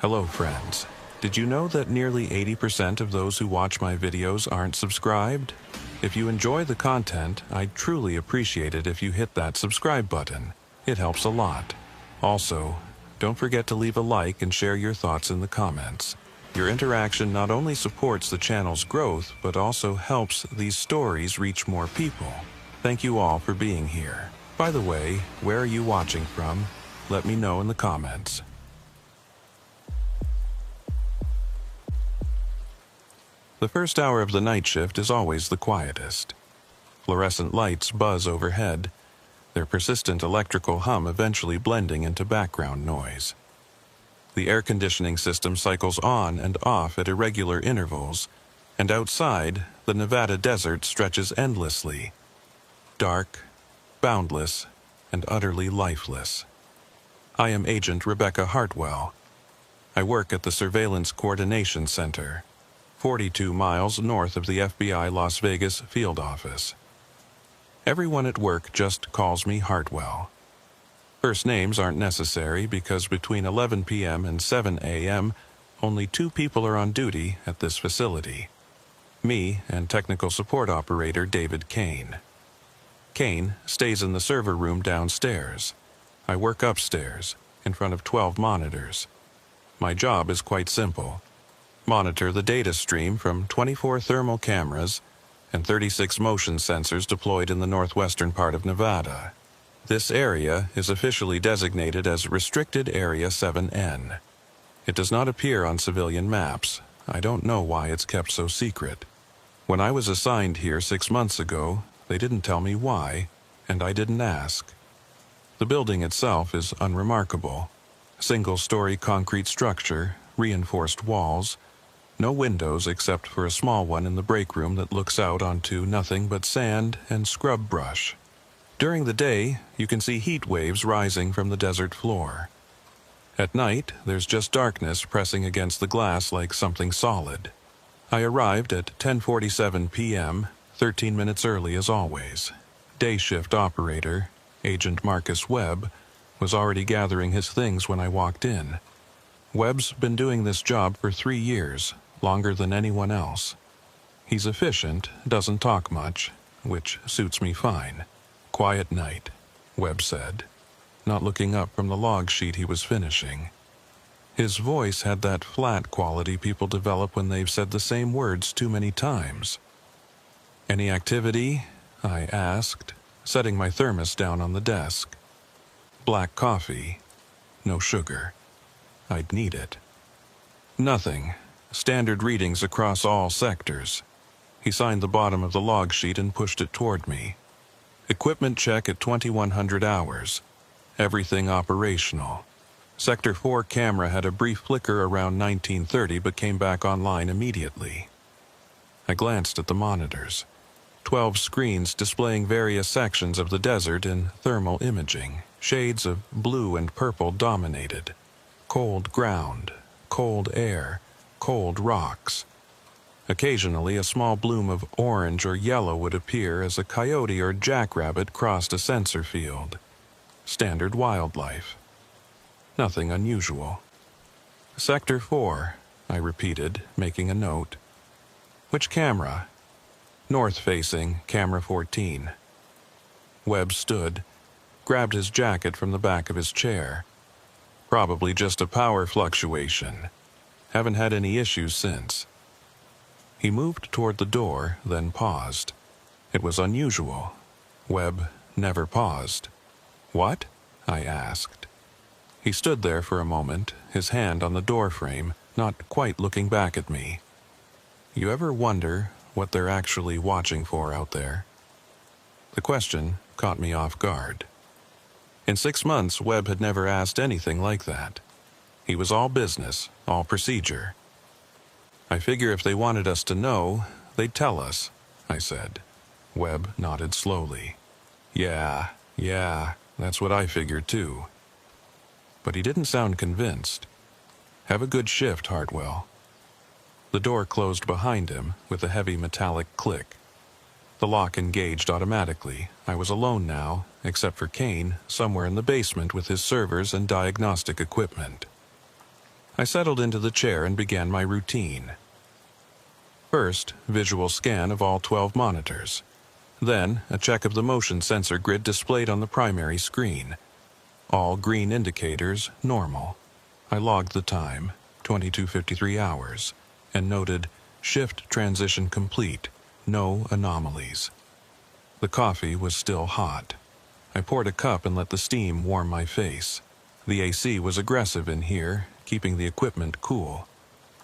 Hello friends. Did you know that nearly 80% of those who watch my videos aren't subscribed? If you enjoy the content, I'd truly appreciate it if you hit that subscribe button. It helps a lot. Also, don't forget to leave a like and share your thoughts in the comments. Your interaction not only supports the channel's growth, but also helps these stories reach more people. Thank you all for being here. By the way, where are you watching from? Let me know in the comments. The first hour of the night shift is always the quietest. Fluorescent lights buzz overhead, their persistent electrical hum eventually blending into background noise. The air conditioning system cycles on and off at irregular intervals, and outside, the Nevada desert stretches endlessly. Dark, boundless, and utterly lifeless. I am Agent Rebecca Hartwell. I work at the Surveillance Coordination Center, 42 miles north of the FBI Las Vegas field office. Everyone at work just calls me Hartwell. First names aren't necessary because between 11 p.m. and 7 a.m., only 2 people are on duty at this facility. Me and technical support operator David Kane. Kane stays in the server room downstairs. I work upstairs, in front of 12 monitors. My job is quite simple. Monitor the data stream from 24 thermal cameras and 36 motion sensors deployed in the northwestern part of Nevada. This area is officially designated as Restricted Area 7N. It does not appear on civilian maps. I don't know why it's kept so secret. When I was assigned here 6 months ago, they didn't tell me why, and I didn't ask. The building itself is unremarkable. Single-story concrete structure, reinforced walls, no windows except for a small one in the break room that looks out onto nothing but sand and scrub brush. During the day, you can see heat waves rising from the desert floor. At night, there's just darkness pressing against the glass like something solid. I arrived at 10:47 p.m., 13 minutes early as always. Day shift operator, Agent Marcus Webb, was already gathering his things when I walked in. Webb's been doing this job for 3 years, longer than anyone else. He's efficient, doesn't talk much, which suits me fine. Quiet night, Webb said, not looking up from the log sheet he was finishing. His voice had that flat quality people develop when they've said the same words too many times. Any activity? I asked, setting my thermos down on the desk. Black coffee, no sugar. I'd need it. Nothing. Standard readings across all sectors. He signed the bottom of the log sheet and pushed it toward me. Equipment check at 2100 hours. Everything operational. Sector 4 camera had a brief flicker around 1930 but came back online immediately. I glanced at the monitors. 12 screens displaying various sections of the desert in thermal imaging. Shades of blue and purple dominated. Cold ground, cold air, cold rocks. Occasionally, a small bloom of orange or yellow would appear as a coyote or jackrabbit crossed a sensor field. Standard wildlife. Nothing unusual. Sector 4, I repeated, making a note. Which camera? North-facing, camera 14. Webb stood, grabbed his jacket from the back of his chair. Probably just a power fluctuation. Haven't had any issues since. He moved toward the door, then paused. It was unusual. Webb never paused. What? I asked. He stood there for a moment, his hand on the door frame, not quite looking back at me. You ever wonder what they're actually watching for out there? The question caught me off guard. In 6 months, Webb had never asked anything like that. He was all business, all procedure. I figure if they wanted us to know, they'd tell us, I said. Webb nodded slowly. Yeah, that's what I figured too. But he didn't sound convinced. Have a good shift, Hartwell. The door closed behind him with a heavy metallic click. The lock engaged automatically. I was alone now, except for Kane, somewhere in the basement with his servers and diagnostic equipment. I settled into the chair and began my routine. First, visual scan of all 12 monitors. Then, a check of the motion sensor grid displayed on the primary screen. All green indicators normal. I logged the time, 22:53 hours, and noted shift transition complete, no anomalies. The coffee was still hot. I poured a cup and let the steam warm my face. The AC was aggressive in here, keeping the equipment cool.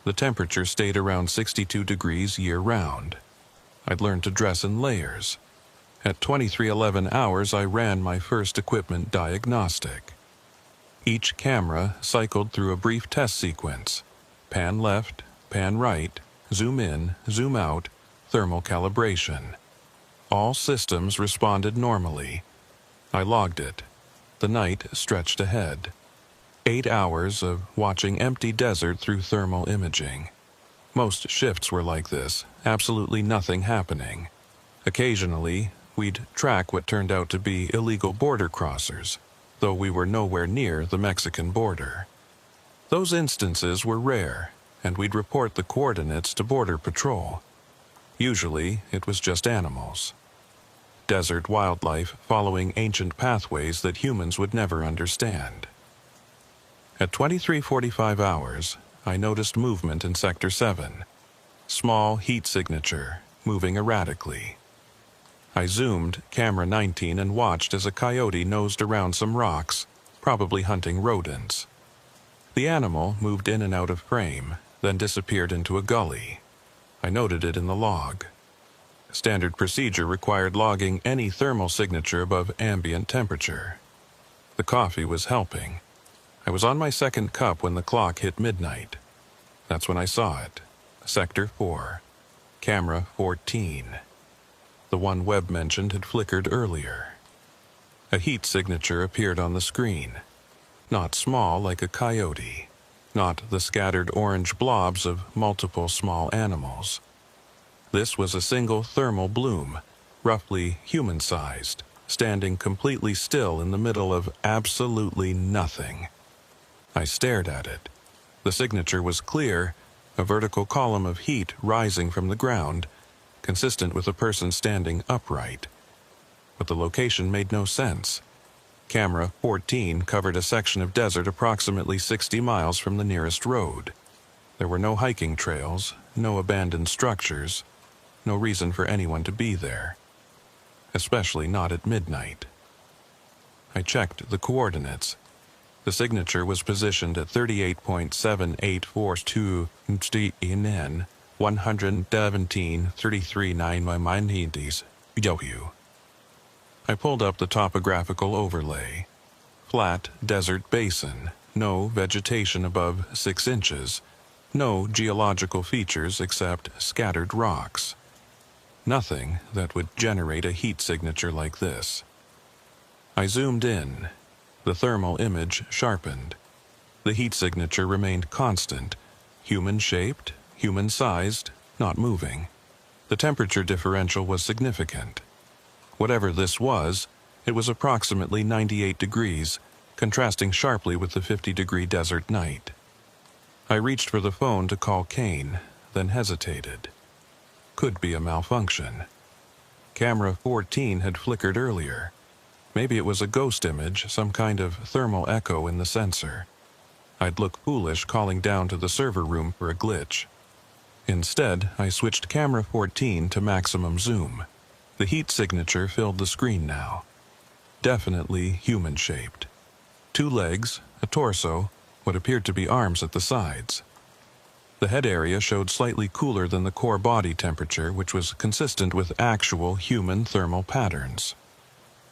The temperature stayed around 62 degrees year-round. I'd learned to dress in layers. At 23:11 hours, I ran my first equipment diagnostic. Each camera cycled through a brief test sequence. Pan left, pan right, zoom in, zoom out, thermal calibration. All systems responded normally. I logged it. The night stretched ahead. 8 hours of watching empty desert through thermal imaging. Most shifts were like this, absolutely nothing happening. Occasionally, we'd track what turned out to be illegal border crossers, though we were nowhere near the Mexican border. Those instances were rare, and we'd report the coordinates to Border Patrol. Usually, it was just animals. Desert wildlife following ancient pathways that humans would never understand. At 23:45 hours, I noticed movement in Sector 7. Small heat signature, moving erratically. I zoomed camera 19 and watched as a coyote nosed around some rocks, probably hunting rodents. The animal moved in and out of frame, then disappeared into a gully. I noted it in the log. Standard procedure required logging any thermal signature above ambient temperature. The coffee was helping. I was on my second cup when the clock hit midnight. That's when I saw it. Sector 4. Camera 14. The one Webb mentioned had flickered earlier. A heat signature appeared on the screen. Not small like a coyote. Not the scattered orange blobs of multiple small animals. This was a single thermal bloom, roughly human-sized, standing completely still in the middle of absolutely nothing. I stared at it. The signature was clear, a vertical column of heat rising from the ground, consistent with a person standing upright. But the location made no sense. Camera 14 covered a section of desert approximately 60 miles from the nearest road. There were no hiking trails, no abandoned structures, no reason for anyone to be there. Especially not at midnight. I checked the coordinates. The signature was positioned at 38.7842 NN 117.33 W. I pulled up the topographical overlay. Flat desert basin, no vegetation above 6 inches, no geological features except scattered rocks. Nothing that would generate a heat signature like this. I zoomed in. The thermal image sharpened. The heat signature remained constant, human-shaped, human-sized, not moving. The temperature differential was significant. Whatever this was, it was approximately 98 degrees, contrasting sharply with the 50-degree desert night. I reached for the phone to call Kane, then hesitated. Could be a malfunction. Camera 14 had flickered earlier. Maybe it was a ghost image, some kind of thermal echo in the sensor. I'd look foolish calling down to the server room for a glitch. Instead, I switched camera 14 to maximum zoom. The heat signature filled the screen now. Definitely human-shaped. 2 legs, a torso, what appeared to be arms at the sides. The head area showed slightly cooler than the core body temperature, which was consistent with actual human thermal patterns.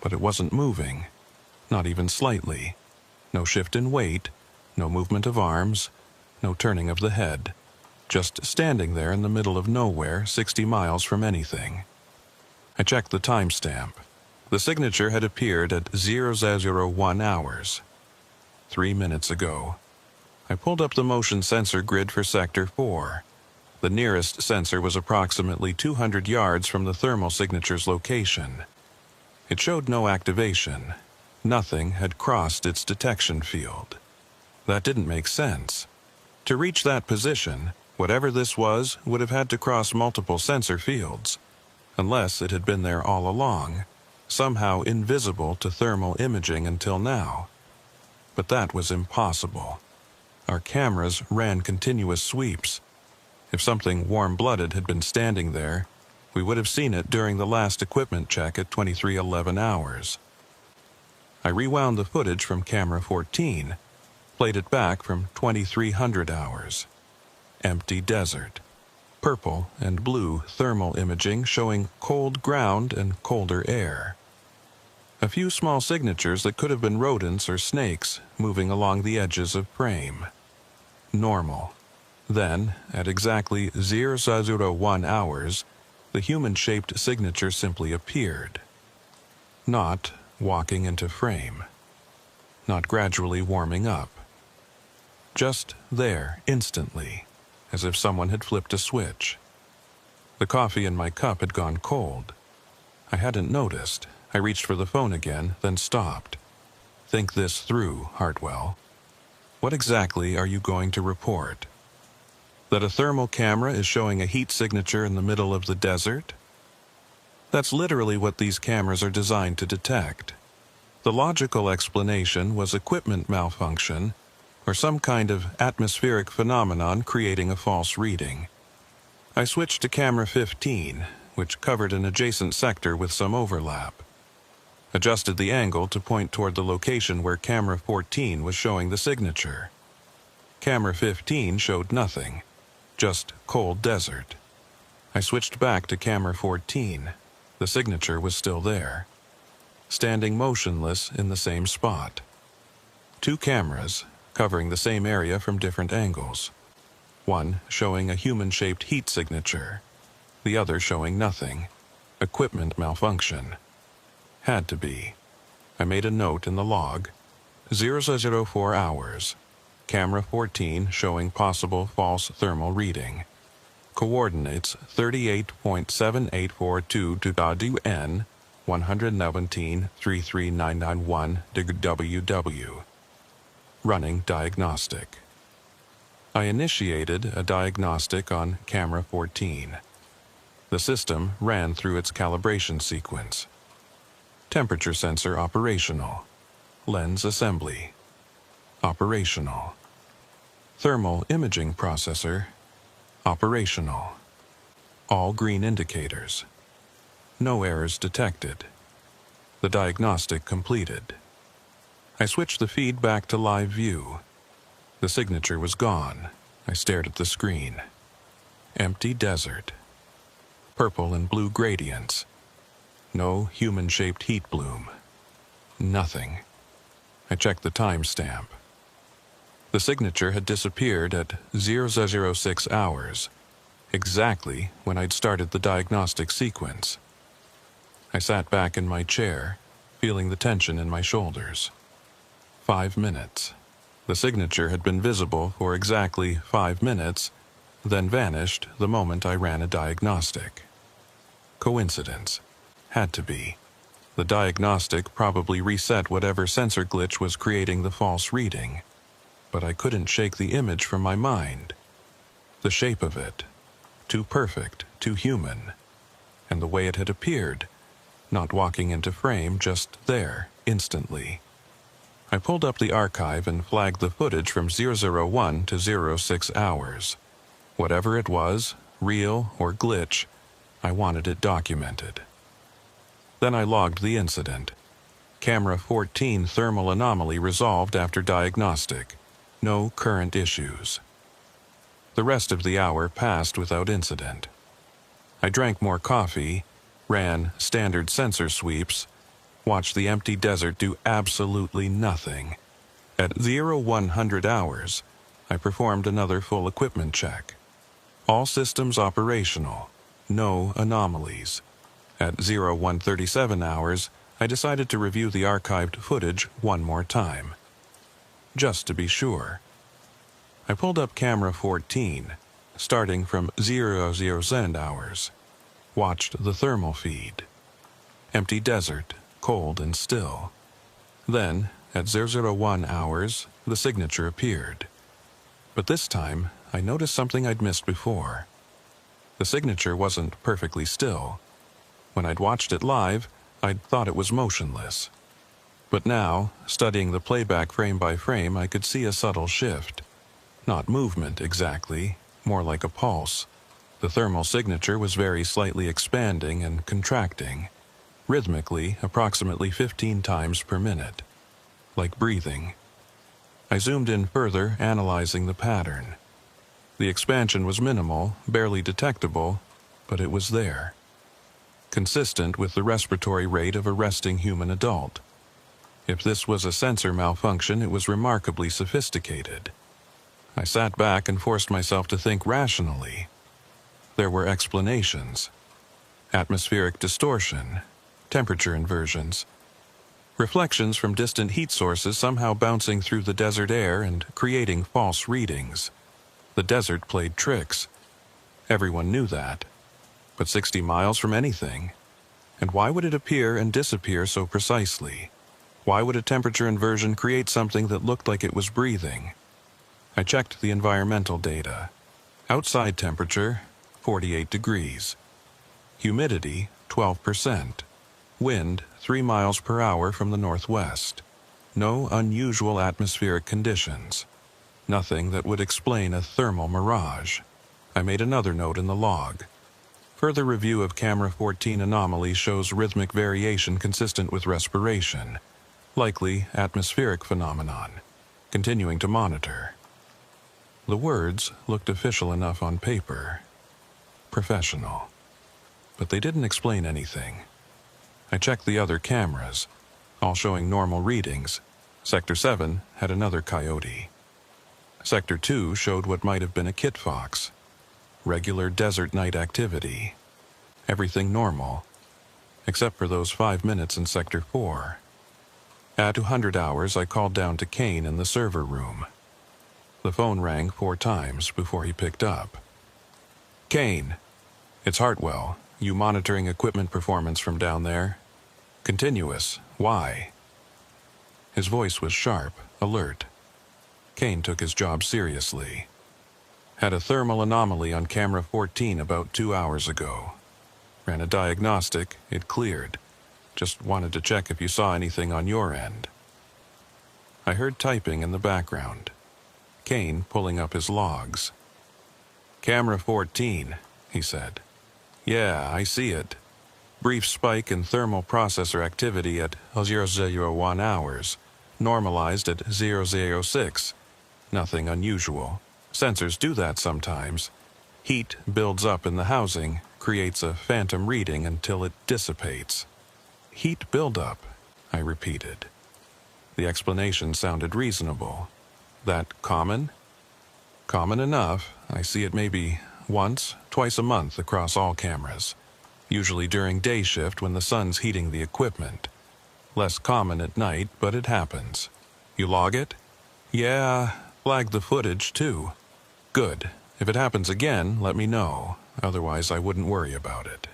But it wasn't moving, not even slightly. No shift in weight, no movement of arms, no turning of the head. Just standing there in the middle of nowhere, 60 miles from anything. I checked the timestamp. The signature had appeared at 0001 hours. 3 minutes ago. I pulled up the motion sensor grid for Sector 4. The nearest sensor was approximately 200 yards from the thermal signature's location. It showed no activation. Nothing had crossed its detection field. That didn't make sense. To reach that position, whatever this was would have had to cross multiple sensor fields, unless it had been there all along, somehow invisible to thermal imaging until now. But that was impossible. Our cameras ran continuous sweeps. If something warm-blooded had been standing there, we would have seen it during the last equipment check at 2311 hours. I rewound the footage from camera 14, played it back from 2300 hours. Empty desert. Purple and blue thermal imaging showing cold ground and colder air. A few small signatures that could have been rodents or snakes moving along the edges of frame. Normal. Then, at exactly 001 hours, the human-shaped signature simply appeared. Not walking into frame. Not gradually warming up. Just there, instantly, as if someone had flipped a switch. The coffee in my cup had gone cold. I hadn't noticed. I reached for the phone again, then stopped. Think this through, Hartwell. What exactly are you going to report? That a thermal camera is showing a heat signature in the middle of the desert? That's literally what these cameras are designed to detect. The logical explanation was equipment malfunction, or some kind of atmospheric phenomenon creating a false reading. I switched to camera 15, which covered an adjacent sector with some overlap. Adjusted the angle to point toward the location where camera 14 was showing the signature. Camera 15 showed nothing, just cold desert. I switched back to camera 14. The signature was still there, standing motionless in the same spot. Two cameras, covering the same area from different angles. One showing a human-shaped heat signature, the other showing nothing. Equipment malfunction. Had to be. I made a note in the log. 004 hours. Camera 14 showing possible false thermal reading. Coordinates 38.7842 to WN 117-33991 WW. Running diagnostic. I initiated a diagnostic on camera 14. The system ran through its calibration sequence. Temperature sensor operational. Lens assembly. Operational. Thermal imaging processor. Operational. All green indicators. No errors detected. The diagnostic completed. I switched the feed back to live view. The signature was gone. I stared at the screen. Empty desert. Purple and blue gradients. No human-shaped heat bloom. Nothing. I checked the timestamp. The signature had disappeared at 006 hours, exactly when I'd started the diagnostic sequence. I sat back in my chair, feeling the tension in my shoulders. 5 minutes. The signature had been visible for exactly 5 minutes, then vanished the moment I ran a diagnostic. Coincidence. Had to be. The diagnostic probably reset whatever sensor glitch was creating the false reading, but I couldn't shake the image from my mind. The shape of it. Too perfect, too human. And the way it had appeared, not walking into frame, just there, instantly. I pulled up the archive and flagged the footage from 001 to 06 hours. Whatever it was, real or glitch, I wanted it documented. Then I logged the incident. Camera 14 thermal anomaly resolved after diagnostic. No current issues. The rest of the hour passed without incident. I drank more coffee, ran standard sensor sweeps, watched the empty desert do absolutely nothing. At 0100 hours, I performed another full equipment check. All systems operational. No anomalies. At 0137 hours, I decided to review the archived footage one more time. Just to be sure. I pulled up camera 14, starting from 00 hours. Watched the thermal feed. Empty desert, cold and still. Then, at 001 hours, the signature appeared. But this time, I noticed something I'd missed before. The signature wasn't perfectly still. When I'd watched it live, I'd thought it was motionless. But now, studying the playback frame by frame, I could see a subtle shift. Not movement exactly, more like a pulse. The thermal signature was very slightly expanding and contracting, rhythmically approximately 15 times per minute, like breathing. I zoomed in further, analyzing the pattern. The expansion was minimal, barely detectable, but it was there. Consistent with the respiratory rate of a resting human adult. If this was a sensor malfunction, it was remarkably sophisticated. I sat back and forced myself to think rationally. There were explanations. Atmospheric distortion, temperature inversions, reflections from distant heat sources somehow bouncing through the desert air and creating false readings. The desert played tricks. Everyone knew that. But 60 miles from anything. And why would it appear and disappear so precisely? Why would a temperature inversion create something that looked like it was breathing? I checked the environmental data. Outside temperature, 48 degrees. Humidity, 12%. Wind, 3 miles per hour from the northwest. No unusual atmospheric conditions. Nothing that would explain a thermal mirage. I made another note in the log. Further review of camera 14 anomaly shows rhythmic variation consistent with respiration. Likely atmospheric phenomenon. Continuing to monitor. The words looked official enough on paper. Professional. But they didn't explain anything. I checked the other cameras, all showing normal readings. Sector 7 had another coyote. Sector 2 showed what might have been a kit fox. Regular desert night activity. Everything normal, except for those 5 minutes in Sector 4. At 200 hours, I called down to Kane in the server room. The phone rang 4 times before he picked up. Kane, it's Hartwell. You monitoring equipment performance from down there? Continuous. Why? His voice was sharp, alert. Kane took his job seriously. Had a thermal anomaly on camera 14 about 2 hours ago. Ran a diagnostic, it cleared. Just wanted to check if you saw anything on your end. I heard typing in the background. Kane pulling up his logs. Camera 14, he said. Yeah, I see it. Brief spike in thermal processor activity at 001 hours. Normalized at 006. Nothing unusual. Sensors do that sometimes. Heat builds up in the housing, creates a phantom reading until it dissipates. Heat buildup, I repeated. The explanation sounded reasonable. That common? Common enough. I see it maybe once, twice a month across all cameras. Usually during day shift when the sun's heating the equipment. Less common at night, but it happens. You log it? Yeah, flag the footage too. Good. If it happens again, let me know. Otherwise, I wouldn't worry about it.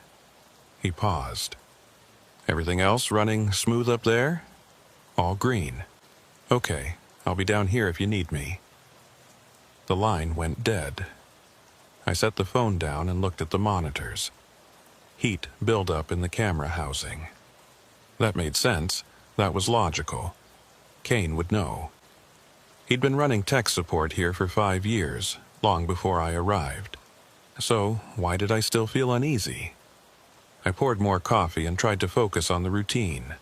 He paused. Everything else running smooth up there? All green. Okay, I'll be down here if you need me. The line went dead. I set the phone down and looked at the monitors. Heat buildup in the camera housing. That made sense. That was logical. Kane would know. He'd been running tech support here for 5 years, long before I arrived. So, why did I still feel uneasy? I poured more coffee and tried to focus on the routine.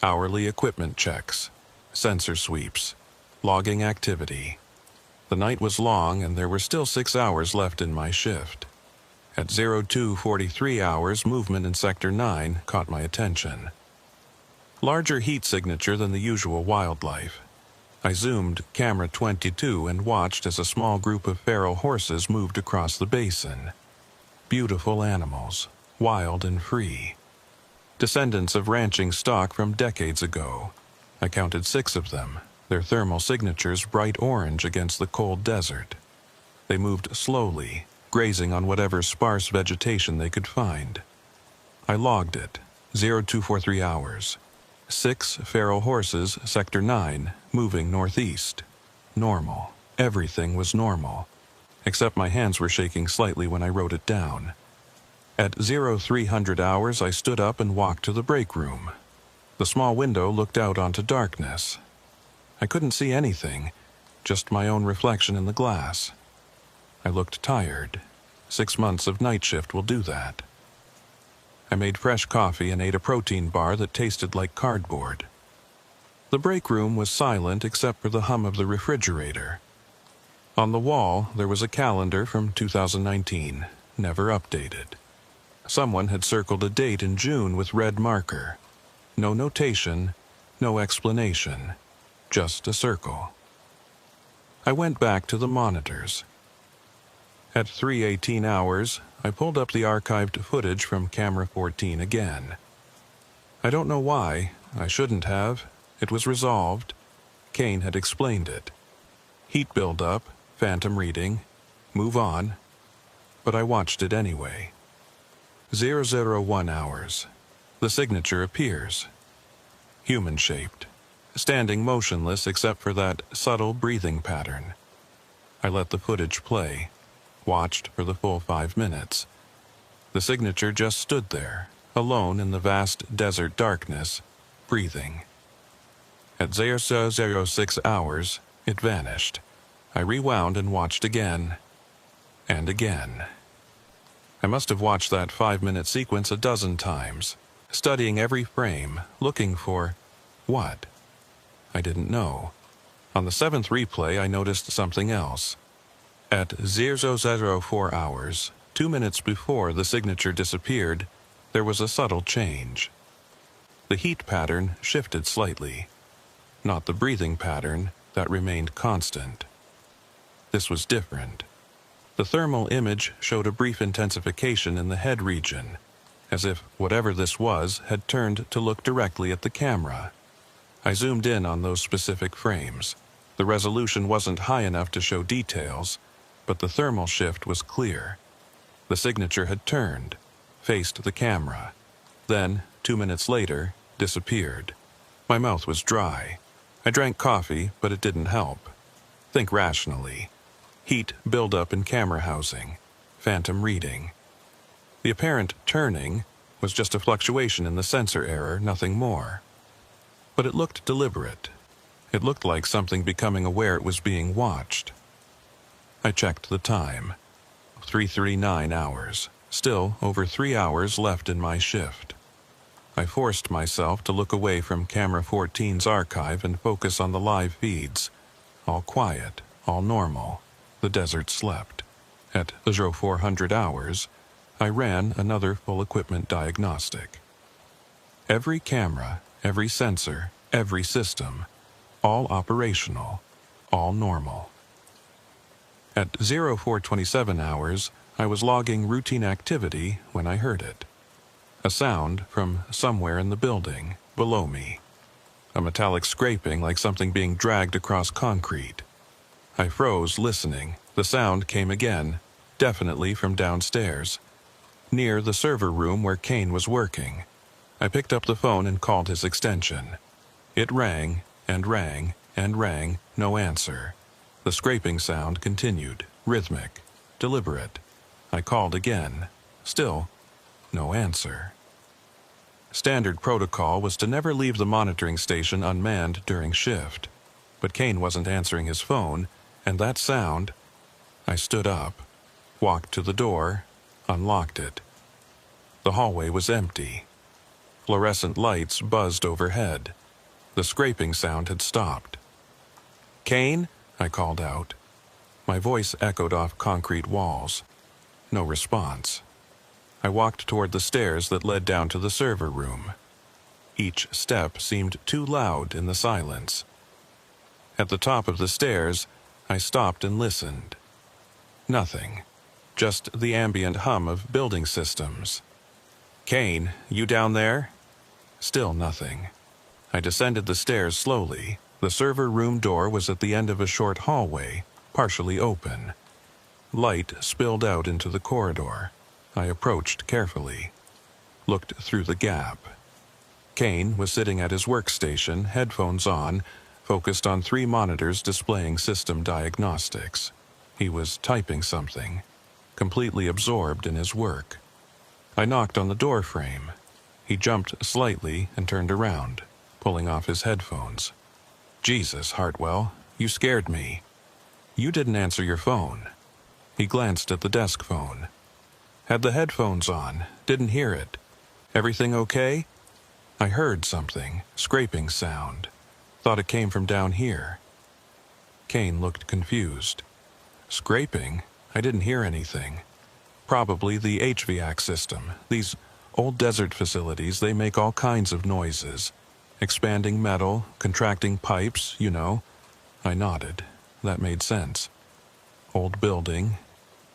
Hourly equipment checks, sensor sweeps, logging activity. The night was long and there were still 6 hours left in my shift. At 02:43 hours, movement in Sector 9 caught my attention. Larger heat signature than the usual wildlife. I zoomed camera 22 and watched as a small group of feral horses moved across the basin. Beautiful animals, wild and free. Descendants of ranching stock from decades ago. I counted 6 of them, their thermal signatures bright orange against the cold desert. They moved slowly, grazing on whatever sparse vegetation they could find. I logged it, 0243 hours. 6 feral horses, Sector 9, moving northeast. Normal. Everything was normal, except my hands were shaking slightly when I wrote it down. At 0300 hours, I stood up and walked to the break room. The small window looked out onto darkness. I couldn't see anything, just my own reflection in the glass. I looked tired. 6 months of night shift will do that. I made fresh coffee and ate a protein bar that tasted like cardboard. The break room was silent except for the hum of the refrigerator. On the wall, there was a calendar from 2019, never updated. Someone had circled a date in June with red marker. No notation, no explanation, just a circle. I went back to the monitors. At 3:18 hours, I pulled up the archived footage from camera 14 again. I don't know why. I shouldn't have. It was resolved. Kane had explained it. Heat buildup, phantom reading, move on. But I watched it anyway. 001 hours. The signature appears. Human-shaped, standing motionless except for that subtle breathing pattern. I let the footage play. Watched for the full 5 minutes. The signature just stood there, alone in the vast desert darkness, breathing. At 006 hours, it vanished. I rewound and watched again, and again. I must have watched that 5-minute sequence a dozen times, studying every frame, looking for what? I didn't know. On the 7th replay, I noticed something else. At 004 hours, 2 minutes before the signature disappeared, there was a subtle change. The heat pattern shifted slightly. Not the breathing pattern, that remained constant. This was different. The thermal image showed a brief intensification in the head region, as if whatever this was had turned to look directly at the camera. I zoomed in on those specific frames. The resolution wasn't high enough to show details, but the thermal shift was clear. The signature had turned, faced the camera, then, 2 minutes later, disappeared. My mouth was dry. I drank coffee, but it didn't help. Think rationally. Heat buildup in camera housing. Phantom reading. The apparent turning was just a fluctuation in the sensor error, nothing more. But it looked deliberate. It looked like something becoming aware it was being watched. I checked the time. 3:39 hours. Still over 3 hours left in my shift. I forced myself to look away from camera 14's archive and focus on the live feeds. All quiet, all normal. The desert slept. At 0400 hours, I ran another full equipment diagnostic. Every camera, every sensor, every system, all operational, all normal. At 0427 hours, I was logging routine activity when I heard it. A sound from somewhere in the building, below me. A metallic scraping like something being dragged across concrete. I froze, listening. The sound came again, definitely from downstairs, near the server room where Kane was working. I picked up the phone and called his extension. It rang, and rang, and rang, no answer. The scraping sound continued, rhythmic, deliberate. I called again. Still, no answer. Standard protocol was to never leave the monitoring station unmanned during shift. But Kane wasn't answering his phone, and that sound... I stood up, walked to the door, unlocked it. The hallway was empty. Fluorescent lights buzzed overhead. The scraping sound had stopped. "Kane?" I called out. My voice echoed off concrete walls. No response. I walked toward the stairs that led down to the server room. Each step seemed too loud in the silence. At the top of the stairs, I stopped and listened. Nothing. Just the ambient hum of building systems. "Kane, you down there?" Still nothing. I descended the stairs slowly. The server room door was at the end of a short hallway, partially open. Light spilled out into the corridor. I approached carefully. Looked through the gap. Kane was sitting at his workstation, headphones on, focused on 3 monitors displaying system diagnostics. He was typing something, completely absorbed in his work. I knocked on the door frame. He jumped slightly and turned around, pulling off his headphones. "Jesus, Hartwell, you scared me. You didn't answer your phone." He glanced at the desk phone. "Had the headphones on, didn't hear it. Everything okay?" I heard something, scraping sound. Thought it came from down here. Kane looked confused. "Scraping? I didn't hear anything. Probably the HVAC system. These old desert facilities, they make all kinds of noises. Expanding metal, contracting pipes, you know." I nodded. That made sense. Old building,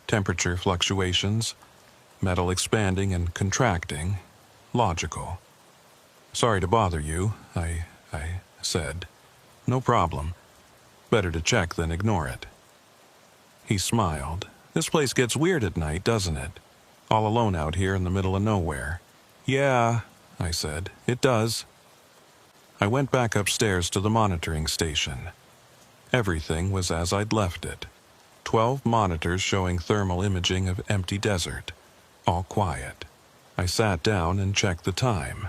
temperature fluctuations, metal expanding and contracting. Logical. "Sorry to bother you," I said. "No problem. Better to check than ignore it." He smiled. "This place gets weird at night, doesn't it? All alone out here in the middle of nowhere." "Yeah," I said, "it does." I went back upstairs to the monitoring station. Everything was as I'd left it. 12 monitors showing thermal imaging of empty desert. All quiet. I sat down and checked the time.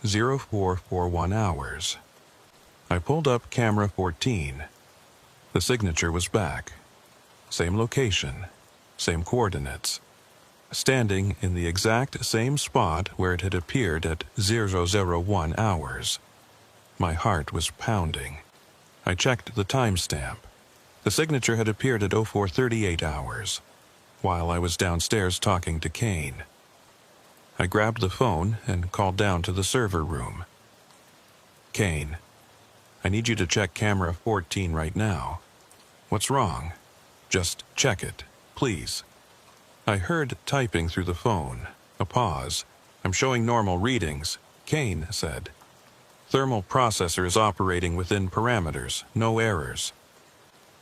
0441 hours. I pulled up camera 14. The signature was back. Same location. Same coordinates. Standing in the exact same spot where it had appeared at 001 hours. My heart was pounding. I checked the timestamp. The signature had appeared at 0438 hours, while I was downstairs talking to Kane. I grabbed the phone and called down to the server room. "Kane, I need you to check camera 14 right now." "What's wrong?" "Just check it, please." I heard typing through the phone. A pause. "I'm showing normal readings," Kane said. "Thermal processor is operating within parameters, no errors.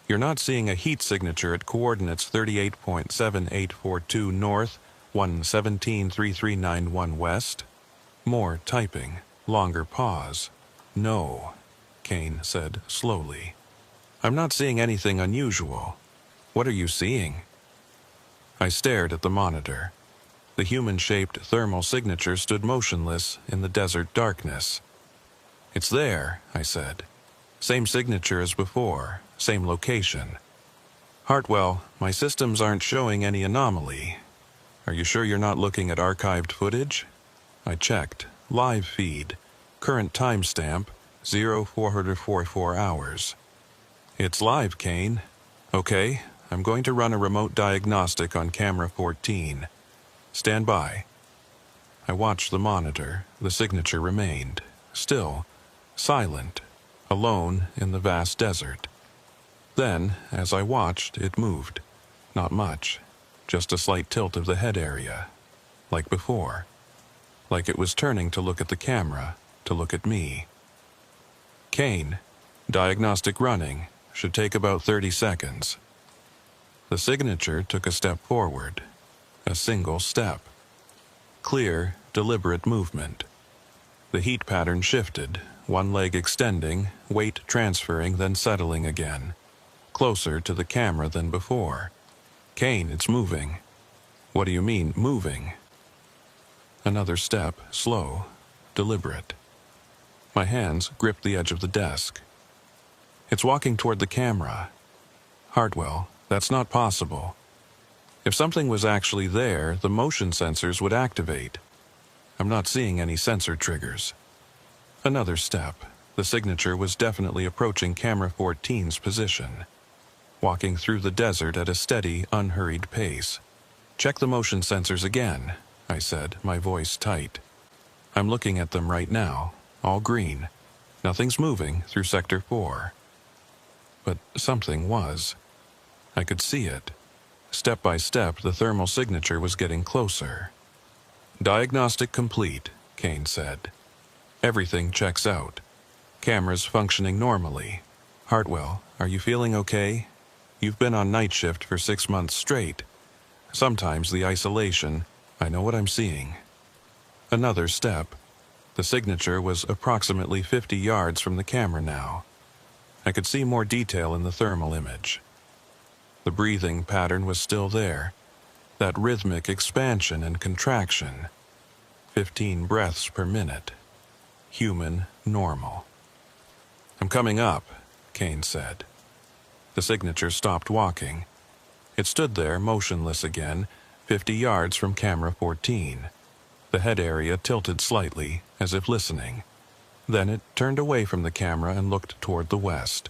You're not seeing a heat signature at coordinates 38.7842 north, 1173391 west." More typing. Longer pause. "No," Kane said slowly. "I'm not seeing anything unusual." "What are you seeing?" I stared at the monitor. The human-shaped thermal signature stood motionless in the desert darkness. "It's there," I said. "Same signature as before, same location." "Hartwell, my systems aren't showing any anomaly. Are you sure you're not looking at archived footage?" I checked. Live feed. Current timestamp, 0444 hours. "It's live, Kane." "Okay, I'm going to run a remote diagnostic on camera 14. Stand by." I watched the monitor. The signature remained. Still. Silent. Alone in the vast desert. Then, as I watched, it moved. Not much. Just a slight tilt of the head area. Like before. Like it was turning to look at the camera, to look at me. "Kane, diagnostic running. Should take about 30 seconds. The signature took a step forward. A single step. Clear, deliberate movement. The heat pattern shifted, one leg extending, weight transferring, then settling again. Closer to the camera than before. "Kane, it's moving." "What do you mean, moving?" Another step, slow, deliberate. My hands gripped the edge of the desk. "It's walking toward the camera." "Hartwell, that's not possible. If something was actually there, the motion sensors would activate. I'm not seeing any sensor triggers." Another step. The signature was definitely approaching camera 14's position. Walking through the desert at a steady, unhurried pace. "Check the motion sensors again," I said, my voice tight. "I'm looking at them right now. All green. Nothing's moving through Sector 4. But something was. I could see it. Step by step, the thermal signature was getting closer. "Diagnostic complete," Kane said. "Everything checks out. Cameras functioning normally. Hartwell, are you feeling okay? You've been on night shift for 6 months straight. Sometimes the isolation, I know what I'm seeing." Another step. The signature was approximately 50 yards from the camera now. I could see more detail in the thermal image. The breathing pattern was still there, that rhythmic expansion and contraction. 15 breaths per minute. Human, normal. "I'm coming up," Kane said. The signature stopped walking. It stood there, motionless again, 50 yards from camera 14. The head area tilted slightly, as if listening. Then it turned away from the camera and looked toward the west,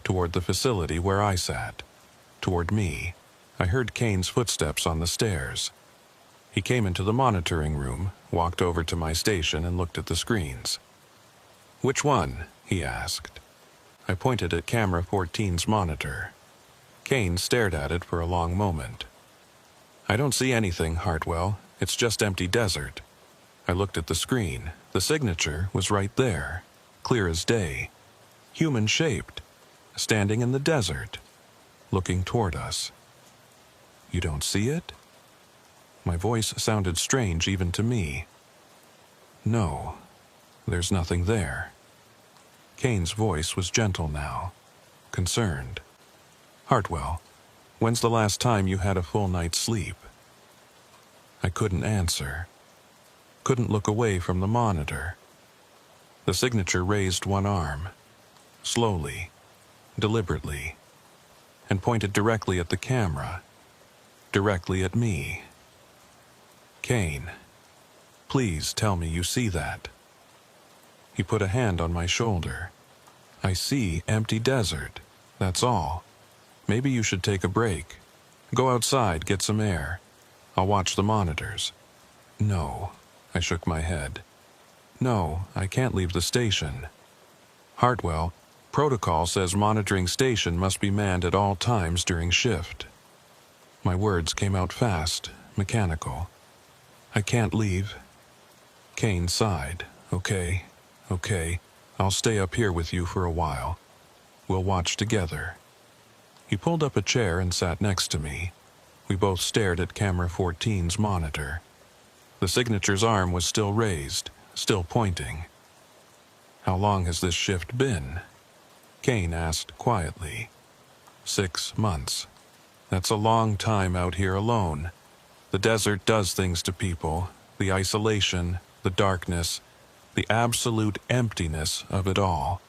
toward the facility where I sat, toward me. I heard Kane's footsteps on the stairs. He came into the monitoring room, walked over to my station and looked at the screens. "Which one?" he asked. I pointed at camera 14's monitor. Kane stared at it for a long moment. "I don't see anything, Hartwell. It's just empty desert." I looked at the screen. The signature was right there, clear as day, human-shaped, standing in the desert, looking toward us. "You don't see it?" My voice sounded strange even to me. "No, there's nothing there." Kane's voice was gentle now, concerned. "Hartwell, when's the last time you had a full night's sleep?" I couldn't answer. Couldn't look away from the monitor. The signature raised one arm, slowly, deliberately, and pointed directly at the camera, directly at me. "Kane, please tell me you see that." He put a hand on my shoulder. "I see empty desert, that's all. Maybe you should take a break. Go outside, get some air. I'll watch the monitors." "No." I shook my head. "No, I can't leave the station." "Hartwell, protocol says monitoring station must be manned at all times during shift." My words came out fast, mechanical. "I can't leave." Kane sighed. Okay, I'll stay up here with you for a while. We'll watch together." He pulled up a chair and sat next to me. We both stared at camera 14's monitor. The signature's arm was still raised, still pointing. "How long has this shift been?" Kane asked quietly. 6 months. That's a long time out here alone. The desert does things to people, the isolation, the darkness, the absolute emptiness of it all.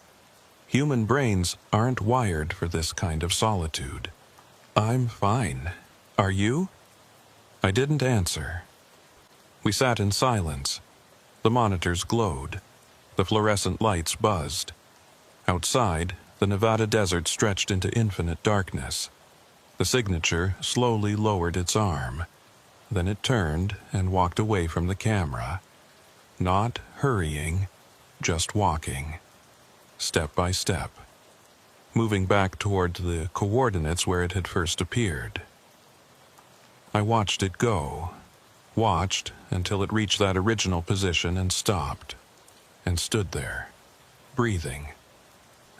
Human brains aren't wired for this kind of solitude. "I'm fine. Are you?" I didn't answer. We sat in silence. The monitors glowed. The fluorescent lights buzzed. Outside, the Nevada desert stretched into infinite darkness. The signature slowly lowered its arm. Then it turned and walked away from the camera. Not hurrying, just walking. Step by step. Moving back toward the coordinates where it had first appeared. I watched it go. Watched until it reached that original position and stopped. And stood there, breathing.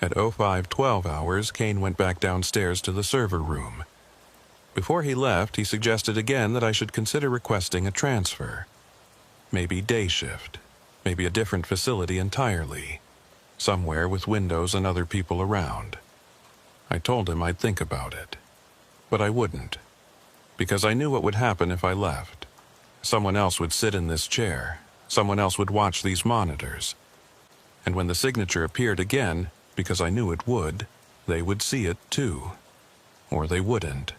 At 05:12 hours, Kane went back downstairs to the server room. Before he left, he suggested again that I should consider requesting a transfer. Maybe day shift. Maybe a different facility entirely. Somewhere with windows and other people around. I told him I'd think about it. But I wouldn't. Because I knew what would happen if I left. Someone else would sit in this chair. Someone else would watch these monitors. And when the signature appeared again, because I knew it would, they would see it too. Or they wouldn't.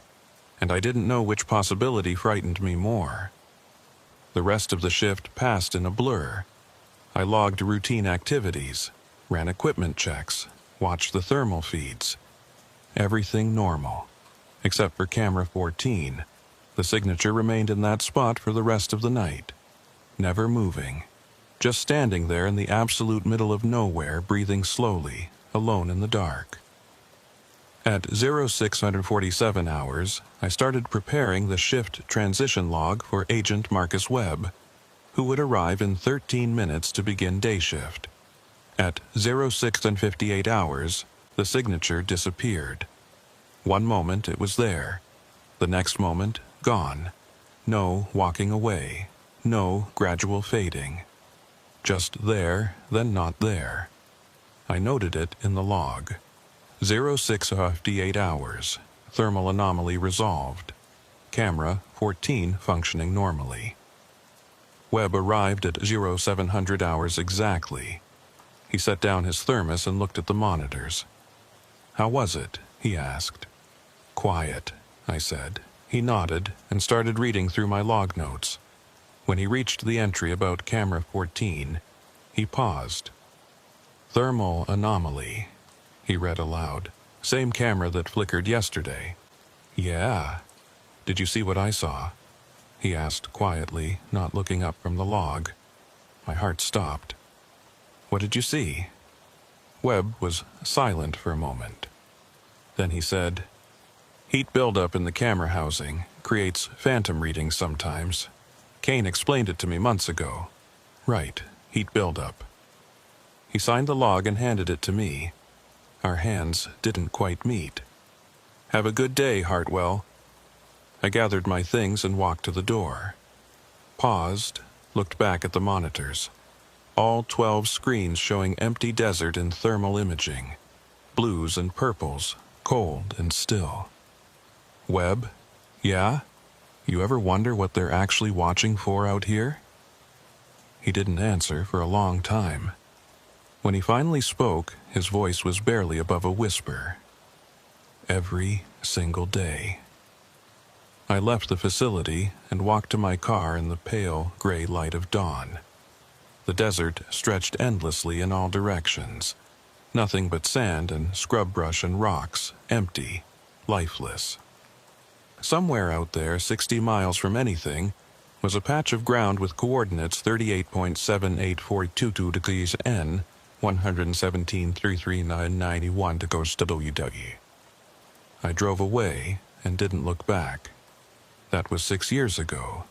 And I didn't know which possibility frightened me more. The rest of the shift passed in a blur. I logged routine activities, ran equipment checks, watched the thermal feeds. Everything normal. Except for camera 14. The signature remained in that spot for the rest of the night. Never moving. Just standing there in the absolute middle of nowhere, breathing slowly, alone in the dark. At 0647 hours, I started preparing the shift transition log for Agent Marcus Webb, who would arrive in 13 minutes to begin day shift. At 06:58 hours, the signature disappeared. One moment it was there. The next moment, gone. No walking away. No gradual fading. Just there, then not there. I noted it in the log. 0658 hours. Thermal anomaly resolved. Camera 14 functioning normally. Webb arrived at 0700 hours exactly. He set down his thermos and looked at the monitors. "How was it?" he asked. "Quiet," I said. He nodded and started reading through my log notes. When he reached the entry about camera 14, he paused. "Thermal anomaly," he read aloud. "Same camera that flickered yesterday." "Yeah. Did you see what I saw?" he asked quietly, not looking up from the log. My heart stopped. "What did you see?" Webb was silent for a moment. Then he said, "Heat buildup in the camera housing creates phantom readings sometimes. Kane explained it to me months ago." "Right, heat buildup." He signed the log and handed it to me. Our hands didn't quite meet. "Have a good day, Hartwell." I gathered my things and walked to the door. Paused, looked back at the monitors. All 12 screens showing empty desert and thermal imaging. Blues and purples, cold and still. "Webb? Yeah? You ever wonder what they're actually watching for out here?" He didn't answer for a long time. When he finally spoke, his voice was barely above a whisper. "Every single day." I left the facility and walked to my car in the pale, gray light of dawn. The desert stretched endlessly in all directions. Nothing but sand and scrub brush and rocks, empty, lifeless. Somewhere out there, 60 miles from anything, was a patch of ground with coordinates 38.78422 degrees N, 117.33991 degrees WW. I drove away and didn't look back. That was 6 years ago.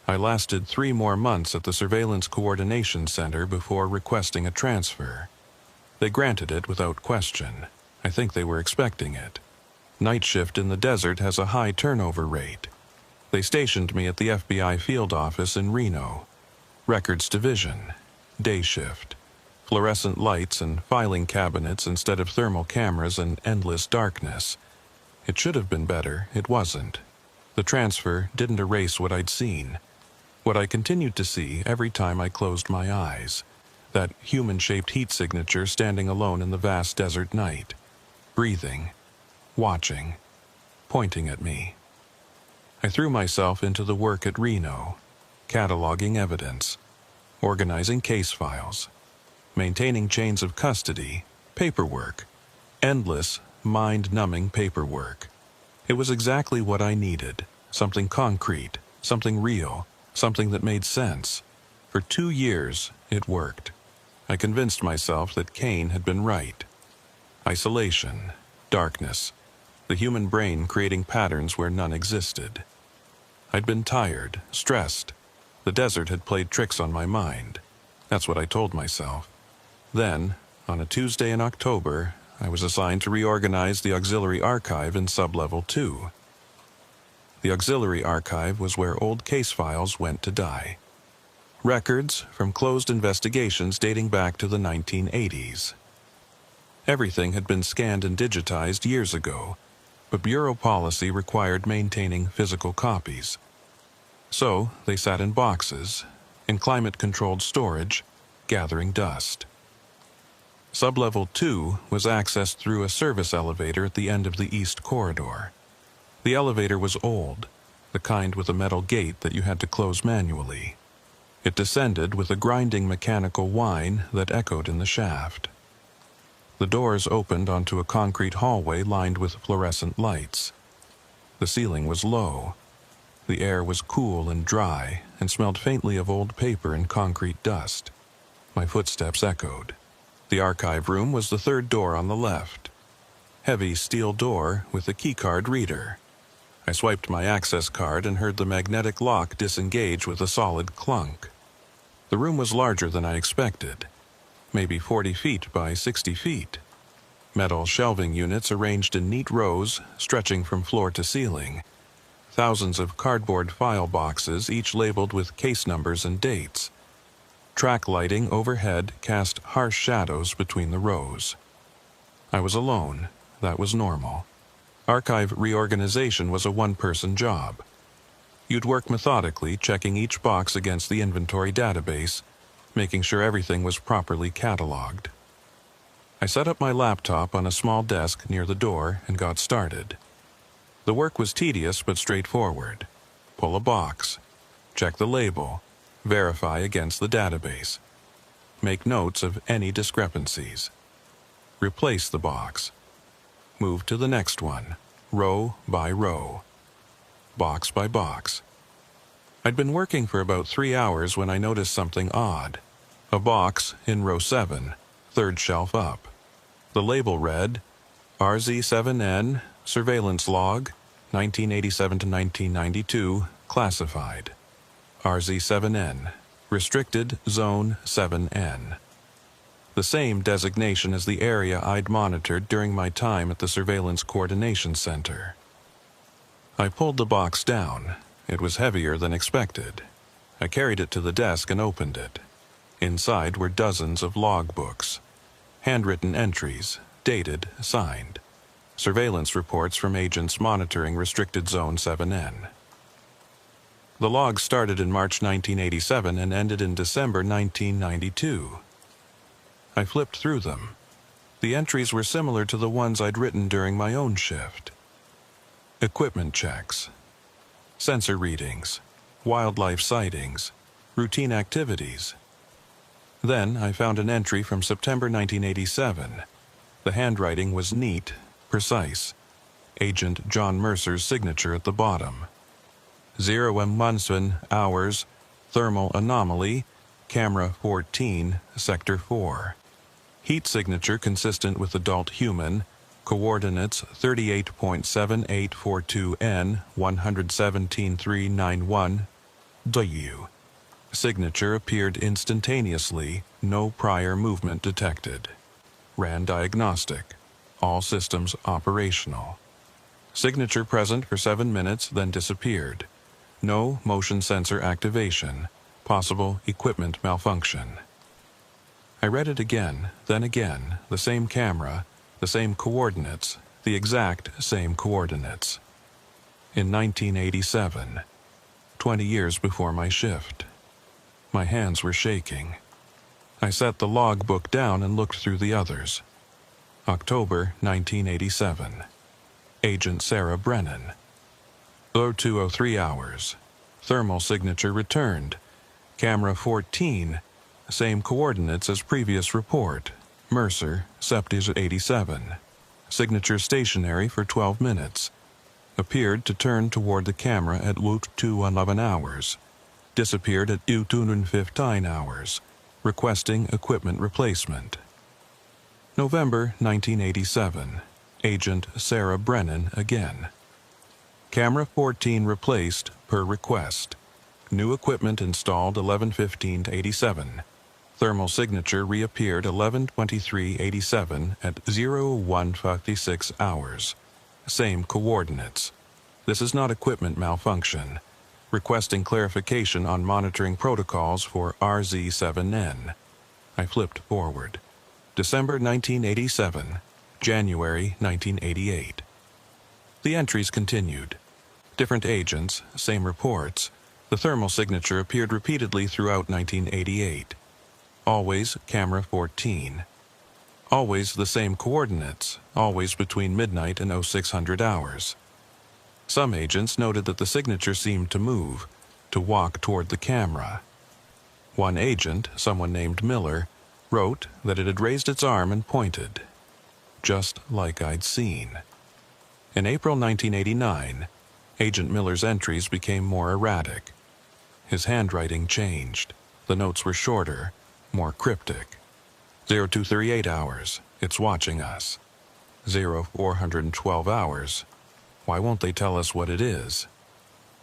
I lasted 3 more months at the Surveillance Coordination Center before requesting a transfer. They granted it without question. I think they were expecting it. Night shift in the desert has a high turnover rate. They stationed me at the FBI field office in Reno. Records division. Day shift. Fluorescent lights and filing cabinets instead of thermal cameras and endless darkness. It should have been better. It wasn't. The transfer didn't erase what I'd seen. What I continued to see every time I closed my eyes. That human-shaped heat signature standing alone in the vast desert night. Breathing. Watching. Pointing at me. I threw myself into the work at Reno. Cataloging evidence. Organizing case files. Maintaining chains of custody. Paperwork. Endless, mind-numbing paperwork. It was exactly what I needed. Something concrete. Something real. Something that made sense. For 2 years, it worked. I convinced myself that Kane had been right. Isolation. Darkness. The human brain creating patterns where none existed. I'd been tired, stressed. The desert had played tricks on my mind. That's what I told myself. Then, on a Tuesday in October, I was assigned to reorganize the auxiliary archive in sublevel 2. The auxiliary archive was where old case files went to die. Records from closed investigations dating back to the 1980s. Everything had been scanned and digitized years ago, but bureau policy required maintaining physical copies. So they sat in boxes, in climate-controlled storage, gathering dust. Sublevel 2 was accessed through a service elevator at the end of the east corridor. The elevator was old, the kind with a metal gate that you had to close manually. It descended with a grinding mechanical whine that echoed in the shaft. The doors opened onto a concrete hallway lined with fluorescent lights. The ceiling was low. The air was cool and dry and smelled faintly of old paper and concrete dust. My footsteps echoed. The archive room was the third door on the left. Heavy steel door with a keycard reader. I swiped my access card and heard the magnetic lock disengage with a solid clunk. The room was larger than I expected. Maybe 40 feet by 60 feet. Metal shelving units arranged in neat rows, stretching from floor to ceiling. Thousands of cardboard file boxes, each labeled with case numbers and dates. Track lighting overhead cast harsh shadows between the rows. I was alone. That was normal. Archive reorganization was a one-person job. You'd work methodically, checking each box against the inventory database, making sure everything was properly cataloged. I set up my laptop on a small desk near the door and got started. The work was tedious but straightforward. Pull a box, check the label, verify against the database. Make notes of any discrepancies. Replace the box. Move to the next one, row by row, box by box. I'd been working for about 3 hours when I noticed something odd. A box in row 7, third shelf up. The label read, RZ7N, Surveillance Log, 1987 to 1992, classified. RZ7N, Restricted Zone 7N. The same designation as the area I'd monitored during my time at the Surveillance Coordination Center. I pulled the box down. It was heavier than expected. I carried it to the desk and opened it. Inside were dozens of logbooks, handwritten entries, dated, signed. Surveillance reports from agents monitoring Restricted Zone 7N. The logs started in March 1987 and ended in December 1992. I flipped through them. The entries were similar to the ones I'd written during my own shift. Equipment checks, sensor readings, wildlife sightings, routine activities. Then I found an entry from September 1987. The handwriting was neat, precise. Agent John Mercer's signature at the bottom. 0M Munson, hours, thermal anomaly, camera 14, sector 4. Heat signature consistent with adult human, coordinates 38.7842N, 117.391 W. Signature appeared instantaneously, no prior movement detected. Ran diagnostic. All systems operational. Signature present for 7 minutes, then disappeared. No motion sensor activation. Possible equipment malfunction. I read it again, then again, the same camera, the same coordinates, the exact same coordinates. In 1987, 20 years before my shift. My hands were shaking. I set the logbook down and looked through the others. October 1987. Agent Sarah Brennan. 0203 hours. Thermal signature returned. Camera 14. Same coordinates as previous report. Mercer, Septis at 87. Signature stationary for 12 minutes. Appeared to turn toward the camera at 0211 hours. Disappeared at 0215 hours. Requesting equipment replacement. November 1987. Agent Sarah Brennan again. Camera 14 replaced per request. New equipment installed 11:15 to 87. Thermal signature reappeared 11:23:87 at 0156 hours. Same coordinates. This is not equipment malfunction. Requesting clarification on monitoring protocols for RZ7N. I flipped forward. December 1987, January 1988. The entries continued. Different agents, same reports. The thermal signature appeared repeatedly throughout 1988. Always camera 14. Always the same coordinates, always between midnight and 0600 hours. Some agents noted that the signature seemed to move, to walk toward the camera. One agent, someone named Miller, wrote that it had raised its arm and pointed, just like I'd seen. In April 1989, Agent Miller's entries became more erratic. His handwriting changed. The notes were shorter, more cryptic. 0238 hours, it's watching us. 0412 hours, why won't they tell us what it is?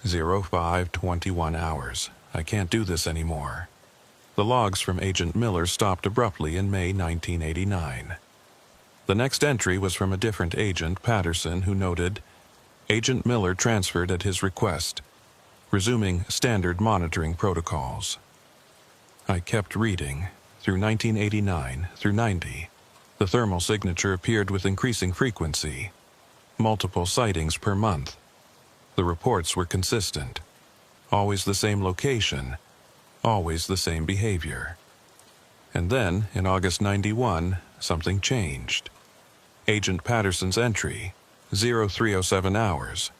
0521 hours, I can't do this anymore. The logs from Agent Miller stopped abruptly in May 1989. The next entry was from a different agent, Patterson, who noted, Agent Miller transferred at his request, resuming standard monitoring protocols. I kept reading, through 1989 through 90. The thermal signature appeared with increasing frequency, multiple sightings per month. The reports were consistent. Always the same location, always the same behavior. And then, in August 91, something changed. Agent Patterson's entry, 0307 hours.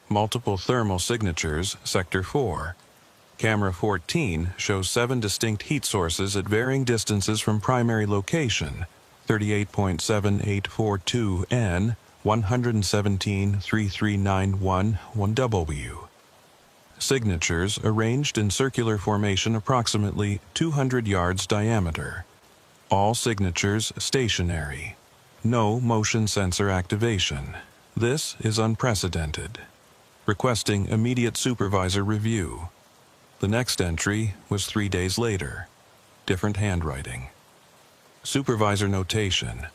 Multiple thermal signatures, Sector 4. Camera 14 shows 7 distinct heat sources at varying distances from primary location, 38.7842 N, 117.3391 1W. Signatures arranged in circular formation approximately 200 yards diameter. All signatures stationary. No motion sensor activation. This is unprecedented. Requesting immediate supervisor review. The next entry was 3 days later. Different handwriting. Supervisor notation.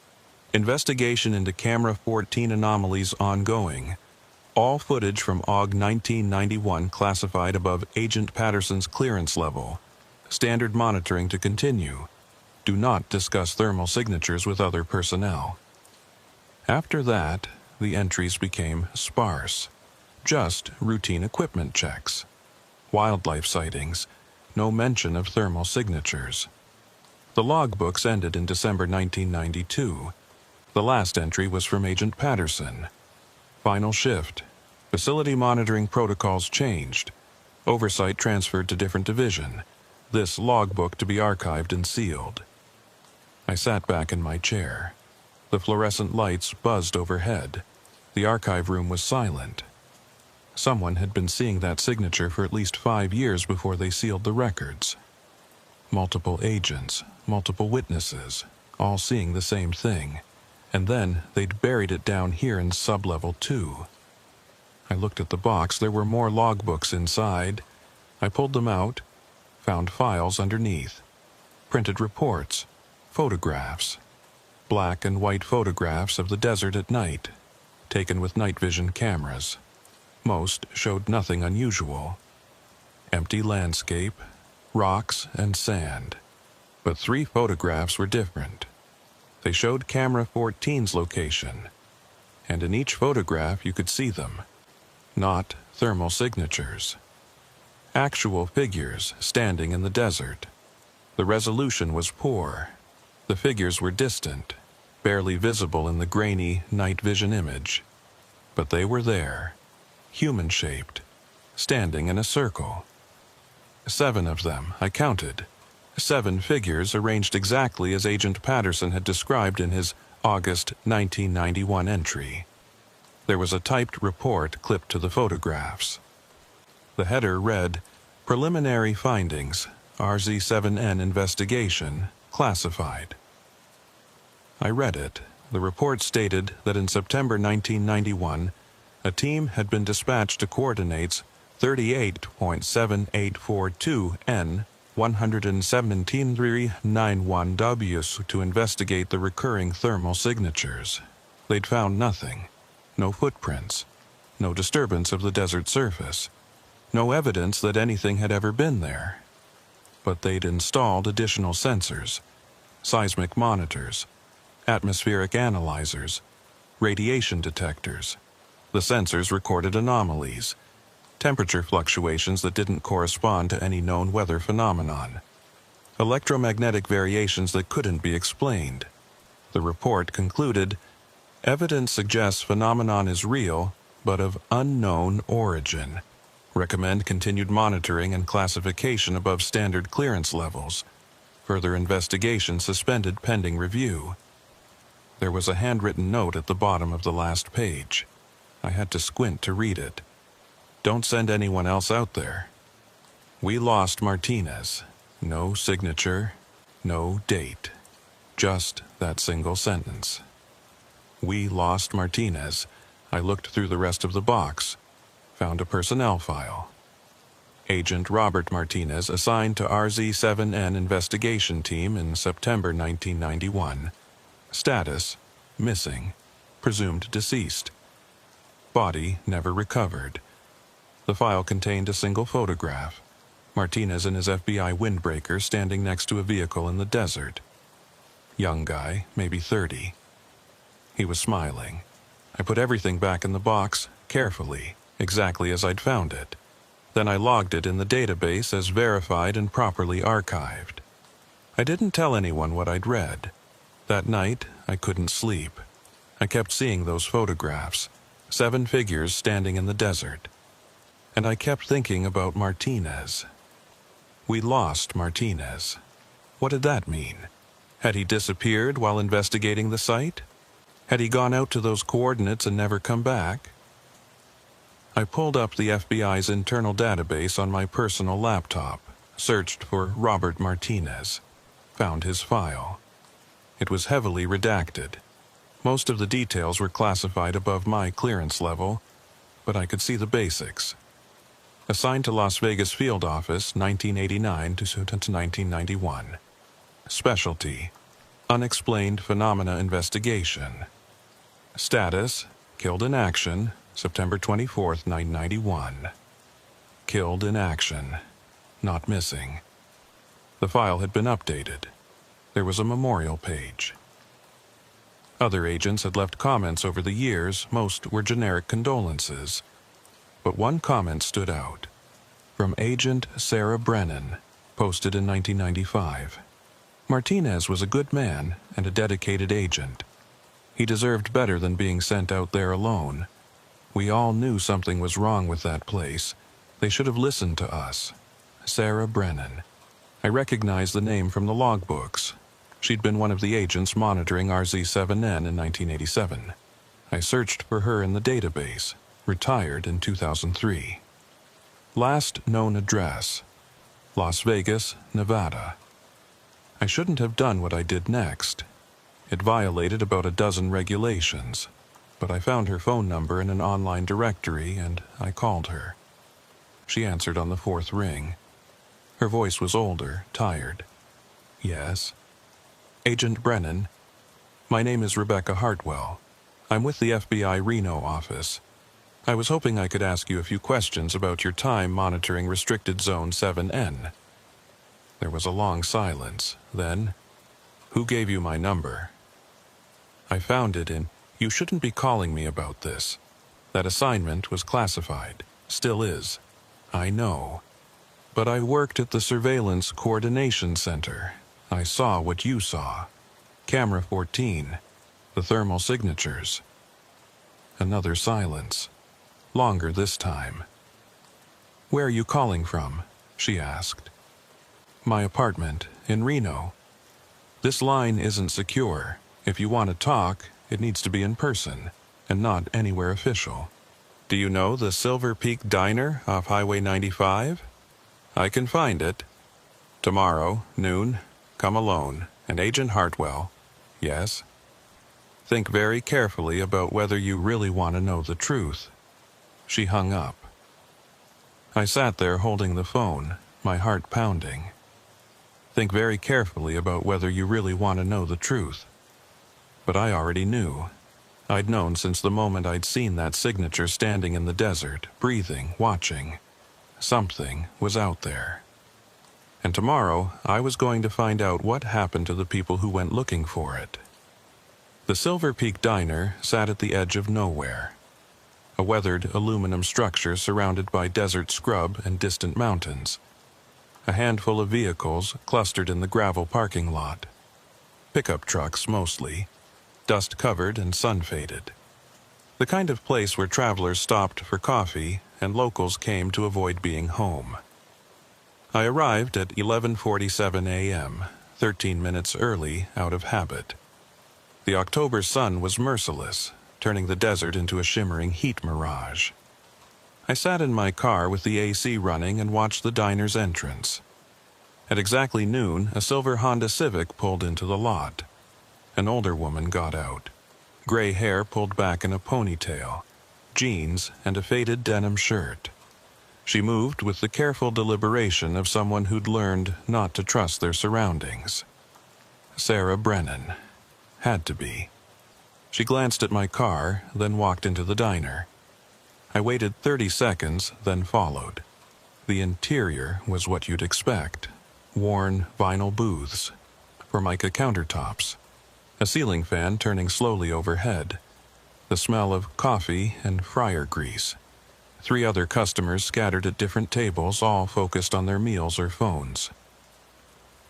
Investigation into Camera 14 anomalies ongoing. All footage from AUG 1991 classified above Agent Patterson's clearance level. Standard monitoring to continue. Do not discuss thermal signatures with other personnel. After that, the entries became sparse. Just routine equipment checks. Wildlife sightings. No mention of thermal signatures. The logbooks ended in December 1992. The last entry was from Agent Patterson. Final shift. Facility monitoring protocols changed. Oversight transferred to different division. This logbook to be archived and sealed. I sat back in my chair. The fluorescent lights buzzed overhead. The archive room was silent. Someone had been seeing that signature for at least 5 years before they sealed the records. Multiple agents, multiple witnesses, all seeing the same thing. And then they'd buried it down here in sub-level 2. I looked at the box. There were more logbooks inside. I pulled them out, found files underneath. Printed reports, photographs. Black and white photographs of the desert at night, taken with night vision cameras. Most showed nothing unusual. Empty landscape, rocks and sand. But 3 photographs were different. They showed Camera 14's location, and in each photograph you could see them. Not thermal signatures. Actual figures standing in the desert. The resolution was poor. The figures were distant, barely visible in the grainy night vision image. But they were there, human-shaped, standing in a circle. 7 of them, I counted. 7 figures arranged exactly as Agent Patterson had described in his August 1991 entry. There was a typed report clipped to the photographs. The header read, "Preliminary findings, RZ7N investigation, classified." I read it. The report stated that in September 1991, a team had been dispatched to coordinates 38.7842 N, 117.391 W to investigate the recurring thermal signatures. They'd found nothing. No footprints. No disturbance of the desert surface. No evidence that anything had ever been there. But they'd installed additional sensors, seismic monitors, atmospheric analyzers, radiation detectors. The sensors recorded anomalies, temperature fluctuations that didn't correspond to any known weather phenomenon, electromagnetic variations that couldn't be explained. The report concluded, evidence suggests phenomenon is real, but of unknown origin. Recommend continued monitoring and classification above standard clearance levels. Further investigation suspended pending review. There was a handwritten note at the bottom of the last page. I had to squint to read it. Don't send anyone else out there. We lost Martinez. No signature, no date. Just that single sentence. We lost Martinez. I looked through the rest of the box. Found a personnel file. Agent Robert Martinez assigned to RZ7N investigation team in September 1991. Status, missing. Presumed deceased. Body never recovered. The file contained a single photograph. Martinez in his FBI windbreaker standing next to a vehicle in the desert. Young guy, maybe 30. He was smiling. I put everything back in the box, carefully, exactly as I'd found it. Then I logged it in the database as verified and properly archived. I didn't tell anyone what I'd read. That night, I couldn't sleep. I kept seeing those photographs, 7 figures standing in the desert. And I kept thinking about Martinez. We lost Martinez. What did that mean? Had he disappeared while investigating the site? Had he gone out to those coordinates and never come back? I pulled up the FBI's internal database on my personal laptop, searched for Robert Martinez, found his file. It was heavily redacted. Most of the details were classified above my clearance level, but I could see the basics. Assigned to Las Vegas Field Office, 1989 to 1991. Specialty: Unexplained Phenomena Investigation. Status: Killed in action, September 24, 1991. Killed in action. Not missing. The file had been updated. There was a memorial page. Other agents had left comments over the years. Most were generic condolences. But one comment stood out. From Agent Sarah Brennan, posted in 1995. Martinez was a good man and a dedicated agent. He deserved better than being sent out there alone. We all knew something was wrong with that place. They should have listened to us. Sarah Brennan. I recognized the name from the logbooks. She'd been one of the agents monitoring RZ-7N in 1987. I searched for her in the database. Retired in 2003. Last known address: Las Vegas, Nevada. I shouldn't have done what I did next. It violated about a dozen regulations, but I found her phone number in an online directory and I called her. She answered on the 4th ring. Her voice was older, tired. Yes. Agent Brennan. My name is Rebecca Hartwell. I'm with the FBI Reno office. I was hoping I could ask you a few questions about your time monitoring Restricted Zone 7N. There was a long silence. Then, who gave you my number? I found it in, you shouldn't be calling me about this. That assignment was classified. Still is. I know. But I worked at the Surveillance Coordination Center. I saw what you saw. Camera 14. The thermal signatures. Another silence. Longer this time. Where are you calling from? She asked. My apartment in Reno. This line isn't secure. If you want to talk, it needs to be in person, and not anywhere official. Do you know the Silver Peak Diner off Highway 95? I can find it. Tomorrow, noon, come alone, and Agent Hartwell. Yes? Think very carefully about whether you really want to know the truth. She hung up. I sat there holding the phone, my heart pounding. Think very carefully about whether you really want to know the truth. But I already knew. I'd known since the moment I'd seen that signature standing in the desert, breathing, watching. Something was out there. And tomorrow, I was going to find out what happened to the people who went looking for it. The Silver Peak Diner sat at the edge of nowhere. A weathered aluminum structure surrounded by desert scrub and distant mountains. A handful of vehicles clustered in the gravel parking lot. Pickup trucks mostly, dust-covered and sun-faded. The kind of place where travelers stopped for coffee and locals came to avoid being home. I arrived at 11:47 a.m., 13 minutes early out of habit. The October sun was merciless, turning the desert into a shimmering heat mirage. I sat in my car with the AC running and watched the diner's entrance. At exactly noon, a silver Honda Civic pulled into the lot. An older woman got out. Gray hair pulled back in a ponytail, jeans, and a faded denim shirt. She moved with the careful deliberation of someone who'd learned not to trust their surroundings. Sarah Brennan. Had to be. She glanced at my car, then walked into the diner. I waited 30 seconds, then followed. The interior was what you'd expect. Worn vinyl booths, formica countertops, a ceiling fan turning slowly overhead, the smell of coffee and fryer grease. 3 other customers scattered at different tables, all focused on their meals or phones.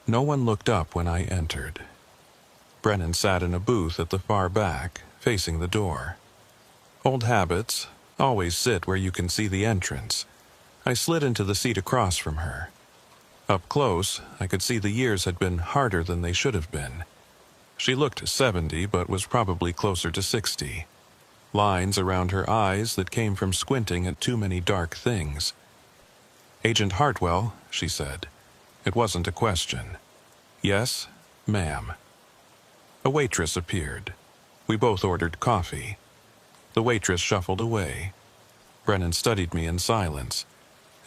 No one looked up when I entered. Brennan sat in a booth at the far back, facing the door. Old habits, always sit where you can see the entrance. I slid into the seat across from her. Up close, I could see the years had been harder than they should have been. She looked 70, but was probably closer to 60. Lines around her eyes that came from squinting at too many dark things. "Agent Hartwell," she said. It wasn't a question. "Yes, ma'am." A waitress appeared. We both ordered coffee. The waitress shuffled away. Brennan studied me in silence,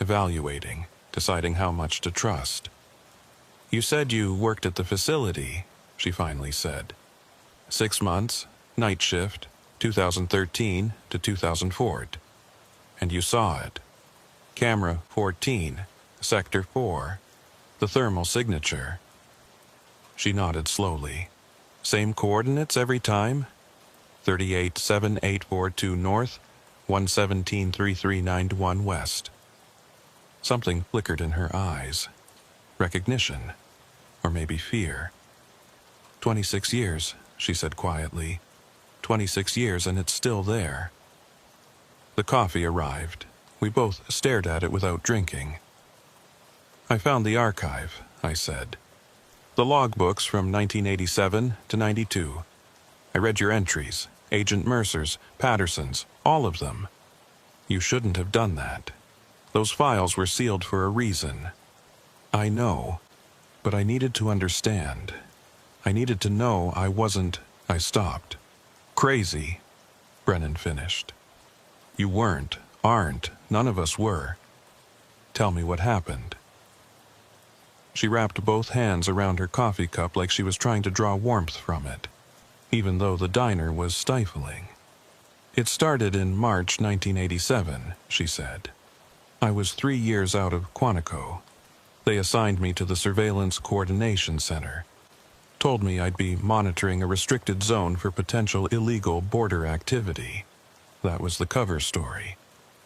evaluating, deciding how much to trust. "You said you worked at the facility," she finally said. 6 months, night shift, 2013 to 2004. "And you saw it. Camera 14, Sector 4, the thermal signature." She nodded slowly. "Same coordinates every time? 387842 north, 1173391 west." Something flickered in her eyes. Recognition. Or maybe fear. 26 years, she said quietly. 26 years and it's still there. The coffee arrived. We both stared at it without drinking. "I found the archive," I said. "The logbooks from 1987 to 92. I read your entries, Agent Mercer's, Patterson's, all of them. You shouldn't have done that. Those files were sealed for a reason. I know, but I needed to understand. I needed to know I wasn't—" I stopped. "Crazy," Brennan finished. "You weren't, aren't, none of us were. Tell me what happened." She wrapped both hands around her coffee cup like she was trying to draw warmth from it, even though the diner was stifling. "It started in March 1987, she said. "I was 3 years out of Quantico. They assigned me to the Surveillance Coordination Center. Told me I'd be monitoring a restricted zone for potential illegal border activity. That was the cover story.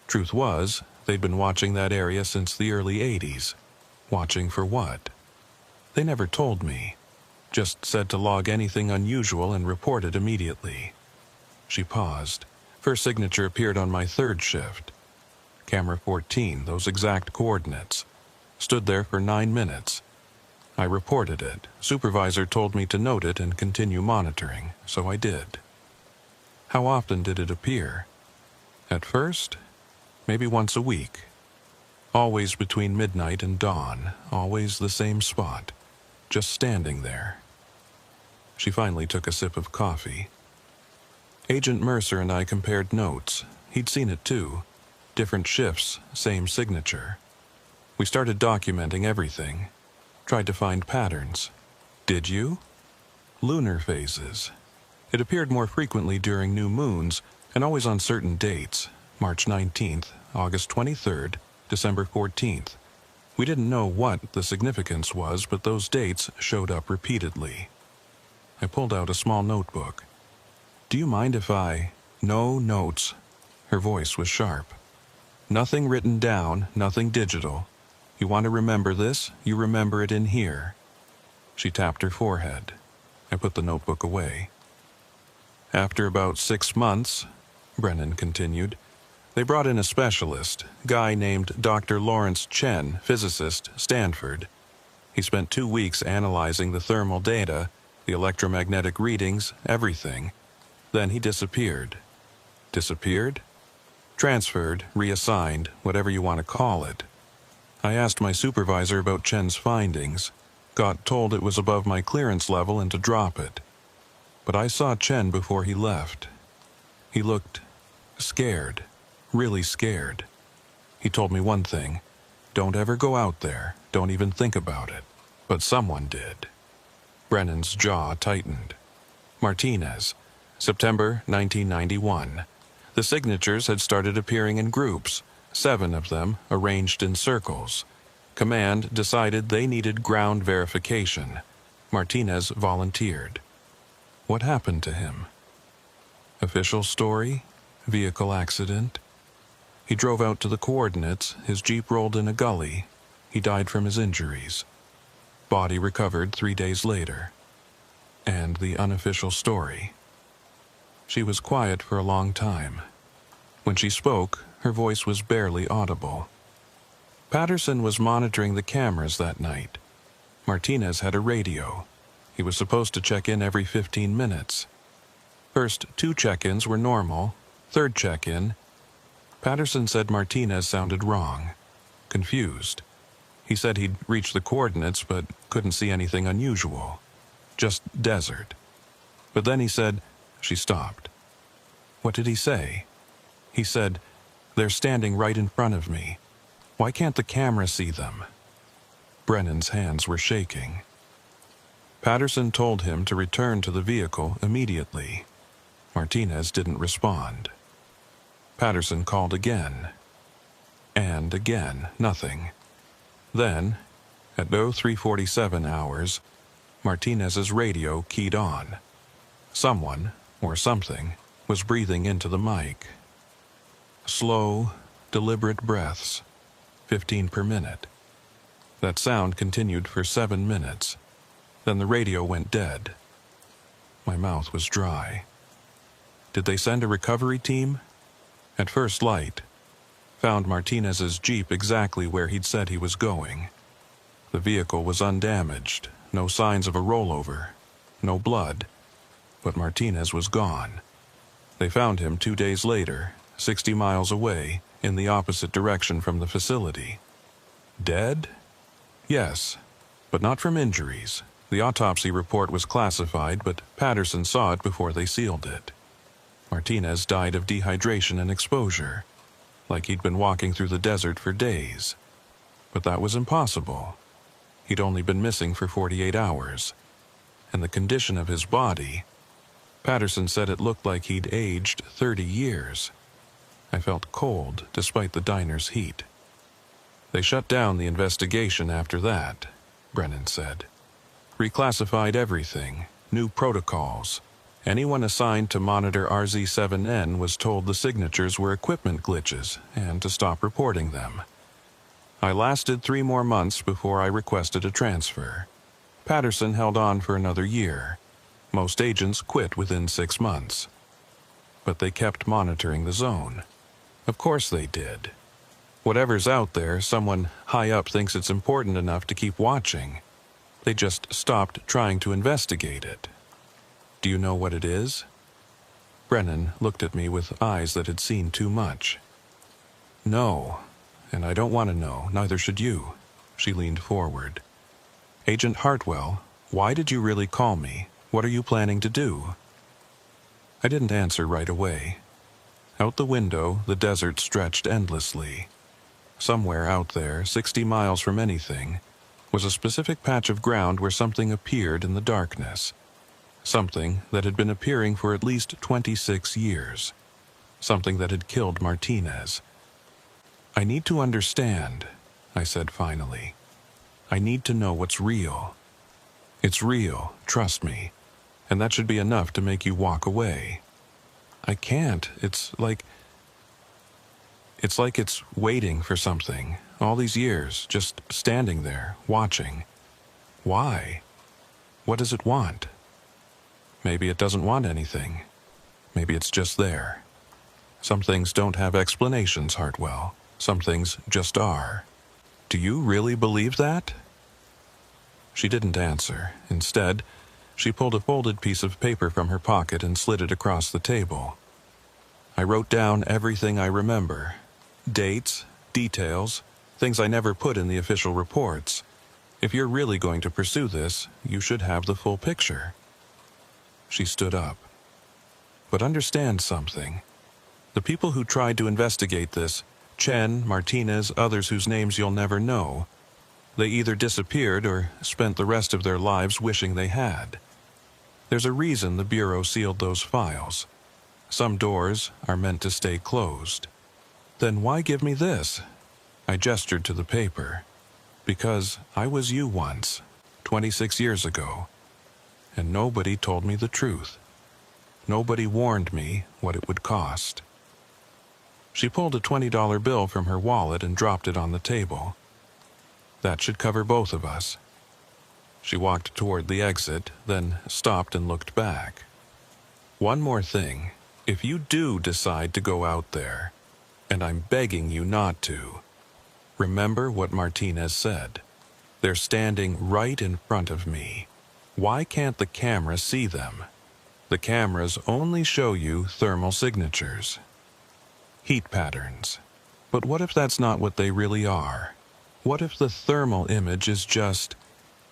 Truth was, they'd been watching that area since the early 80s. Watching for what? They never told me. Just said to log anything unusual and report it immediately." She paused. First signature appeared on my 3rd shift. Camera 14, those exact coordinates. Stood there for 9 minutes. I reported it. Supervisor told me to note it and continue monitoring, so I did. "How often did it appear?" "At first, maybe once a week. Always between midnight and dawn, always the same spot, just standing there." She finally took a sip of coffee. "Agent Mercer and I compared notes. He'd seen it too. Different shifts, same signature. We started documenting everything. Tried to find patterns." "Did you?" "Lunar phases. It appeared more frequently during new moons and always on certain dates. March 19th, August 23rd, December 14th. We didn't know what the significance was, but those dates showed up repeatedly." I pulled out a small notebook. "Do you mind if I—" "No notes." Her voice was sharp. "Nothing written down, nothing digital. You want to remember this, you remember it in here." She tapped her forehead. I put the notebook away. "After about 6 months," Brennan continued, "they brought in a specialist, guy named Dr. Lawrence Chen, physicist, Stanford. He spent 2 weeks analyzing the thermal data, the electromagnetic readings, everything. Then he disappeared." "Disappeared?" "Transferred, reassigned, whatever you want to call it. I asked my supervisor about Chen's findings, got told it was above my clearance level and to drop it. But I saw Chen before he left. He looked scared, really scared. He told me one thing, don't ever go out there, don't even think about it. But someone did." Brennan's jaw tightened. "Martinez, September 1991. The signatures had started appearing in groups, 7 of them arranged in circles. Command decided they needed ground verification. Martinez volunteered." What happened to him? Official story? Vehicle accident? He drove out to the coordinates, his Jeep rolled in a gully. He died from his injuries. Body recovered 3 days later. And the unofficial story. She was quiet for a long time. When she spoke, her voice was barely audible. Patterson was monitoring the cameras that night. Martinez had a radio. He was supposed to check in every 15 minutes. First 2 check-ins were normal. Third check-in, Patterson said Martinez sounded wrong, confused. He said he'd reached the coordinates but couldn't see anything unusual. Just desert. But then he said, she stopped. What did he say? He said, "They're standing right in front of me. Why can't the camera see them?" Brennan's hands were shaking. Patterson told him to return to the vehicle immediately. Martinez didn't respond. Patterson called again. And again, nothing. Then, at 03:47 hours, Martinez's radio keyed on. Someone, or something, was breathing into the mic. Slow, deliberate breaths, 15 per minute. That sound continued for 7 minutes. Then the radio went dead. My mouth was dry. Did they send a recovery team? At first light, found Martinez's Jeep exactly where he'd said he was going. The vehicle was undamaged, no signs of a rollover, no blood, but Martinez was gone. They found him 2 days later, 60 miles away, in the opposite direction from the facility. Dead? Yes, but not from injuries. The autopsy report was classified, but Patterson saw it before they sealed it. Martinez died of dehydration and exposure, like he'd been walking through the desert for days. But that was impossible. He'd only been missing for 48 hours. And the condition of his body, Patterson said it looked like he'd aged 30 years. I felt cold despite the diner's heat. They shut down the investigation after that, Brennan said. Reclassified everything, new protocols. Anyone assigned to monitor RZ-7N was told the signatures were equipment glitches and to stop reporting them. I lasted 3 more months before I requested a transfer. Patterson held on for another year. Most agents quit within 6 months. But they kept monitoring the zone. Of course they did. Whatever's out there, someone high up thinks it's important enough to keep watching. They just stopped trying to investigate it. Do you know what it is? Brennan looked at me with eyes that had seen too much. No, and I don't want to know, neither should you. She leaned forward. Agent Hartwell, why did you really call me? What are you planning to do? I didn't answer right away. Out the window, the desert stretched endlessly. Somewhere out there, 60 miles from anything, was a specific patch of ground where something appeared in the darkness. Something that had been appearing for at least 26 years. Something that had killed Martinez. I need to understand, I said finally. I need to know what's real. It's real, trust me, and that should be enough to make you walk away. I can't. It's like it's waiting for something, all these years, just standing there, watching. Why? What does it want? Maybe it doesn't want anything. Maybe it's just there. Some things don't have explanations, Hartwell. Some things just are. Do you really believe that? She didn't answer. Instead, she pulled a folded piece of paper from her pocket and slid it across the table. I wrote down everything I remember. Dates, details, things I never put in the official reports. If you're really going to pursue this, you should have the full picture. She stood up. But understand something. The people who tried to investigate this, Chen, Martinez, others whose names you'll never know, they either disappeared or spent the rest of their lives wishing they had. There's a reason the Bureau sealed those files. Some doors are meant to stay closed. Then why give me this? I gestured to the paper. Because I was you once, 26 years ago. And nobody told me the truth. Nobody warned me what it would cost. She pulled a $20 bill from her wallet and dropped it on the table. That should cover both of us. She walked toward the exit, then stopped and looked back. One more thing. If you do decide to go out there, and I'm begging you not to, remember what Martinez said. They're standing right in front of me. Why can't the camera see them? The cameras only show you thermal signatures, heat patterns. But what if that's not what they really are? What if the thermal image is just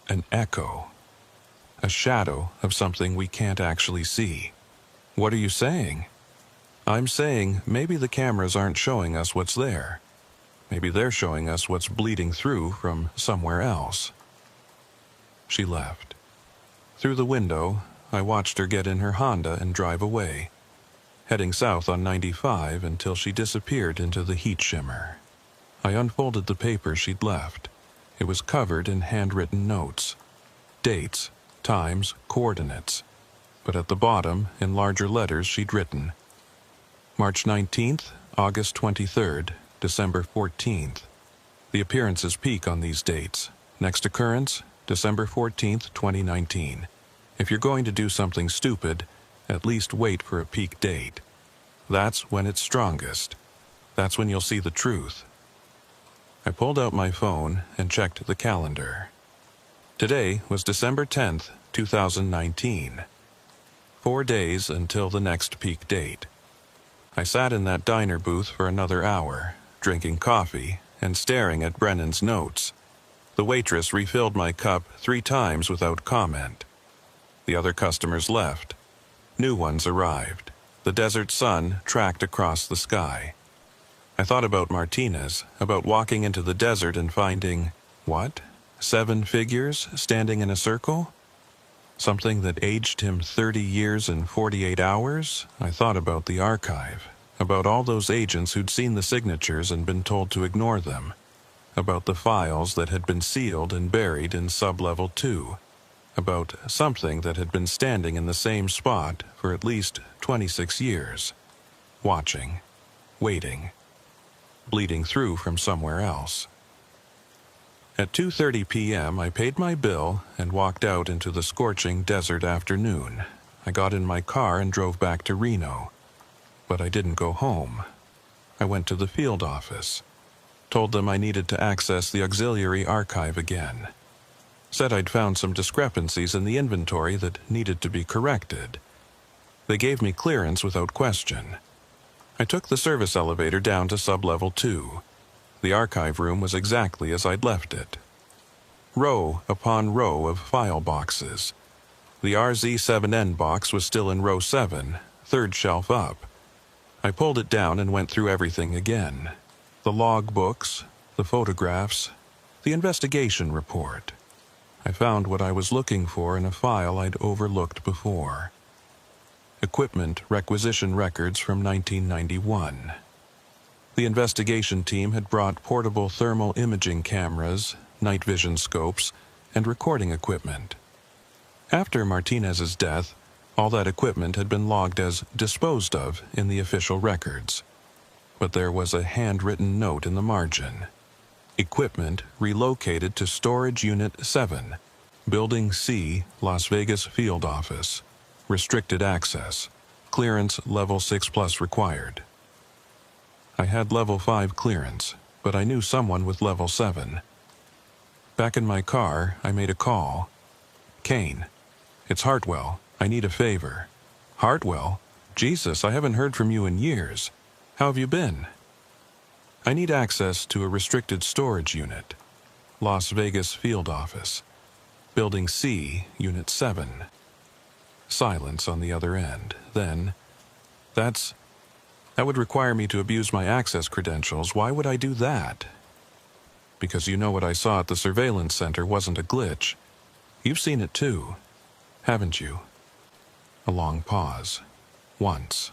an echo, a shadow of something we can't actually see? What are you saying? I'm saying maybe the cameras aren't showing us what's there. Maybe they're showing us what's bleeding through from somewhere else. She left. Through the window, I watched her get in her Honda and drive away, heading south on 95 until she disappeared into the heat shimmer. I unfolded the paper she'd left. It was covered in handwritten notes, dates, times, coordinates. But at the bottom, in larger letters, she'd written, March 19th, August 23rd, December 14th. The appearances peak on these dates. Next occurrence, December 14th, 2019. If you're going to do something stupid, at least wait for a peak date. That's when it's strongest. That's when you'll see the truth. I pulled out my phone and checked the calendar. Today was December 10th, 2019. 4 days until the next peak date. I sat in that diner booth for another hour, drinking coffee and staring at Brennan's notes. The waitress refilled my cup 3 times without comment. The other customers left. New ones arrived. The desert sun tracked across the sky. I thought about Martinez, about walking into the desert and finding, what? 7 figures standing in a circle? Something that aged him 30 years and 48 hours? I thought about the archive, about all those agents who'd seen the signatures and been told to ignore them, about the files that had been sealed and buried in Sublevel 2, about something that had been standing in the same spot for at least 26 years, watching, waiting, bleeding through from somewhere else. At 2:30 p.m., I paid my bill and walked out into the scorching desert afternoon. I got in my car and drove back to Reno. But I didn't go home. I went to the field office, told them I needed to access the auxiliary archive again. Said I'd found some discrepancies in the inventory that needed to be corrected. They gave me clearance without question. I took the service elevator down to Sublevel 2. The archive room was exactly as I'd left it. Row upon row of file boxes. The RZ7N box was still in row 7, 3rd shelf up. I pulled it down and went through everything again. The log books, the photographs, the investigation report. I found what I was looking for in a file I'd overlooked before. Equipment requisition records from 1991. The investigation team had brought portable thermal imaging cameras, night vision scopes, and recording equipment. After Martinez's death, all that equipment had been logged as disposed of in the official records. But there was a handwritten note in the margin. Equipment relocated to Storage Unit 7, Building C, Las Vegas Field Office. Restricted access. Clearance Level 6+ required. I had Level 5 clearance, but I knew someone with Level 7. Back in my car, I made a call. Kane, it's Hartwell. I need a favor. Hartwell? Jesus, I haven't heard from you in years. How have you been? I need access to a restricted storage unit. Las Vegas Field Office. Building C, Unit 7. Silence on the other end. Then, that would require me to abuse my access credentials. Why would I do that? Because you know what I saw at the surveillance center wasn't a glitch. You've seen it too, haven't you? A long pause. Once,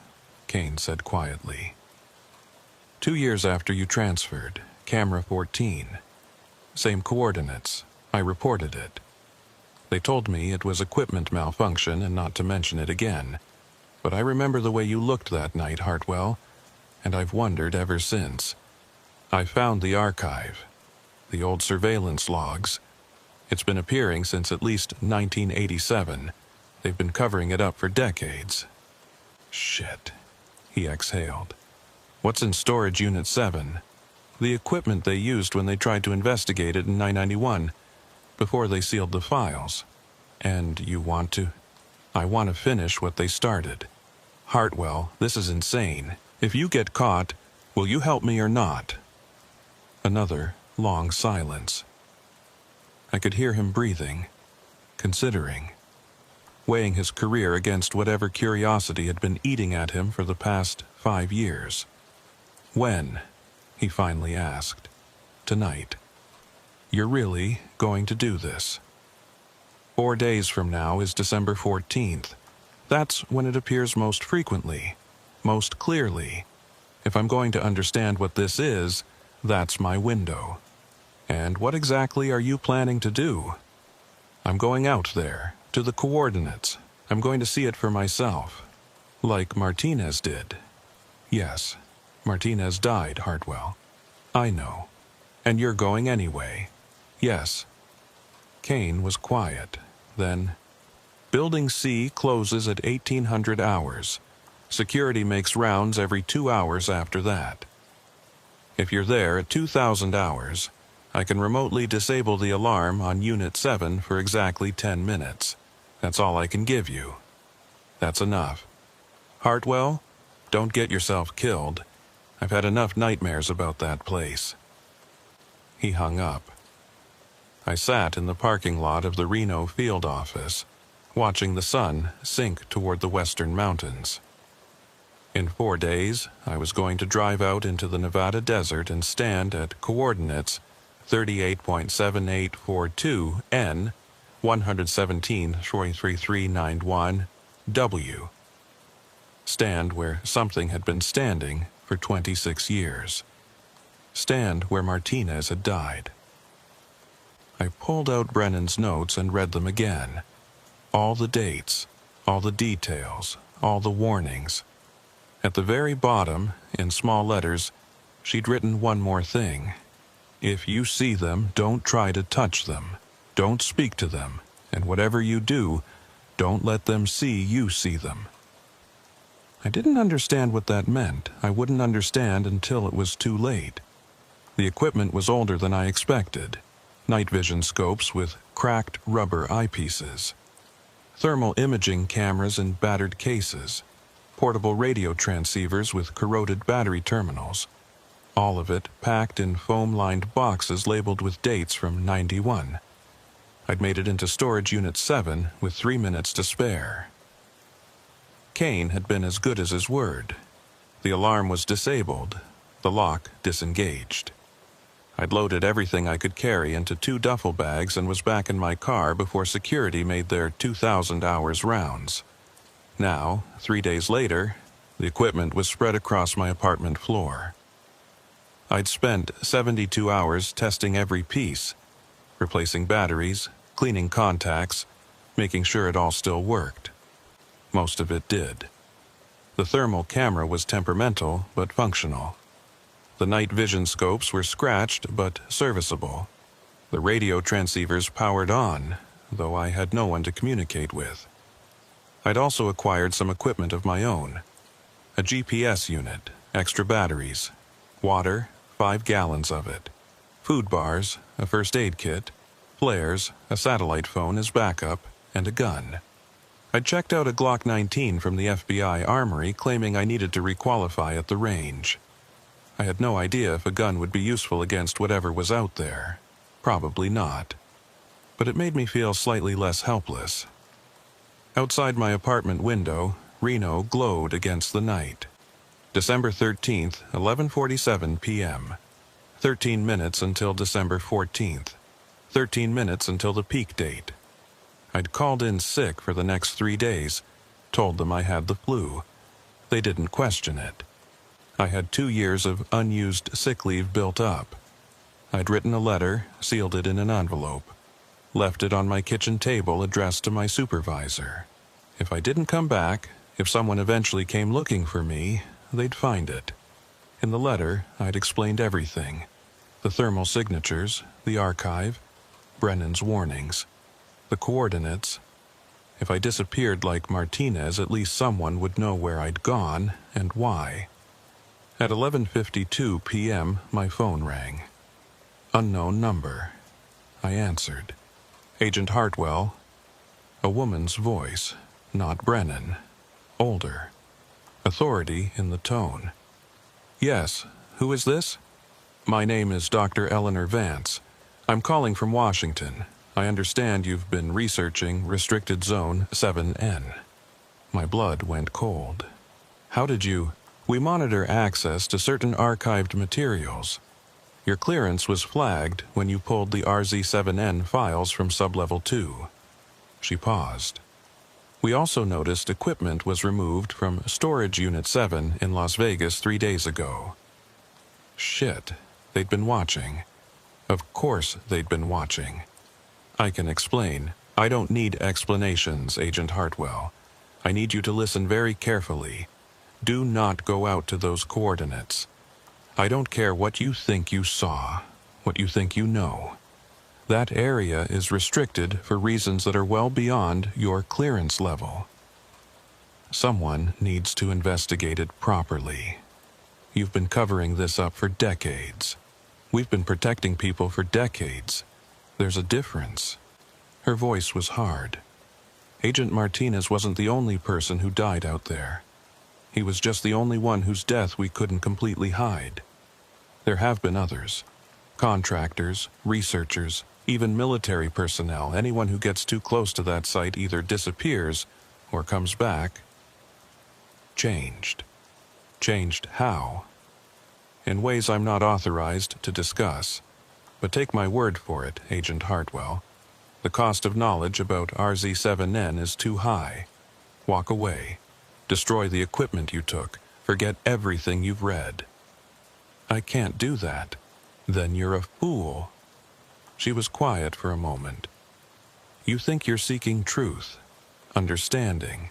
Kane said quietly. 2 years after you transferred, camera 14. Same coordinates. I reported it. They told me it was equipment malfunction and not to mention it again. but I remember the way you looked that night, Hartwell, and I've wondered ever since. I found the archive, the old surveillance logs. It's been appearing since at least 1987. They've been covering it up for decades. Shit, he exhaled. What's in Storage Unit 7? The equipment they used when they tried to investigate it in 991, before they sealed the files. And you want to? I want to finish what they started. Hartwell, this is insane. If you get caught, will you help me or not? Another long silence. I could hear him breathing, considering, weighing his career against whatever curiosity had been eating at him for the past 5 years. When? He finally asked. Tonight. You're really going to do this? 4 days from now is December 14th. That's when it appears most frequently, most clearly. If I'm going to understand what this is, that's my window. And what exactly are you planning to do? I'm going out there, to the coordinates. I'm going to see it for myself. Like Martinez did. Yes, Martinez died, Hartwell. I know. And you're going anyway. Yes. Kane was quiet. Then, Building C closes at 1800 hours. Security makes rounds every 2 hours after that. If you're there at 2000 hours, I can remotely disable the alarm on Unit 7 for exactly 10 minutes. That's all I can give you. That's enough. Hartwell, don't get yourself killed. I've had enough nightmares about that place. He hung up. I sat in the parking lot of the Reno field office, watching the sun sink toward the western mountains. In 4 days, I was going to drive out into the Nevada desert and stand at coordinates 38.7842 N, 117.3391 W. Stand where something had been standing for 26 years. Stand where Martinez had died. I pulled out Brennan's notes and read them again. All the dates, all the details, all the warnings. At the very bottom, in small letters, she'd written one more thing. If you see them, don't try to touch them. Don't speak to them. And whatever you do, don't let them see you see them. I didn't understand what that meant. I wouldn't understand until it was too late. The equipment was older than I expected. Night vision scopes with cracked rubber eyepieces. Thermal imaging cameras in battered cases. Portable radio transceivers with corroded battery terminals. All of it packed in foam-lined boxes labeled with dates from 91. I'd made it into Storage Unit 7 with 3 minutes to spare. Kane had been as good as his word. The alarm was disabled, the lock disengaged. I'd loaded everything I could carry into 2 duffel bags and was back in my car before security made their 2000 hours rounds. Now, 3 days later, the equipment was spread across my apartment floor. I'd spent 72 hours testing every piece, replacing batteries, cleaning contacts, making sure it all still worked. Most of it did. The thermal camera was temperamental but functional. The night vision scopes were scratched but serviceable. The radio transceivers powered on, though I had no one to communicate with. I'd also acquired some equipment of my own. A GPS unit, extra batteries, water, 5 gallons of it, food bars, a first aid kit, flares, a satellite phone as backup, and a gun. I'd checked out a Glock 19 from the FBI armory claiming I needed to requalify at the range. I had no idea if a gun would be useful against whatever was out there. Probably not. But it made me feel slightly less helpless. Outside my apartment window, Reno glowed against the night. December 13th, 11:47 p.m. 13 minutes until December 14th. 13 minutes until the peak date. I'd called in sick for the next 3 days, told them I had the flu. They didn't question it. I had 2 years of unused sick leave built up. I'd written a letter, sealed it in an envelope, left it on my kitchen table addressed to my supervisor. If I didn't come back, If someone eventually came looking for me, they'd find it. In the letter, I'd explained everything. The thermal signatures, the archive, Brennan's warnings, the coordinates. If I disappeared like Martinez, at least someone would know where I'd gone and why. At 11:52 p.m., my phone rang. Unknown number. I answered. Agent Hartwell. A woman's voice, not Brennan. Older. Authority in the tone. Yes, who is this? My name is Dr. Eleanor Vance. I'm calling from Washington. I understand you've been researching Restricted Zone 7N. My blood went cold. How did you... We monitor access to certain archived materials. Your clearance was flagged when you pulled the RZ7N files from Sublevel 2. She paused. We also noticed equipment was removed from Storage Unit 7 in Las Vegas 3 days ago. Shit, they'd been watching. Of course they'd been watching. I can explain. I don't need explanations, Agent Hartwell. I need you to listen very carefully. Do not go out to those coordinates. I don't care what you think you saw, what you think you know. That area is restricted for reasons that are well beyond your clearance level. Someone needs to investigate it properly. You've been covering this up for decades. We've been protecting people for decades. There's a difference. Her voice was hard. Agent Martinez wasn't the only person who died out there. He was just the only one whose death we couldn't completely hide. There have been others. Contractors, researchers, even military personnel. Anyone who gets too close to that site either disappears or comes back. Changed. Changed how? In ways I'm not authorized to discuss. But take my word for it, Agent Hartwell. The cost of knowledge about RZ7N is too high. Walk away. Destroy the equipment you took. Forget everything you've read. I can't do that. Then you're a fool. She was quiet for a moment. You think you're seeking truth, understanding.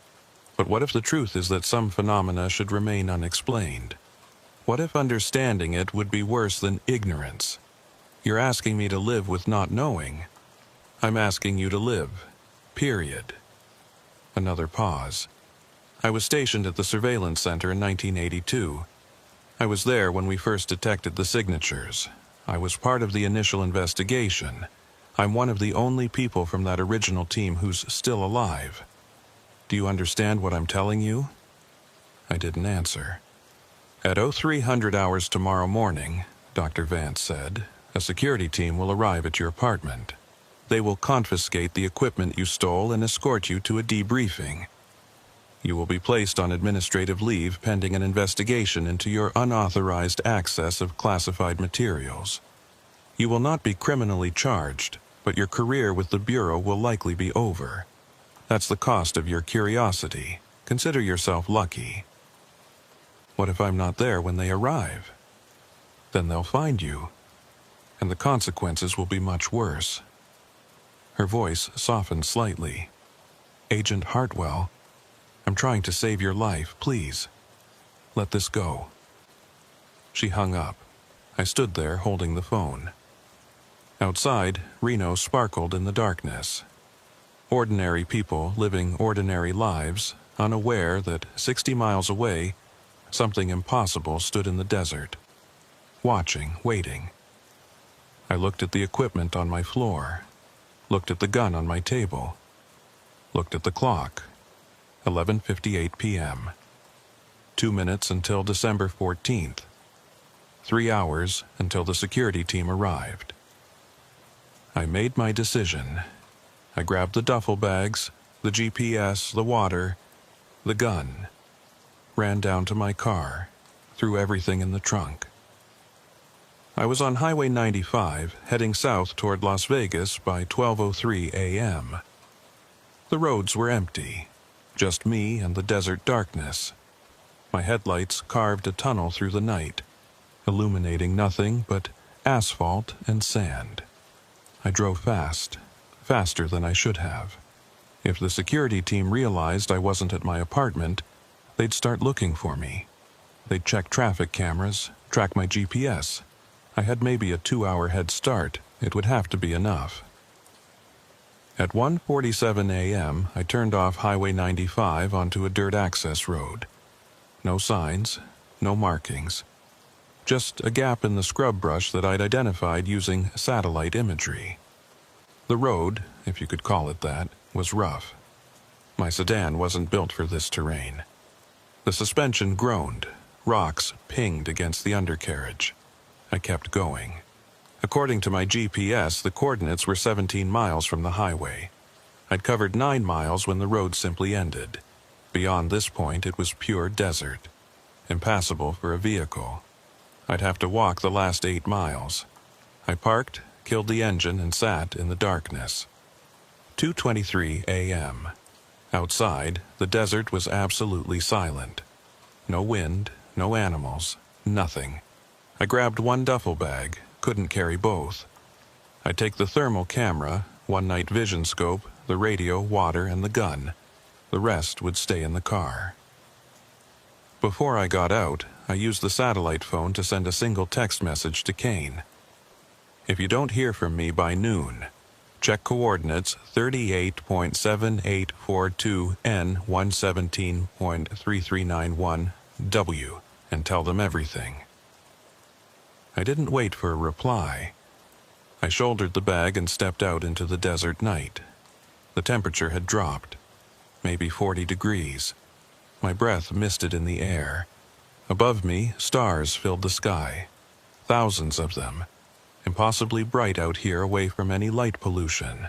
But what if the truth is that some phenomena should remain unexplained? What if understanding it would be worse than ignorance? You're asking me to live with not knowing. I'm asking you to live. Period. Another pause. I was stationed at the surveillance center in 1982. I was there when we first detected the signatures. I was part of the initial investigation. I'm one of the only people from that original team who's still alive. Do you understand what I'm telling you? I didn't answer. At 0300 hours tomorrow morning, Dr. Vance said, a security team will arrive at your apartment. They will confiscate the equipment you stole and escort you to a debriefing. You will be placed on administrative leave pending an investigation into your unauthorized access of classified materials. You will not be criminally charged, but your career with the Bureau will likely be over. That's the cost of your curiosity. Consider yourself lucky. What if I'm not there when they arrive? Then they'll find you, and the consequences will be much worse. Her voice softened slightly. Agent Hartwell, I'm trying to save your life, please. Let this go. She hung up. I stood there holding the phone. Outside, Reno sparkled in the darkness. Ordinary people living ordinary lives, unaware that 60 miles away, something impossible stood in the desert. Watching, waiting. I looked at the equipment on my floor, looked at the gun on my table, looked at the clock. 11:58 p.m. 2 minutes until December 14th. 3 hours until the security team arrived. I made my decision. I grabbed the duffel bags, the GPS, the water, the gun, ran down to my car, threw everything in the trunk. I was on Highway 95, heading south toward Las Vegas by 12:03 a.m. The roads were empty. Just me and the desert darkness. My headlights carved a tunnel through the night, illuminating nothing but asphalt and sand. I drove fast, faster than I should have. If the security team realized I wasn't at my apartment, They'd start looking for me. They'd check traffic cameras, track my GPS. I had maybe a 2-hour head start. It would have to be enough. At 1:47 a.m., I turned off Highway 95 onto a dirt access road. No signs, no markings. Just a gap in the scrub brush that I'd identified using satellite imagery. The road, if you could call it that, was rough. My sedan wasn't built for this terrain. The suspension groaned. Rocks pinged against the undercarriage. I kept going. According to my GPS, the coordinates were 17 miles from the highway. I'd covered 9 miles when the road simply ended. Beyond this point, it was pure desert. Impassable for a vehicle. I'd have to walk the last 8 miles. I parked, killed the engine, and sat in the darkness. 2:23 a.m. Outside, the desert was absolutely silent. No wind, no animals, nothing. I grabbed one duffel bag, couldn't carry both. I'd take the thermal camera, one night vision scope, the radio, water, and the gun. The rest would stay in the car. Before I got out, I used the satellite phone to send a single text message to Kane. If you don't hear from me by noon, check coordinates 38.7842 N 117.3391 W and tell them everything. I didn't wait for a reply. I shouldered the bag and stepped out into the desert night. The temperature had dropped, maybe 40 degrees. My breath misted in the air. Above me, stars filled the sky. Thousands of them. Impossibly bright out here away from any light pollution.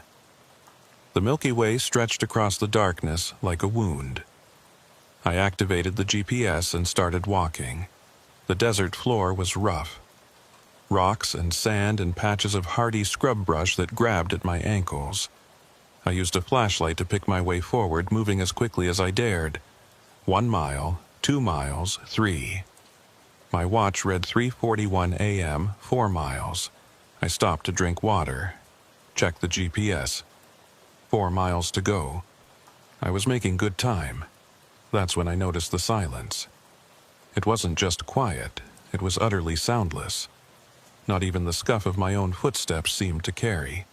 The Milky Way stretched across the darkness like a wound. I activated the GPS and started walking. The desert floor was rough. Rocks and sand and patches of hardy scrub brush that grabbed at my ankles. I used a flashlight to pick my way forward, moving as quickly as I dared. 1 mile, 2 miles, 3. My watch read 3:41 a.m., 4 miles. I stopped to drink water. Checked the GPS. 4 miles to go. I was making good time. That's when I noticed the silence. It wasn't just quiet, it was utterly soundless. Not even the scuff of my own footsteps seemed to carry.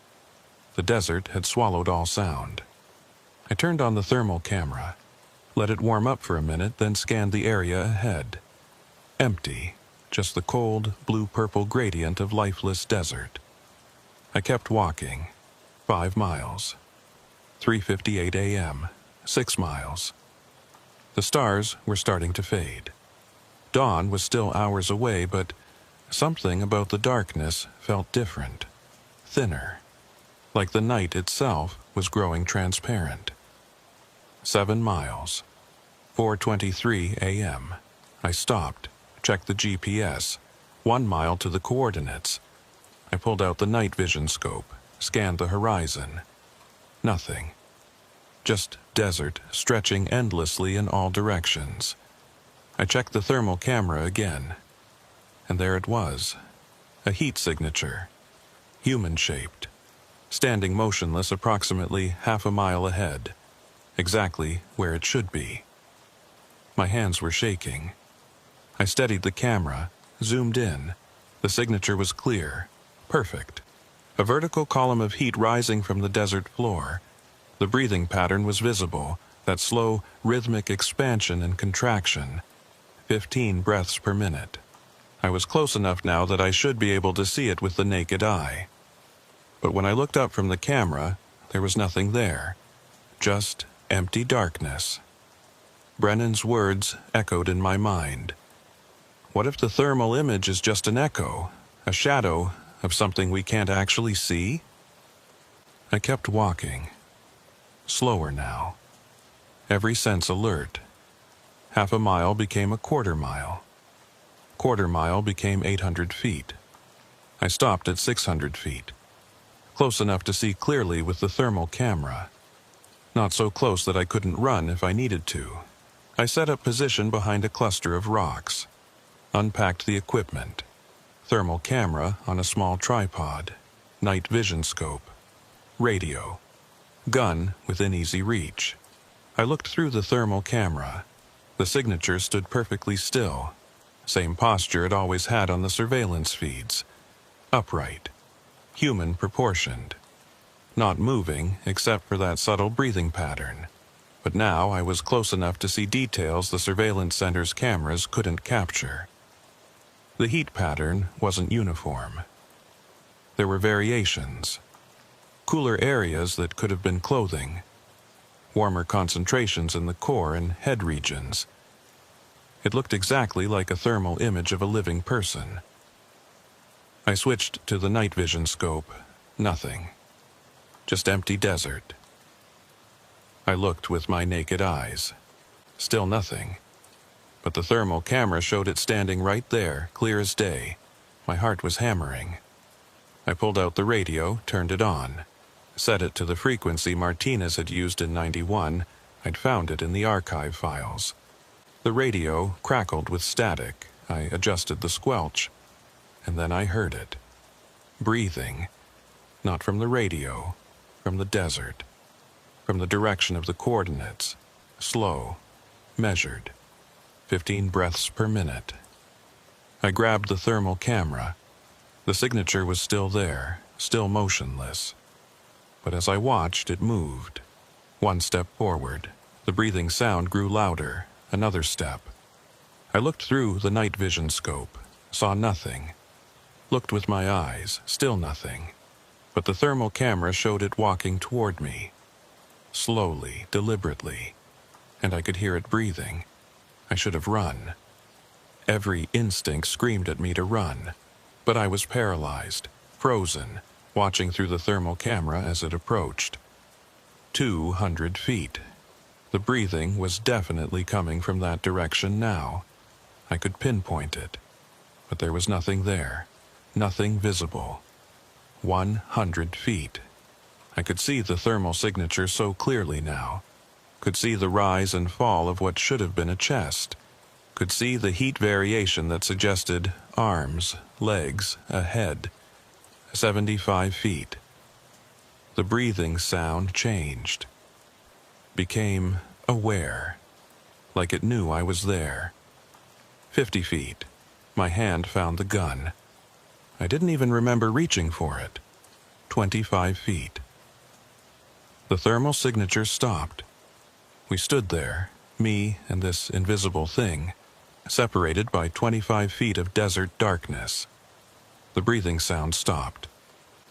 The desert had swallowed all sound. I turned on the thermal camera, let it warm up for a minute, then scanned the area ahead. Empty, just the cold, blue-purple gradient of lifeless desert. I kept walking. 5 miles. 3:58 a.m., 6 miles. The stars were starting to fade. Dawn was still hours away, but something about the darkness felt different, thinner, like the night itself was growing transparent. 7 miles. 4:23 a.m. I stopped, checked the GPS, 1 mile to the coordinates. I pulled out the night vision scope, scanned the horizon. Nothing. Just desert stretching endlessly in all directions. I checked the thermal camera again. And there it was, a heat signature, human-shaped, standing motionless approximately half a mile ahead, exactly where it should be. My hands were shaking. I steadied the camera, zoomed in. The signature was clear, perfect. A vertical column of heat rising from the desert floor. The breathing pattern was visible, that slow, rhythmic expansion and contraction, 15 breaths per minute. I was close enough now that I should be able to see it with the naked eye. But when I looked up from the camera, there was nothing there. Just empty darkness. Brennan's words echoed in my mind. What if the thermal image is just an echo, a shadow of something we can't actually see? I kept walking. Slower now. Every sense alert. Half a mile became a quarter mile. Quarter mile became 800 feet. I stopped at 600 feet. Close enough to see clearly with the thermal camera. Not so close that I couldn't run if I needed to. I set up position behind a cluster of rocks. Unpacked the equipment. Thermal camera on a small tripod. Night vision scope. Radio. Gun within easy reach. I looked through the thermal camera. The signature stood perfectly still, same posture it always had on the surveillance feeds, upright, human proportioned, not moving except for that subtle breathing pattern. But now I was close enough to see details the surveillance center's cameras couldn't capture. The heat pattern wasn't uniform. There were variations. Cooler areas that could have been clothing. Warmer concentrations in the core and head regions. It looked exactly like a thermal image of a living person. I switched to the night vision scope. Nothing. Just empty desert. I looked with my naked eyes. Still nothing. But the thermal camera showed it standing right there, clear as day. My heart was hammering. I pulled out the radio, turned it on. Set it to the frequency Martinez had used in '91. I'd found it in the archive files. The radio crackled with static. I adjusted the squelch. And then I heard it. Breathing. Not from the radio. From the desert. From the direction of the coordinates. Slow. Measured. 15 breaths per minute. I grabbed the thermal camera. The signature was still there, still motionless. But as I watched, it moved. One step forward. The breathing sound grew louder. Another step. I looked through the night vision scope. Saw nothing. Looked with my eyes. Still nothing. But the thermal camera showed it walking toward me. Slowly, deliberately. And I could hear it breathing. I should have run. Every instinct screamed at me to run. But I was paralyzed, frozen, watching through the thermal camera as it approached. 200 feet. The breathing was definitely coming from that direction now. I could pinpoint it. But there was nothing there. Nothing visible. 100 feet. I could see the thermal signature so clearly now. Could see the rise and fall of what should have been a chest. Could see the heat variation that suggested arms, legs, a head. 75 feet. The breathing sound changed. Became aware. Like it knew I was there. 50 feet. My hand found the gun. I didn't even remember reaching for it. 25 feet. The thermal signature stopped. We stood there, me and this invisible thing, separated by 25 feet of desert darkness. The breathing sound stopped.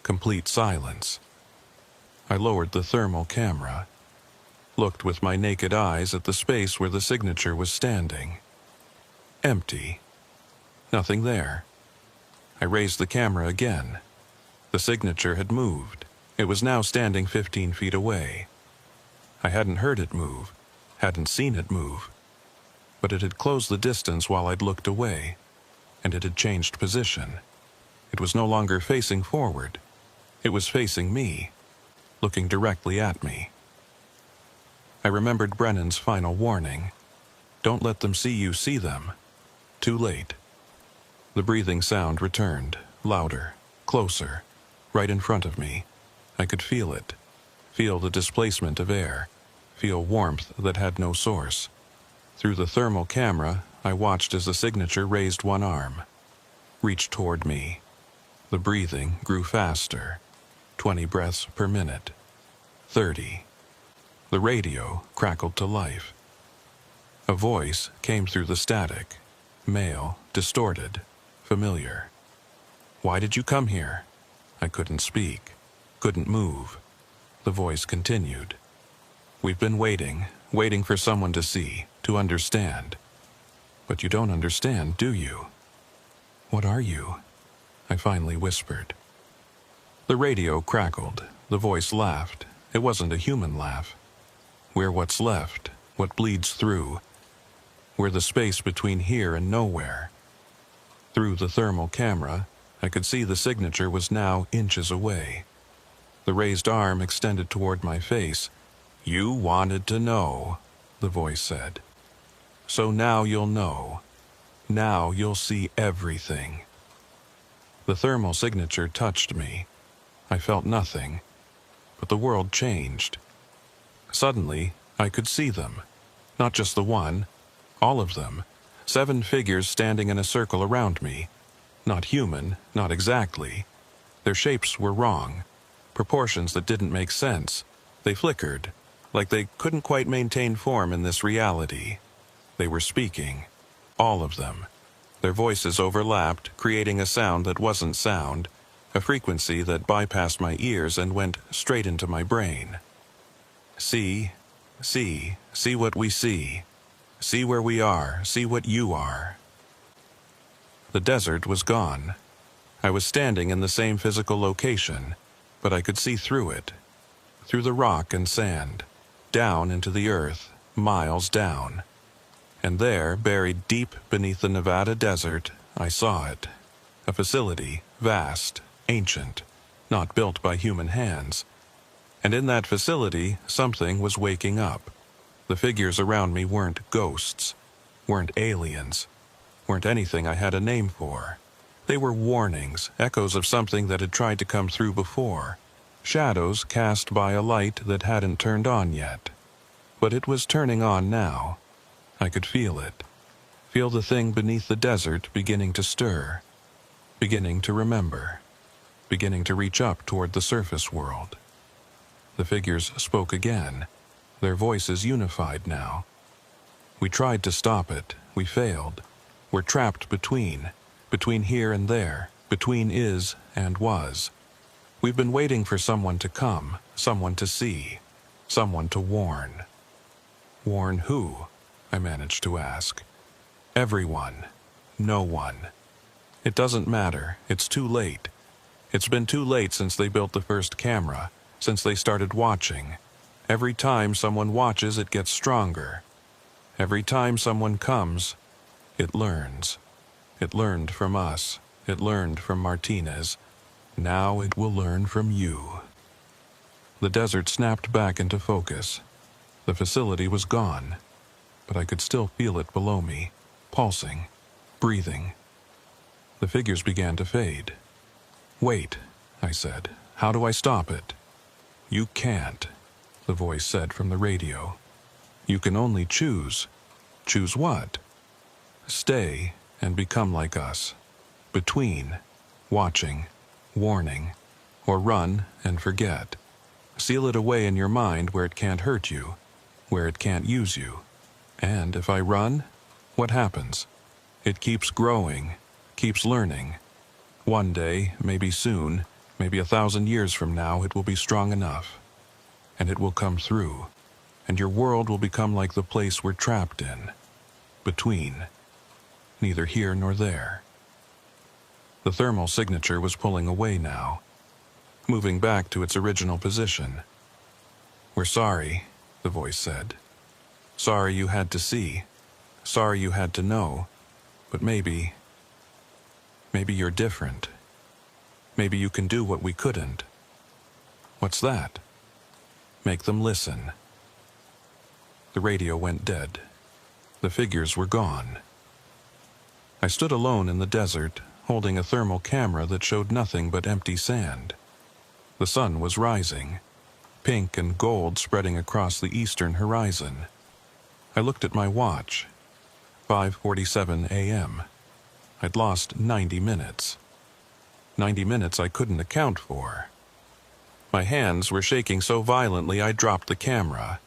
Complete silence. I lowered the thermal camera, looked with my naked eyes at the space where the signature was standing. Empty. Nothing there. I raised the camera again. The signature had moved. It was now standing 15 feet away. I hadn't heard it move, hadn't seen it move. But it had closed the distance while I'd looked away, and it had changed position. It was no longer facing forward. It was facing me, looking directly at me. I remembered Brennan's final warning. Don't let them see you see them. Too late. The breathing sound returned, louder, closer, right in front of me. I could feel it, feel the displacement of air, feel warmth that had no source. Through the thermal camera, I watched as the signature raised one arm, reached toward me. The breathing grew faster, 20 breaths per minute, 30. The radio crackled to life. A voice came through the static, male, distorted, familiar. Why did you come here? I couldn't speak, couldn't move. The voice continued. We've been waiting for someone to see, to understand. But you don't understand, do you? What are you? I finally whispered. The radio crackled. The voice laughed. It wasn't a human laugh. We're what's left, what bleeds through. We're the space between here and nowhere. Through the thermal camera, I could see the signature was now inches away. The raised arm extended toward my face. You wanted to know, the voice said. So now you'll know. Now you'll see everything. The thermal signature touched me. I felt nothing, but the world changed. Suddenly, I could see them. Not just the one, All of them. 7 figures standing in a circle around me. Not human, not exactly. Their shapes were wrong. Proportions that didn't make sense. They flickered, like they couldn't quite maintain form in this reality. They were speaking. All of them. Their voices overlapped, creating a sound that wasn't sound, a frequency that bypassed my ears and went straight into my brain. See what we see. See where we are, see what you are. The desert was gone. I was standing in the same physical location, but I could see through it. Through the rock and sand, down into the earth, miles down. And there, buried deep beneath the Nevada desert, I saw it. A facility, vast, ancient, not built by human hands. And in that facility, something was waking up. The figures around me weren't ghosts, weren't aliens, weren't anything I had a name for. They were warnings, echoes of something that had tried to come through before. Shadows cast by a light that hadn't turned on yet. But it was turning on now. I could feel it. Feel the thing beneath the desert beginning to stir. Beginning to remember. Beginning to reach up toward the surface world. The figures spoke again. Their voices unified now. We tried to stop it. We failed. We're trapped between here and there, between is and was. We've been waiting for someone to come, someone to see, someone to warn. Warn who? I managed to ask. Everyone. No one. It doesn't matter. It's too late. It's been too late since they built the first camera, since they started watching. Every time someone watches, it gets stronger. Every time someone comes, it learns. It learned from us. It learned from Martinez. Now it will learn from you. The desert snapped back into focus. The facility was gone, but I could still feel it below me, pulsing, breathing. The figures began to fade. Wait, I said. How do I stop it? You can't, the voice said from the radio. You can only choose. Choose what? Stay and become like us. Between, watching, warning, or run and forget. Seal it away in your mind where it can't hurt you, where it can't use you. And if I run, what happens? It keeps growing, keeps learning. One day, maybe soon, maybe 1,000 years from now, it will be strong enough. And it will come through. And your world will become like the place we're trapped in. Between. Neither here nor there. The thermal signature was pulling away now, moving back to its original position. We're sorry, the voice said. Sorry you had to see. Sorry you had to know. But maybe you're different. Maybe you can do what we couldn't. What's that? Make them listen. The radio went dead. The figures were gone. I stood alone in the desert, holding a thermal camera that showed nothing but empty sand. The sun was rising, pink and gold spreading across the eastern horizon. I looked at my watch. 5:47 a.m. I'd lost 90 minutes. 90 minutes I couldn't account for. My hands were shaking so violently I dropped the camera.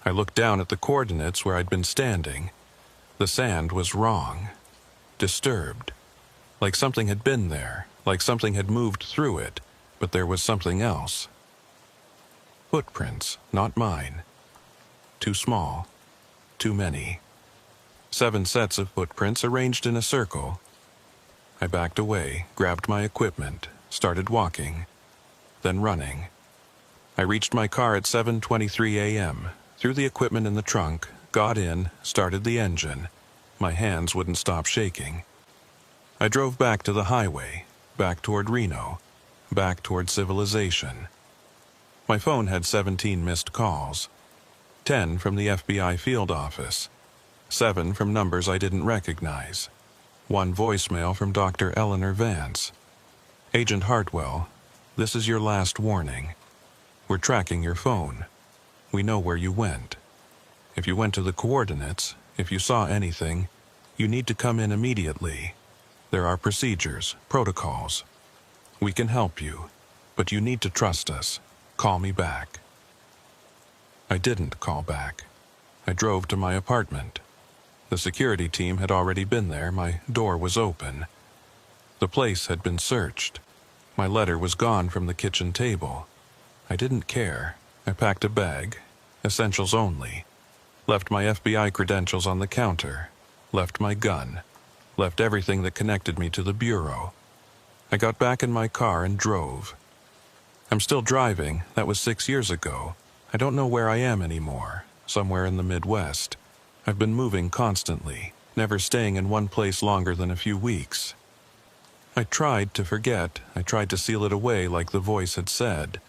I looked down at the coordinates where I'd been standing. The sand was wrong. Disturbed. Like something had been there, like something had moved through it, but there was something else. Footprints, not mine. Too small. Too many. 7 sets of footprints arranged in a circle. I backed away, grabbed my equipment, started walking, then running. I reached my car at 7:23 a.m., threw the equipment in the trunk, got in, started the engine. My hands wouldn't stop shaking. I drove back to the highway, back toward Reno, back toward civilization. My phone had 17 missed calls. 10 from the FBI field office. 7 from numbers I didn't recognize. 1 voicemail from Dr. Eleanor Vance. Agent Hartwell, this is your last warning. We're tracking your phone. We know where you went. If you went to the coordinates, If you saw anything, you need to come in immediately. There are procedures, protocols. We can help you, but you need to trust us. Call me back." I didn't call back. I drove to my apartment. The security team had already been there. My door was open. The place had been searched. My letter was gone from the kitchen table. I didn't care. I packed a bag, essentials only, left my FBI credentials on the counter, left my gun, left everything that connected me to the bureau. I got back in my car and drove. I'm still driving. That was 6 years ago. I don't know where I am anymore. Somewhere in the Midwest. I've been moving constantly, never staying in one place longer than a few weeks. I tried to forget. I tried to seal it away like the voice had said,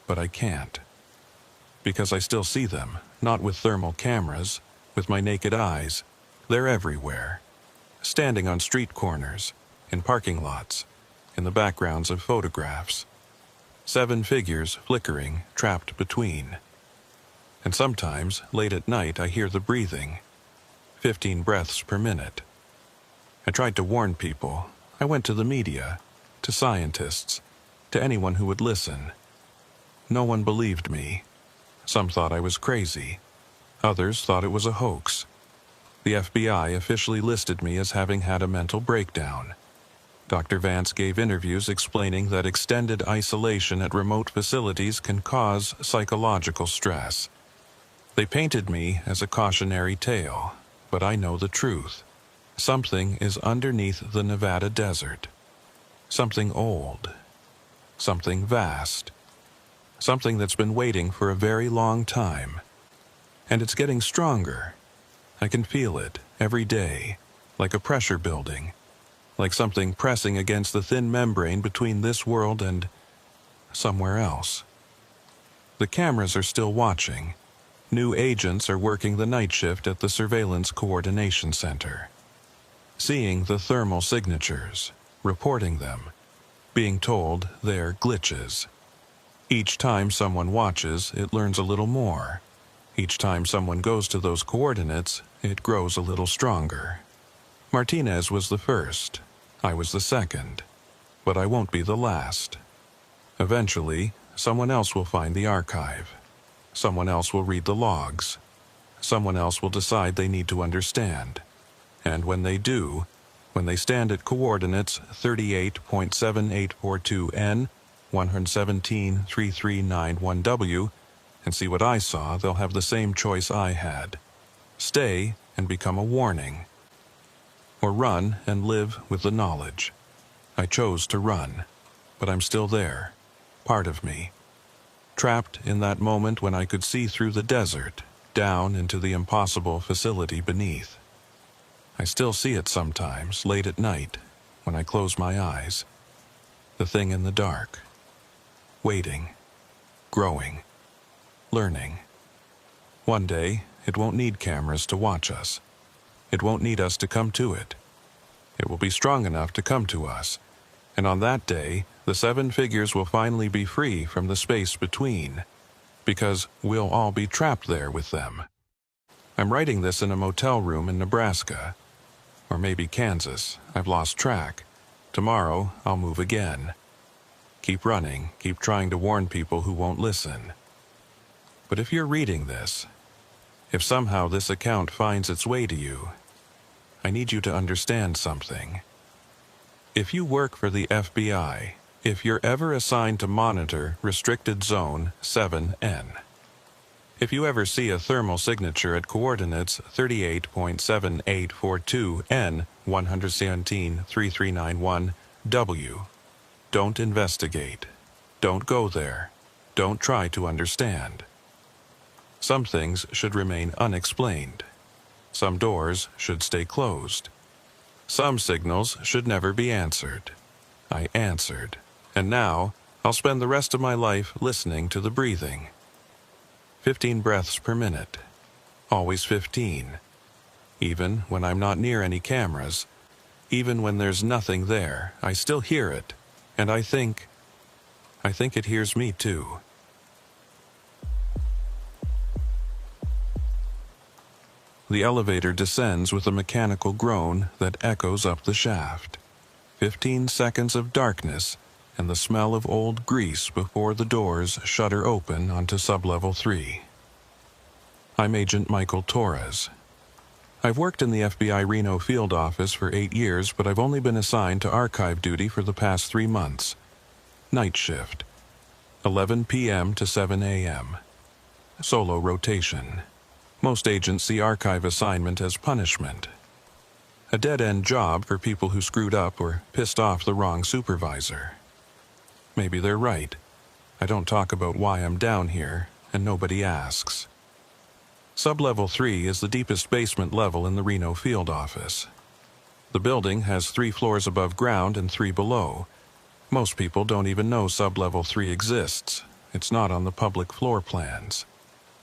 but I can't. Because I still see them, not with thermal cameras, with my naked eyes. They're everywhere. Standing on street corners, in parking lots, in the backgrounds of photographs. 7 figures flickering, trapped between. And sometimes, late at night, I hear the breathing. 15 breaths per minute. I tried to warn people. I went to the media, to scientists, to anyone who would listen. No one believed me. Some thought I was crazy. Others thought it was a hoax. The FBI officially listed me as having had a mental breakdown. Dr. Vance gave interviews explaining that extended isolation at remote facilities can cause psychological stress. They painted me as a cautionary tale, but I know the truth. Something is underneath the Nevada desert. Something old. Something vast. Something that's been waiting for a very long time. And it's getting stronger. I can feel it every day, like a pressure building, like something pressing against the thin membrane between this world and somewhere else. The cameras are still watching. New agents are working the night shift at the Surveillance Coordination Center. Seeing the thermal signatures, reporting them, being told they're glitches. Each time someone watches, it learns a little more. Each time someone goes to those coordinates, it grows a little stronger. Martinez was the first. I was the second. But I won't be the last. Eventually, someone else will find the archive. Someone else will read the logs. Someone else will decide they need to understand. And when they do, when they stand at coordinates 38.7842N, 117.3391W, and see what I saw, they'll have the same choice I had. Stay and become a warning. Or run and live with the knowledge. I chose to run, but I'm still there, part of me. Trapped in that moment when I could see through the desert, down into the impossible facility beneath. I still see it sometimes, late at night, when I close my eyes. The thing in the dark. Waiting. Growing. Learning. One day, it won't need cameras to watch us. It won't need us to come to it. It will be strong enough to come to us. And on that day, the 7 figures will finally be free from the space between, because we'll all be trapped there with them. I'm writing this in a motel room in Nebraska. Or maybe Kansas. I've lost track. Tomorrow, I'll move again. Keep running, keep trying to warn people who won't listen. But if you're reading this, if somehow this account finds its way to you, I need you to understand something. If you work for the FBI, if you're ever assigned to monitor Restricted Zone 7N, if you ever see a thermal signature at coordinates 38.7842N 117.3391W, don't investigate. Don't go there. Don't try to understand. Some things should remain unexplained. Some doors should stay closed. Some signals should never be answered. I answered, and now I'll spend the rest of my life listening to the breathing. 15 breaths per minute. Always 15. Even when I'm not near any cameras, even when there's nothing there, I still hear it, and I think it hears me too. The elevator descends with a mechanical groan that echoes up the shaft. 15 seconds of darkness and the smell of old grease before the doors shutter open onto sublevel 3. I'm Agent Michael Torres. I've worked in the FBI Reno field office for 8 years, but I've only been assigned to archive duty for the past 3 months. Night shift, 11 p.m. to 7 a.m. Solo rotation. Most agents see archive assignment as punishment. A dead-end job for people who screwed up or pissed off the wrong supervisor. Maybe they're right. I don't talk about why I'm down here, and nobody asks. Sublevel 3 is the deepest basement level in the Reno field office. The building has 3 floors above ground and 3 below. Most people don't even know Sublevel 3 exists. It's not on the public floor plans.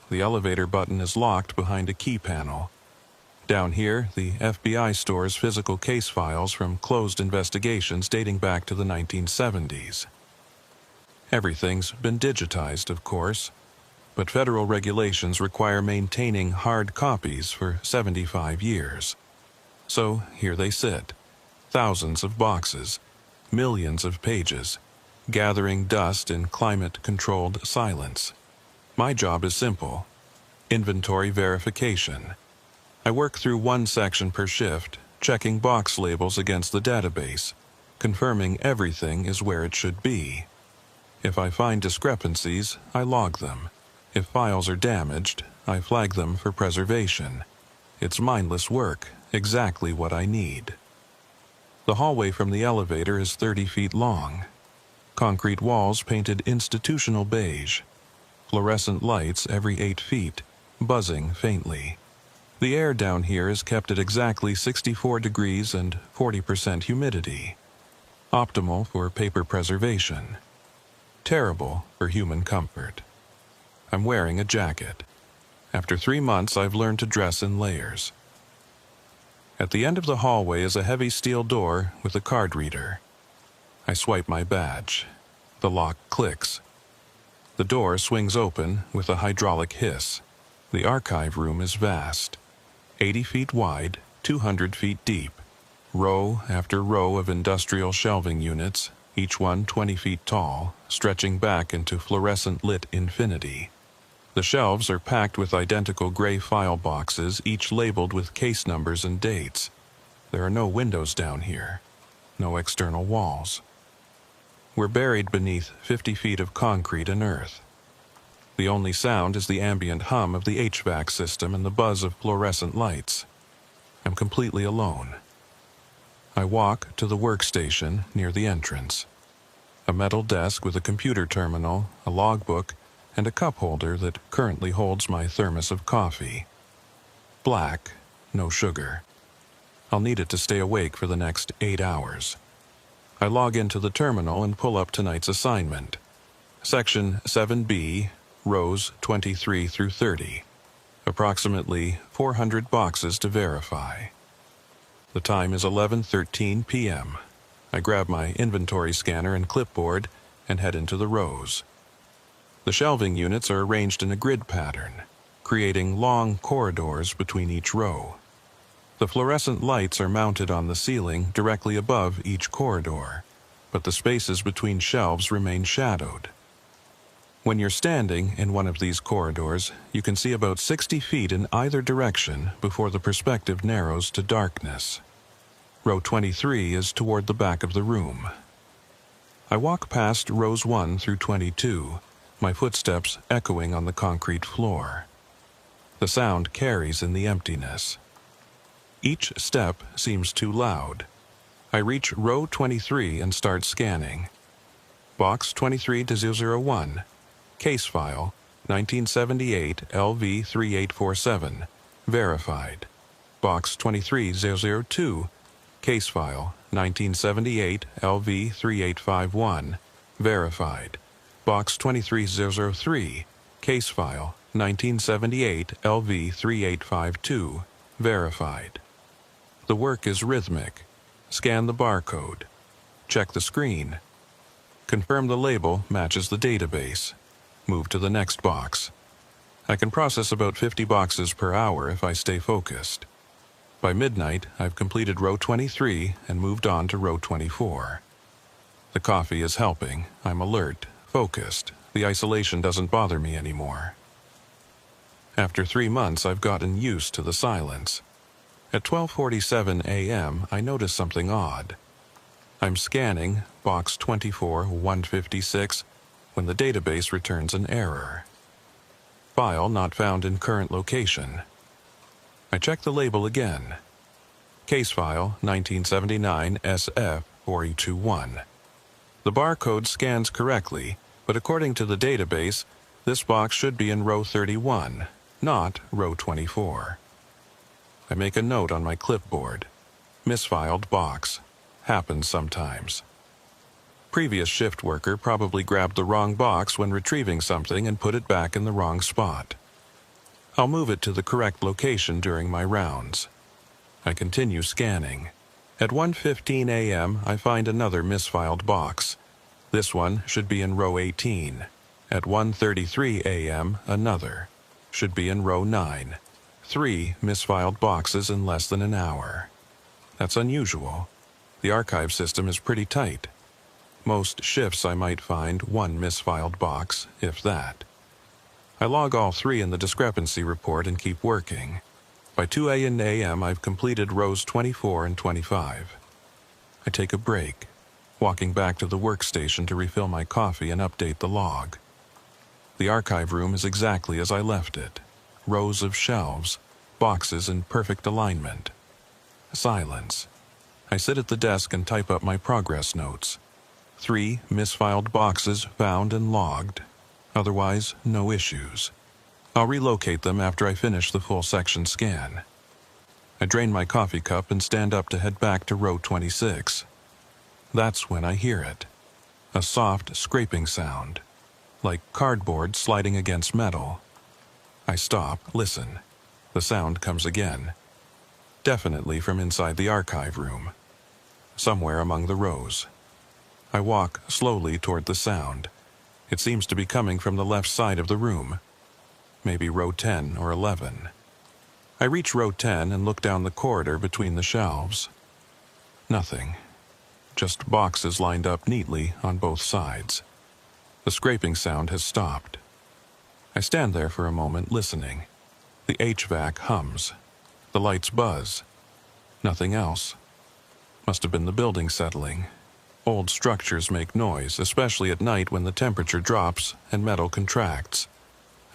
The elevator button is locked behind a key panel. Down here, the FBI stores physical case files from closed investigations dating back to the 1970s. Everything's been digitized, of course, but federal regulations require maintaining hard copies for 75 years. So here they sit, thousands of boxes, millions of pages, gathering dust in climate-controlled silence. My job is simple: inventory verification. I work through 1 section per shift, checking box labels against the database, confirming everything is where it should be. If I find discrepancies, I log them. If files are damaged, I flag them for preservation. It's mindless work, exactly what I need. The hallway from the elevator is 30 feet long. Concrete walls painted institutional beige. Fluorescent lights every 8 feet, buzzing faintly. The air down here is kept at exactly 64 degrees and 40% humidity. Optimal for paper preservation. Terrible for human comfort. I'm wearing a jacket. After 3 months, I've learned to dress in layers. At the end of the hallway is a heavy steel door with a card reader. I swipe my badge. The lock clicks. The door swings open with a hydraulic hiss. The archive room is vast. 80 feet wide, 200 feet deep. Row after row of industrial shelving units, each one 20 feet tall, stretching back into fluorescent-lit infinity. The shelves are packed with identical gray file boxes, each labeled with case numbers and dates. There are no windows down here, no external walls. We're buried beneath 50 feet of concrete and earth. The only sound is the ambient hum of the HVAC system and the buzz of fluorescent lights. I'm completely alone. I walk to the workstation near the entrance. A metal desk with a computer terminal, a logbook, and a cup holder that currently holds my thermos of coffee. Black, no sugar. I'll need it to stay awake for the next 8 hours. I log into the terminal and pull up tonight's assignment. Section 7B, rows 23 through 30. Approximately 400 boxes to verify. The time is 11:13 p.m. I grab my inventory scanner and clipboard and head into the rows. The shelving units are arranged in a grid pattern, creating long corridors between each row. The fluorescent lights are mounted on the ceiling directly above each corridor, but the spaces between shelves remain shadowed. When you're standing in one of these corridors, you can see about 60 feet in either direction before the perspective narrows to darkness. Row 23 is toward the back of the room. I walk past rows 1 through 22, my footsteps echoing on the concrete floor. The sound carries in the emptiness. Each step seems too loud. I reach row 23 and start scanning. Box 23-001. Case file, 1978 LV3847. Verified. Box 23-002. Case file, 1978 LV3851. Verified. Box 23003. Case file, 1978 LV3852. Verified. The work is rhythmic. Scan the barcode. Check the screen. Confirm the label matches the database. Move to the next box. I can process about 50 boxes per hour if I stay focused. By midnight, I've completed row 23 and moved on to row 24. The coffee is helping. I'm alert, focused. The isolation doesn't bother me anymore. After 3 months, I've gotten used to the silence. At 12:47 a.m., I notice something odd. I'm scanning box 24-156 when the database returns an error. File not found in current location. I check the label again. Case file 1979 SF4221. The barcode scans correctly, but according to the database, this box should be in row 31, not row 24. I make a note on my clipboard. Misfiled box. Happens sometimes. Previous shift worker probably grabbed the wrong box when retrieving something and put it back in the wrong spot. I'll move it to the correct location during my rounds. I continue scanning. At 1:15 a.m., I find another misfiled box. This one should be in row 18. At 1:33 a.m., another. Should be in row 9. 3 misfiled boxes in less than an hour. That's unusual. The archive system is pretty tight. Most shifts I might find 1 misfiled box, if that. I log all 3 in the discrepancy report and keep working. By 2 a.m., I've completed rows 24 and 25. I take a break, walking back to the workstation to refill my coffee and update the log. The archive room is exactly as I left it. Rows of shelves, boxes in perfect alignment. Silence. I sit at the desk and type up my progress notes. 3 misfiled boxes found and logged. Otherwise, no issues. I'll relocate them after I finish the full section scan. I drain my coffee cup and stand up to head back to row 26. That's when I hear it. A soft scraping sound, like cardboard sliding against metal. I stop, listen. The sound comes again. Definitely from inside the archive room. Somewhere among the rows. I walk slowly toward the sound. It seems to be coming from the left side of the room. Maybe row 10 or 11. I reach row 10 and look down the corridor between the shelves. Nothing. Just boxes lined up neatly on both sides. The scraping sound has stopped. I stand there for a moment listening. The HVAC hums. The lights buzz. Nothing else. Must have been the building settling. Old structures make noise, especially at night when the temperature drops and metal contracts.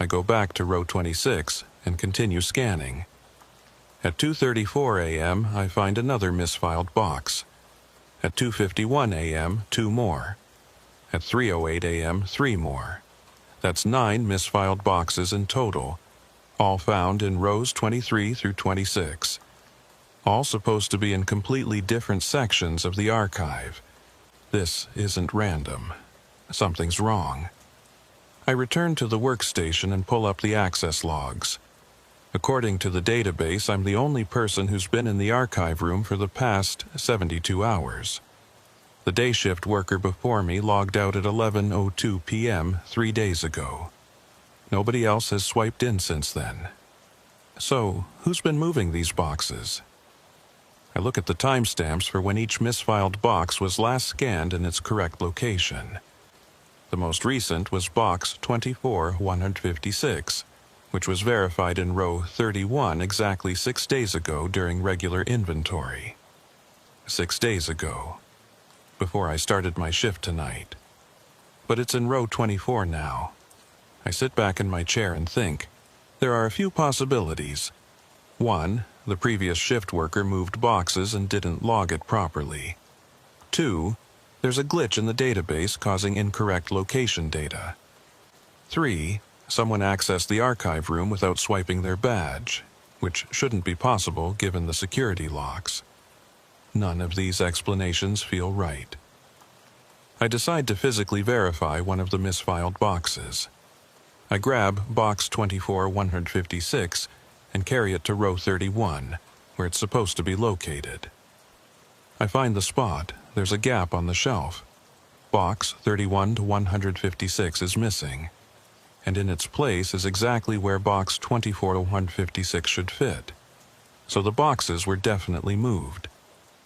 I go back to row 26 and continue scanning. At 2:34 a.m., I find another misfiled box. At 2:51 a.m., 2 more. At 3:08 a.m., 3 more. That's 9 misfiled boxes in total, all found in rows 23 through 26. All supposed to be in completely different sections of the archive. This isn't random. Something's wrong. I return to the workstation and pull up the access logs. According to the database, I'm the only person who's been in the archive room for the past 72 hours. The day shift worker before me logged out at 11:02 p.m. 3 days ago. Nobody else has swiped in since then. So, who's been moving these boxes? I look at the timestamps for when each misfiled box was last scanned in its correct location. The most recent was box 24-156, which was verified in row 31 exactly 6 days ago during regular inventory. 6 days ago, before I started my shift tonight. But it's in row 24 now. I sit back in my chair and think. There are a few possibilities. 1. The previous shift worker moved boxes and didn't log it properly. 2. There's a glitch in the database causing incorrect location data. 3. Someone accessed the archive room without swiping their badge, which shouldn't be possible given the security locks. None of these explanations feel right. I decide to physically verify one of the misfiled boxes. I grab box 24-156 and carry it to row 31, where it's supposed to be located. I find the spot. There's a gap on the shelf. Box 31-156 is missing. and in its place is exactly where box 24-156 should fit. So the boxes were definitely moved,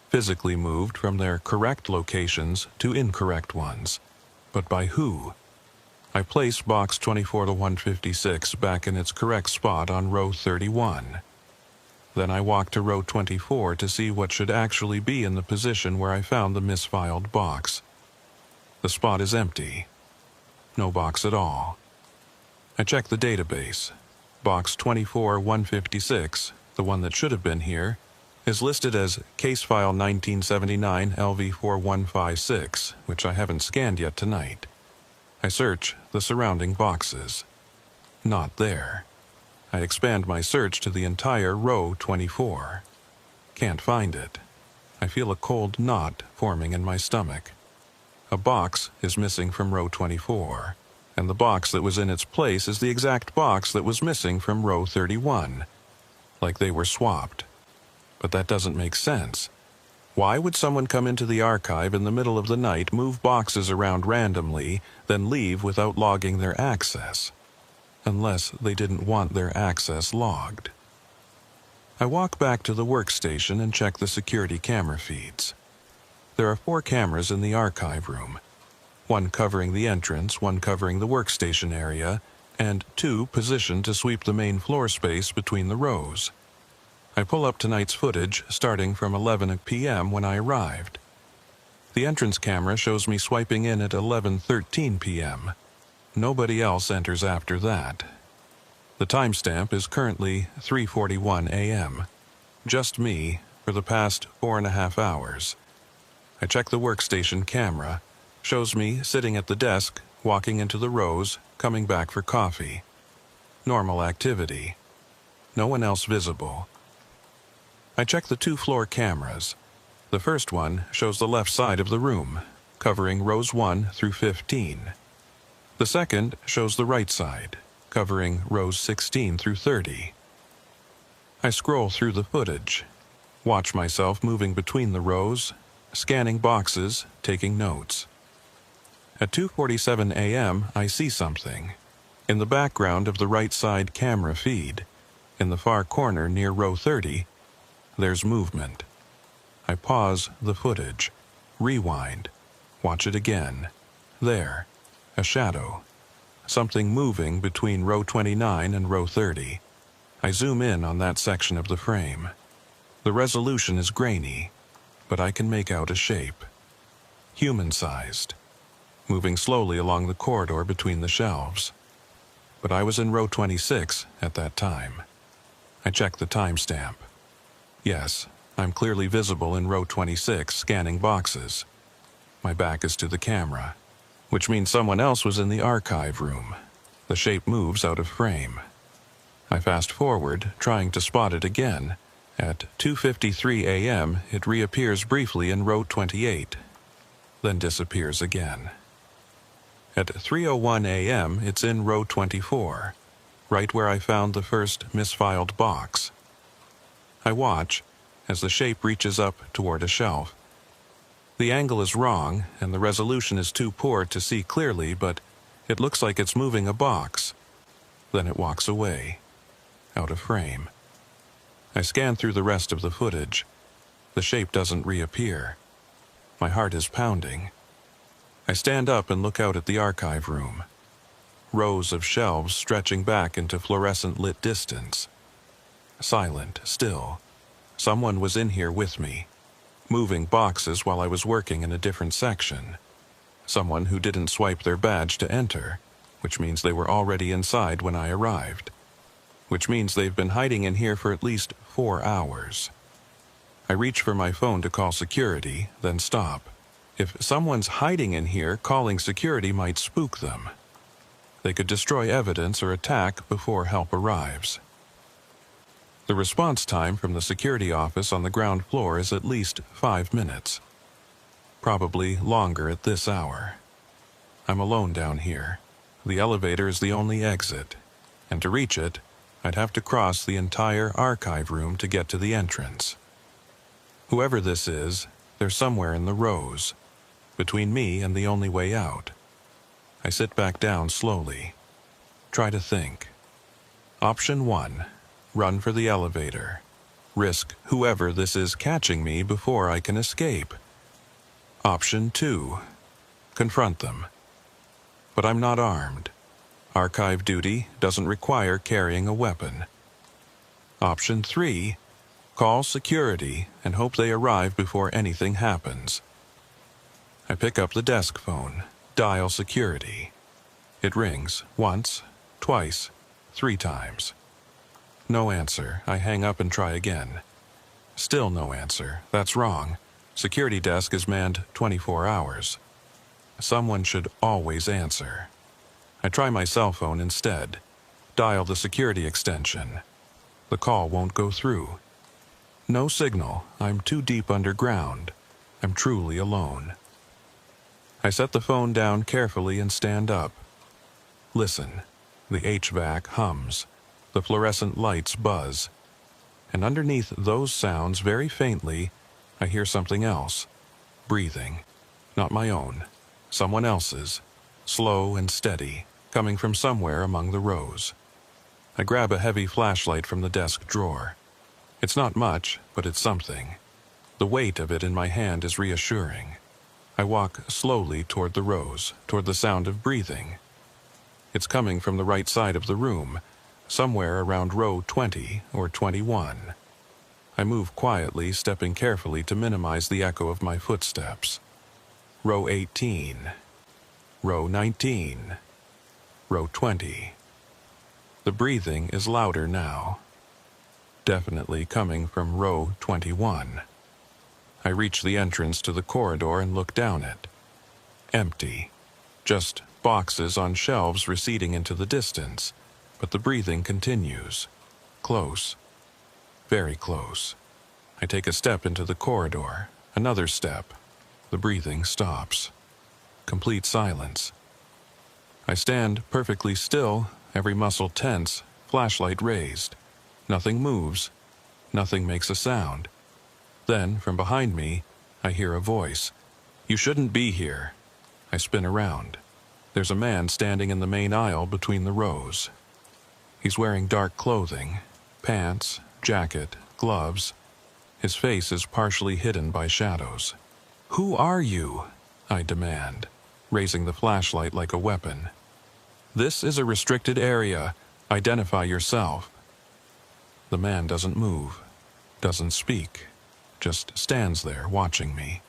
physically moved from their correct locations to incorrect ones. But by who? I placed box 24-156 back in its correct spot on row 31. Then I walked to row 24 to see what should actually be in the position where I found the misfiled box. The spot is empty. No box at all. I checked the database. Box 24-156, the one that should have been here, is listed as Case File 1979 LV4156, which I haven't scanned yet tonight. I search the surrounding boxes. Not there. I expand my search to the entire row 24. Can't find it. I feel a cold knot forming in my stomach. A box is missing from row 24, and the box that was in its place is the exact box that was missing from row 31. Like they were swapped. But that doesn't make sense. Why would someone come into the archive in the middle of the night, move boxes around randomly, then leave without logging their access? Unless they didn't want their access logged. I walk back to the workstation and check the security camera feeds. There are 4 cameras in the archive room. 1 covering the entrance, 1 covering the workstation area, and 2 positioned to sweep the main floor space between the rows. I pull up tonight's footage starting from 11 p.m. when I arrived. The entrance camera shows me swiping in at 11:13 p.m. Nobody else enters after that. The timestamp is currently 3:41 a.m. Just me for the past 4.5 hours. I check the workstation camera. Shows me sitting at the desk, walking into the rows, coming back for coffee. Normal activity. No one else visible. I check the 2 floor cameras. The first one shows the left side of the room, covering rows 1 through 15. The second shows the right side, covering rows 16 through 30. I scroll through the footage, watch myself moving between the rows, scanning boxes, taking notes. At 2:47 a.m., I see something. In the background of the right side camera feed, in the far corner near row 30, there's movement. I pause the footage, rewind, watch it again. There, a shadow. Something moving between row 29 and row 30. I zoom in on that section of the frame. The resolution is grainy, but I can make out a shape. Human-sized. Moving slowly along the corridor between the shelves. But I was in row 26 at that time. I checked the timestamp. Yes, I'm clearly visible in row 26 scanning boxes. My back is to the camera, which means someone else was in the archive room. The shape moves out of frame. I fast forward, trying to spot it again. At 2:53 a.m., it reappears briefly in row 28, then disappears again. At 3:01 a.m., it's in row 24, right where I found the first misfiled box. I watch as the shape reaches up toward a shelf. The angle is wrong, and the resolution is too poor to see clearly, but it looks like it's moving a box. Then it walks away, out of frame. I scan through the rest of the footage. The shape doesn't reappear. My heart is pounding. I stand up and look out at the archive room. Rows of shelves stretching back into fluorescent-lit distance. Silent, still. Someone was in here with me, moving boxes while I was working in a different section. Someone who didn't swipe their badge to enter, which means they were already inside when I arrived. Which means they've been hiding in here for at least 4 hours. I reach for my phone to call security, then stop. If someone's hiding in here, calling security might spook them. They could destroy evidence or attack before help arrives. The response time from the security office on the ground floor is at least 5 minutes. Probably longer at this hour. I'm alone down here. The elevator is the only exit, and to reach it, I'd have to cross the entire archive room to get to the entrance. Whoever this is, they're somewhere in the rows, between me and the only way out. I sit back down slowly, try to think. Option 1. Run for the elevator. Risk whoever this is catching me before I can escape. Option 2. Confront them. But I'm not armed. Archive duty doesn't require carrying a weapon. Option 3. Call security and hope they arrive before anything happens. I pick up the desk phone, dial security. It rings once, twice, 3 times. No answer. I hang up and try again. Still no answer. That's wrong. Security desk is manned 24 hours. Someone should always answer. I try my cell phone instead. Dial the security extension. The call won't go through. No signal. I'm too deep underground. I'm truly alone. I set the phone down carefully and stand up. Listen. The HVAC hums. The fluorescent lights buzz. And underneath those sounds, very faintly, I hear something else. Breathing. Not my own. Someone else's. Slow and steady, coming from somewhere among the rows. I grab a heavy flashlight from the desk drawer. It's not much, but it's something. The weight of it in my hand is reassuring. I walk slowly toward the rows, toward the sound of breathing. It's coming from the right side of the room, somewhere around row 20 or 21. I move quietly, stepping carefully to minimize the echo of my footsteps. Row 18. Row 19. Row 20. The breathing is louder now. Definitely coming from row 21. I reach the entrance to the corridor and look down it. Empty. Just boxes on shelves receding into the distance, but the breathing continues. Close. Very close. I take a step into the corridor, another step. The breathing stops. Complete silence. I stand perfectly still, every muscle tense, flashlight raised. Nothing moves. Nothing makes a sound. Then, from behind me, I hear a voice. "You shouldn't be here." I spin around. There's a man standing in the main aisle between the rows. He's wearing dark clothing, pants, jacket, gloves. His face is partially hidden by shadows. "Who are you?" I demand, raising the flashlight like a weapon. "This is a restricted area. Identify yourself." The man doesn't move, doesn't speak, just stands there watching me.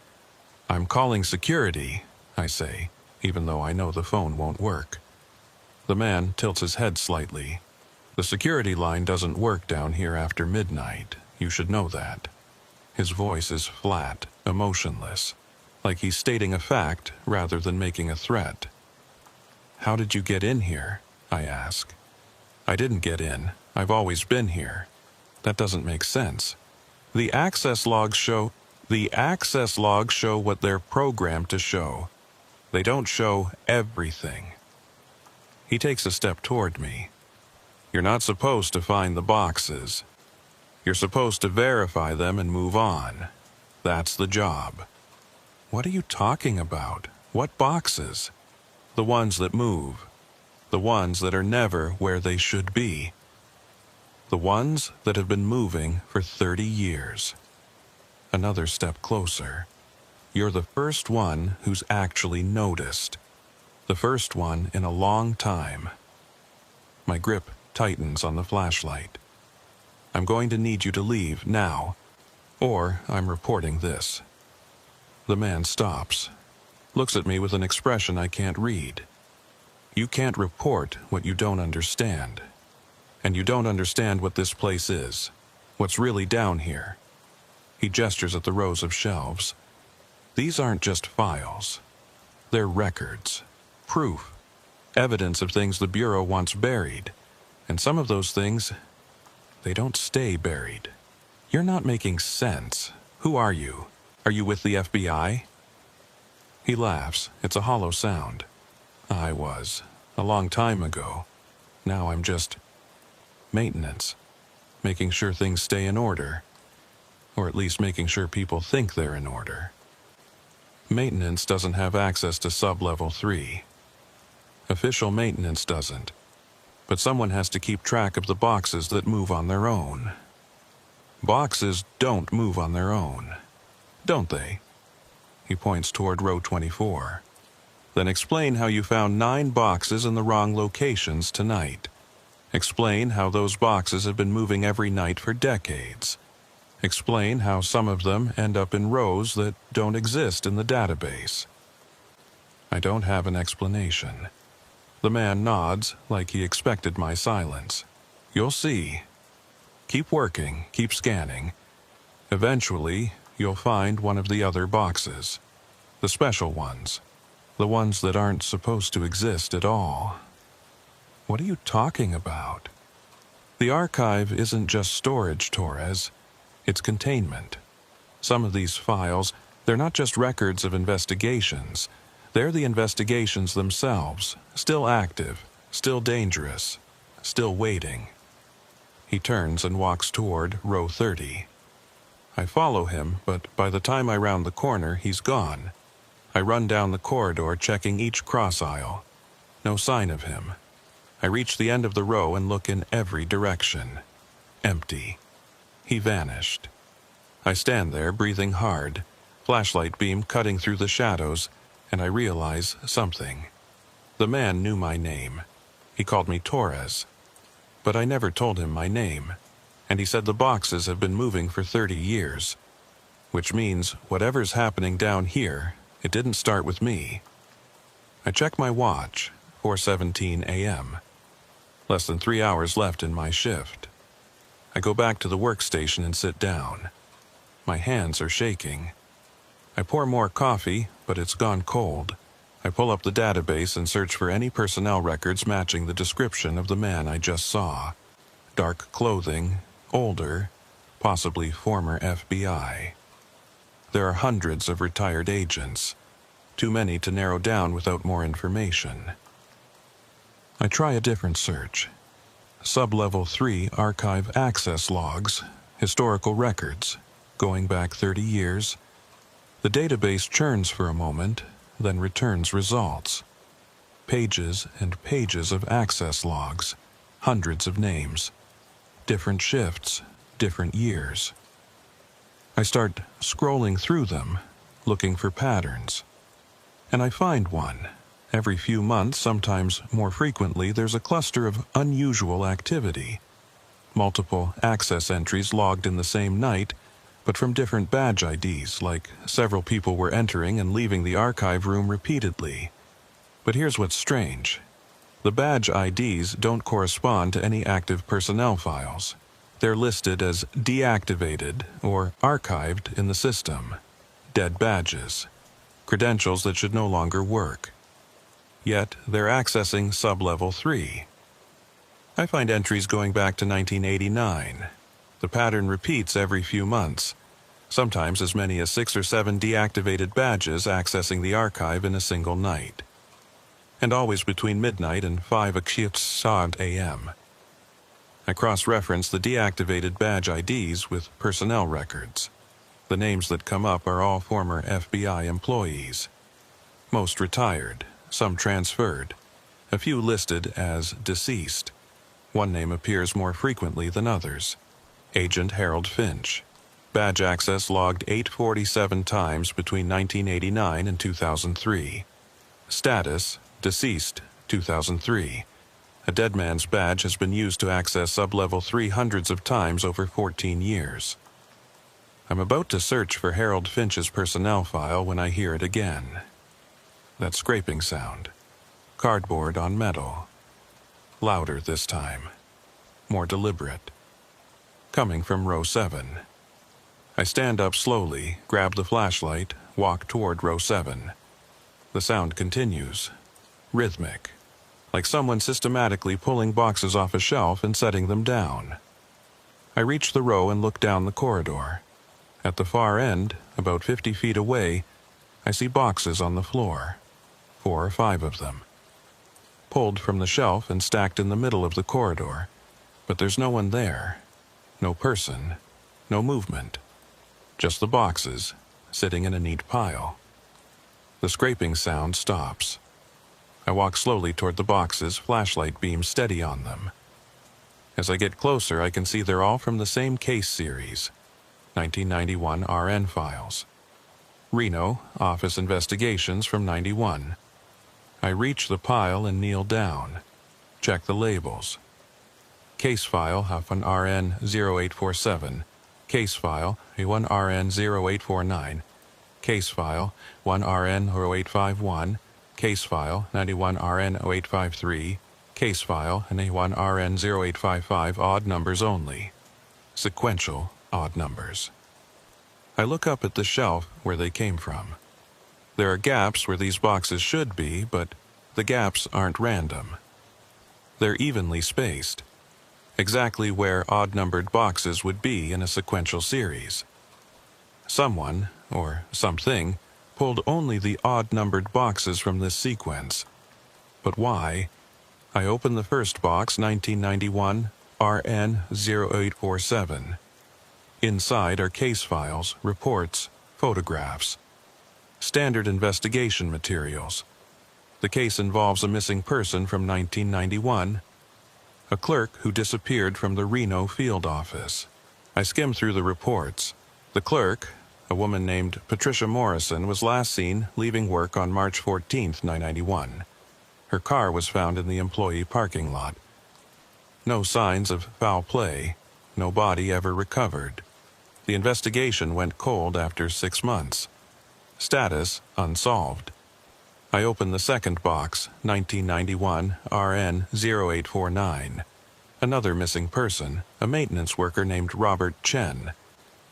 "I'm calling security," I say, even though I know the phone won't work. The man tilts his head slightly. "The security line doesn't work down here after midnight. You should know that." His voice is flat, emotionless, like he's stating a fact rather than making a threat. "How did you get in here?" I ask. "I didn't get in. I've always been here." "That doesn't make sense." The access logs show what they're programmed to show. They don't show everything. He takes a step toward me. "You're not supposed to find the boxes. You're supposed to verify them and move on. That's the job." "What are you talking about? What boxes?" "The ones that move. The ones that are never where they should be. The ones that have been moving for 30 years. Another step closer. "You're the first one who's actually noticed. The first one in a long time." My grip tightens on the flashlight. "I'm going to need you to leave now, or I'm reporting this." The man stops, looks at me with an expression I can't read. "You can't report what you don't understand. And you don't understand what this place is, what's really down here." He gestures at the rows of shelves. "These aren't just files. They're records, proof, evidence of things the Bureau wants buried. And some of those things, they don't stay buried." "You're not making sense. Who are you? Are you with the FBI?" He laughs. It's a hollow sound. "I was, a long time ago. Now I'm just maintenance, making sure things stay in order, or at least making sure people think they're in order." Maintenance doesn't have access to sub-level 3. Official maintenance doesn't. but someone has to keep track of the boxes that move on their own. Boxes don't move on their own, don't they? He points toward row 24. Then explain how you found 9 boxes in the wrong locations tonight. Explain how those boxes have been moving every night for decades. Explain how some of them end up in rows that don't exist in the database. I don't have an explanation. The man nods like he expected my silence. You'll see. Keep working, keep scanning. Eventually, you'll find one of the other boxes. The special ones. The ones that aren't supposed to exist at all. What are you talking about? The archive isn't just storage, Torres. It's containment. Some of these files, they're not just records of investigations. They're the investigations themselves, still active, still dangerous, still waiting. He turns and walks toward row 30. I follow him, but by the time I round the corner, he's gone. I run down the corridor, checking each cross aisle. No sign of him. I reach the end of the row and look in every direction. Empty. He vanished. I stand there, breathing hard, flashlight beam cutting through the shadows, and I realize something. The man knew my name. He called me Torres. But I never told him my name, and he said the boxes have been moving for 30 years. Which means whatever's happening down here, it didn't start with me. I check my watch, 4:17 a.m. Less than 3 hours left in my shift. I go back to the workstation and sit down. My hands are shaking. I pour more coffee, but it's gone cold. I pull up the database and search for any personnel records matching the description of the man I just saw. Dark clothing, older, possibly former FBI. There are hundreds of retired agents. Too many to narrow down without more information. I try a different search. Sub-Level 3 archive access logs, historical records, going back 30 years. The database churns for a moment, then returns results. Pages and pages of access logs, hundreds of names. Different shifts, different years. I start scrolling through them, looking for patterns. And I find one. Every few months, sometimes more frequently, there's a cluster of unusual activity. Multiple access entries logged in the same night, but from different badge IDs, like several people were entering and leaving the archive room repeatedly. But here's what's strange. The badge IDs don't correspond to any active personnel files. They're listed as deactivated or archived in the system. Dead badges. Credentials that should no longer work. Yet they're accessing Sub-Level 3. I find entries going back to 1989. The pattern repeats every few months, sometimes as many as 6 or 7 deactivated badges accessing the archive in a single night. And always between midnight and 5 a.m. I cross-reference the deactivated badge IDs with personnel records. The names that come up are all former FBI employees. Most retired, some transferred, a few listed as deceased. One name appears more frequently than others. Agent Harold Finch. Badge access logged 847 times between 1989 and 2003. Status, deceased, 2003. A dead man's badge has been used to access Sub-Level 3 hundreds of times over 14 years. I'm about to search for Harold Finch's personnel file when I hear it again. That scraping sound. Cardboard on metal. Louder this time. More deliberate. Coming from row 7. I stand up slowly, grab the flashlight, walk toward row 7. The sound continues. Rhythmic. Like someone systematically pulling boxes off a shelf and setting them down. I reach the row and look down the corridor. At the far end, about 50 feet away, I see boxes on the floor. 4 or 5 of them. Pulled from the shelf and stacked in the middle of the corridor. But there's no one there. No person. No movement. Just the boxes, sitting in a neat pile. The scraping sound stops. I walk slowly toward the boxes, flashlight beam steady on them. As I get closer, I can see they're all from the same case series, 1991 RN files. Reno, Office Investigations from 91. I reach the pile and kneel down. Check the labels. Case file -RN 0847. Case file A1RN 0849. Case file 1RN 0851. Case file 91RN 0853. Case file and A1RN 0855, odd numbers only. Sequential odd numbers. I look up at the shelf where they came from. There are gaps where these boxes should be, but the gaps aren't random. They're evenly spaced, exactly where odd-numbered boxes would be in a sequential series. Someone, or something, pulled only the odd-numbered boxes from this sequence. But why? I open the first box, 1991 RN 0847. Inside are case files, reports, photographs. Standard investigation materials. The case involves a missing person from 1991, a clerk who disappeared from the Reno field office. I skim through the reports. The clerk, a woman named Patricia Morrison, was last seen leaving work on March 14, 1991. Her car was found in the employee parking lot. No signs of foul play. No body ever recovered. The investigation went cold after 6 months. Status unsolved. I open the second box, 1991 RN 0849. Another missing person, a maintenance worker named Robert Chen.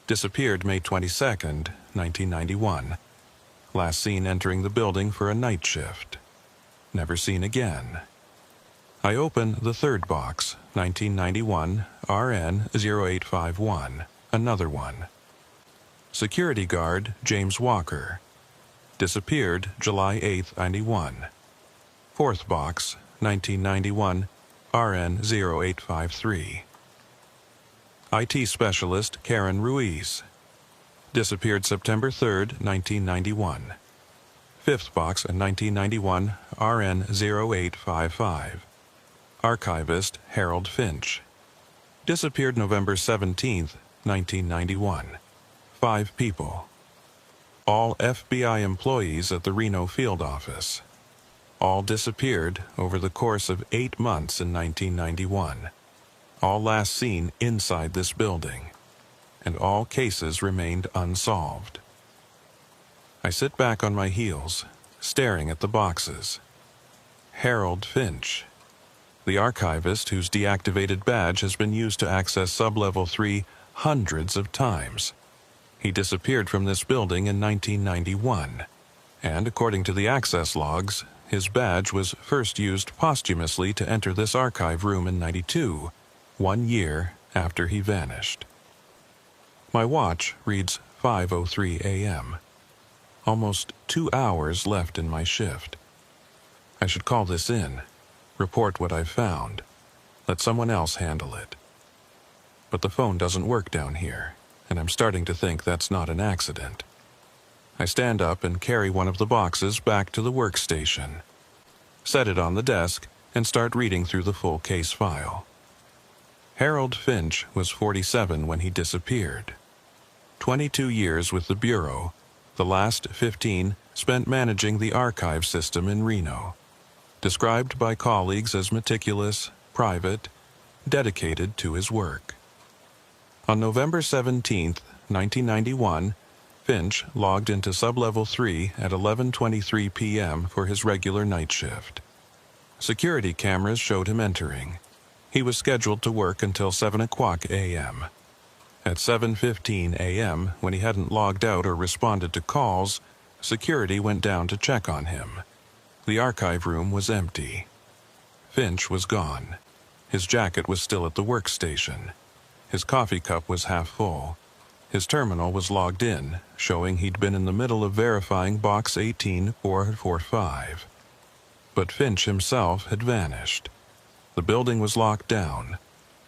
Disappeared May 22, 1991. Last seen entering the building for a night shift. Never seen again. I open the third box, 1991 RN 0851. Another one. Security guard James Walker. Disappeared July 8, 91. Fourth box, 1991 RN 0853. IT specialist Karen Ruiz. Disappeared September 3, 1991. Fifth box, 1991 RN 0855. Archivist Harold Finch. Disappeared November 17, 1991. 5 people. All FBI employees at the Reno field office. All disappeared over the course of 8 months in 1991. All last seen inside this building. And all cases remained unsolved. I sit back on my heels, staring at the boxes. Harold Finch. The archivist whose deactivated badge has been used to access Sublevel 3 hundreds of times. He disappeared from this building in 1991, and according to the access logs, his badge was first used posthumously to enter this archive room in 92, 1 year after he vanished. My watch reads 5:03 a.m. Almost 2 hours left in my shift. I should call this in, report what I've found, let someone else handle it. But the phone doesn't work down here, and I'm starting to think that's not an accident. I stand up and carry one of the boxes back to the workstation, set it on the desk, and start reading through the full case file. Harold Finch was 47 when he disappeared. 22 years with the Bureau, the last 15 spent managing the archive system in Reno. Described by colleagues as meticulous, private, dedicated to his work. On November 17, 1991, Finch logged into Sublevel 3 at 11:23 p.m. for his regular night shift. Security cameras showed him entering. He was scheduled to work until 7 o'clock a.m. At 7:15 a.m., when he hadn't logged out or responded to calls, security went down to check on him. The archive room was empty. Finch was gone. His jacket was still at the workstation. His coffee cup was half full. His terminal was logged in, showing he'd been in the middle of verifying box 18445. But Finch himself had vanished. The building was locked down.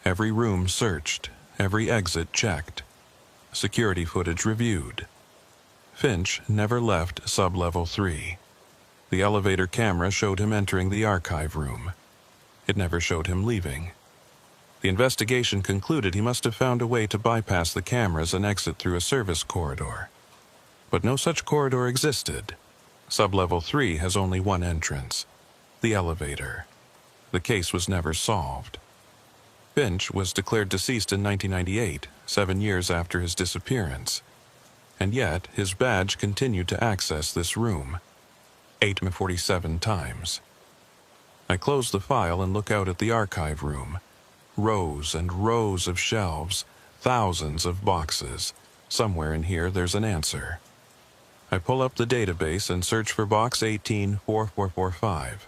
Every room searched, every exit checked. Security footage reviewed. Finch never left Sublevel 3. The elevator camera showed him entering the archive room. It never showed him leaving. The investigation concluded he must have found a way to bypass the cameras and exit through a service corridor. But no such corridor existed. Sublevel 3 has only one entrance: the elevator. The case was never solved. Finch was declared deceased in 1998, 7 years after his disappearance. And yet, his badge continued to access this room 847 times. I close the file and look out at the archive room. Rows and rows of shelves, thousands of boxes. Somewhere in here there's an answer. I pull up the database and search for box 184445,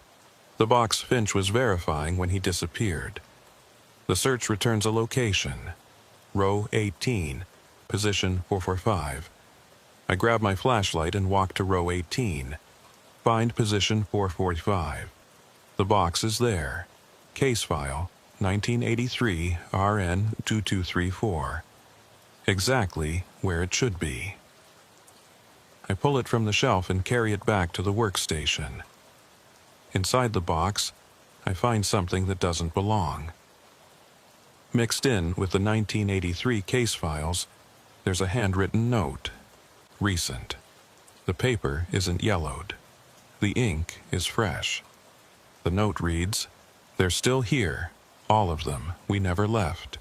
the box Finch was verifying when he disappeared. The search returns a location: row 18, position 445. I grab my flashlight and walk to row 18. Find position 445. The box is there. Case file 1983 RN 2234. Exactly where it should be. I pull it from the shelf and carry it back to the workstation. Inside the box, I find something that doesn't belong. Mixed in with the 1983 case files, there's a handwritten note. Recent. The paper isn't yellowed. The ink is fresh. The note reads, "They're still here. All of them. We never left.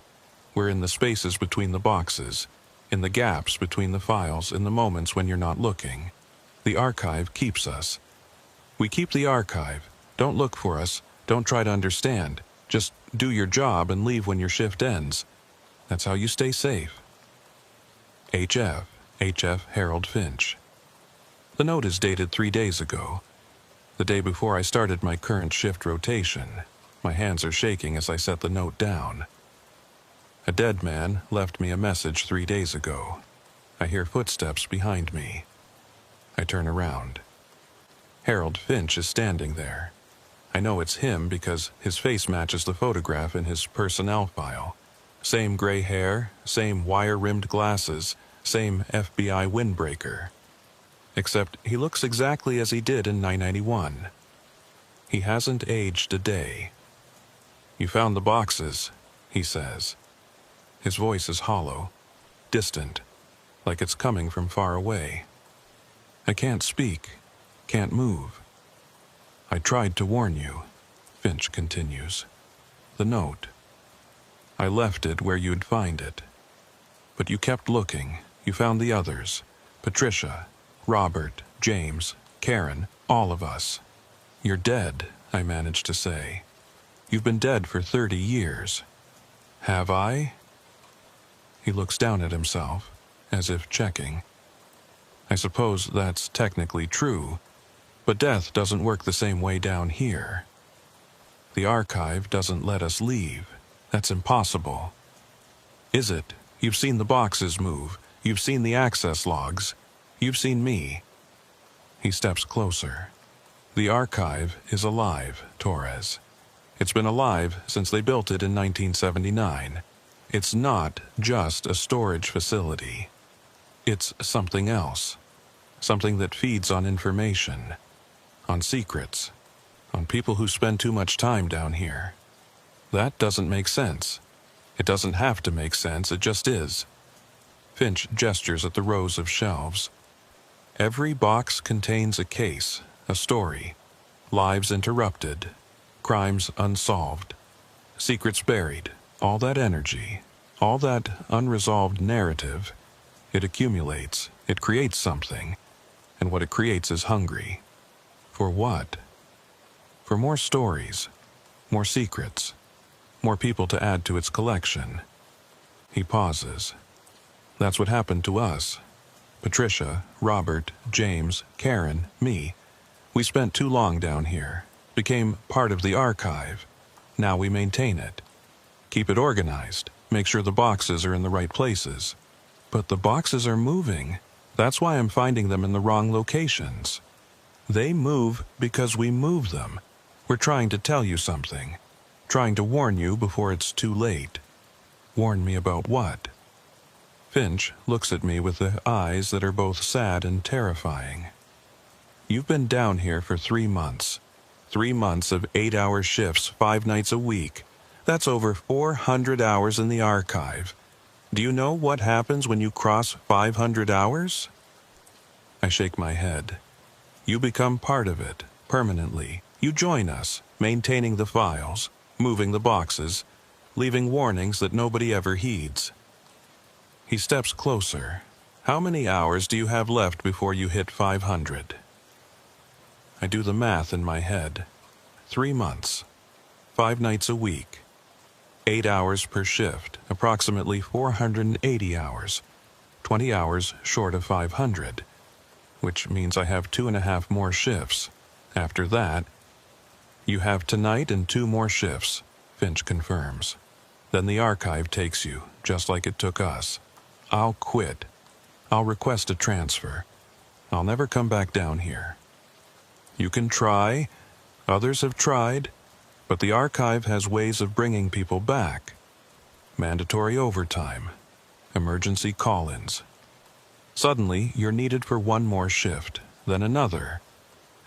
We're in the spaces between the boxes, in the gaps between the files, in the moments when you're not looking. The archive keeps us. We keep the archive. Don't look for us. Don't try to understand. Just do your job and leave when your shift ends. That's how you stay safe. H.F. Harold Finch." The note is dated 3 days ago, the day before I started my current shift rotation. My hands are shaking as I set the note down. A dead man left me a message 3 days ago. I hear footsteps behind me. I turn around. Harold Finch is standing there. I know it's him because his face matches the photograph in his personnel file. Same gray hair, same wire-rimmed glasses, same FBI windbreaker. Except he looks exactly as he did in 991. He hasn't aged a day. "You found the boxes," he says. His voice is hollow, distant, like it's coming from far away. I can't speak, can't move. "I tried to warn you," Finch continues. "The note. I left it where you'd find it. But you kept looking. You found the others. Patricia, Robert, James, Karen, all of us. You're dead," I managed to say. "You've been dead for 30 years. Have I?" He looks down at himself, as if checking. I suppose that's technically true, but death doesn't work the same way down here. The archive doesn't let us leave. That's impossible. Is it? You've seen the boxes move. You've seen the access logs. You've seen me. He steps closer. The archive is alive, Torres. It's been alive since they built it in 1979. It's not just a storage facility. It's something else. Something that feeds on information, on secrets, on people who spend too much time down here. That doesn't make sense. It doesn't have to make sense, it just is. Finch gestures at the rows of shelves. Every box contains a case, a story, lives interrupted, crimes unsolved, secrets buried, all that energy, all that unresolved narrative. It accumulates, it creates something, and what it creates is hungry. For what? For more stories, more secrets, more people to add to its collection. He pauses. That's what happened to us. Patricia, Robert, James, Karen, me. We spent too long down here, became part of the archive. Now we maintain it. Keep it organized, make sure the boxes are in the right places. But the boxes are moving. That's why I'm finding them in the wrong locations. They move because we move them. We're trying to tell you something. Trying to warn you before it's too late. Warn me about what? Finch looks at me with the eyes that are both sad and terrifying. You've been down here for 3 months. 3 months of 8-hour shifts, 5 nights a week. That's over 400 hours in the archive. Do you know what happens when you cross 500 hours? I shake my head. You become part of it, permanently. You join us, maintaining the files, moving the boxes, leaving warnings that nobody ever heeds. He steps closer. How many hours do you have left before you hit 500? I do the math in my head. 3 months, 5 nights a week, 8 hours per shift, approximately 480 hours, 20 hours short of 500, which means I have 2.5 more shifts. After that, you have tonight and 2 more shifts, Finch confirms. Then the archive takes you, just like it took us. I'll quit. I'll request a transfer. I'll never come back down here. You can try. Others have tried. But the archive has ways of bringing people back. Mandatory overtime. Emergency call-ins. Suddenly, you're needed for 1 more shift, then another.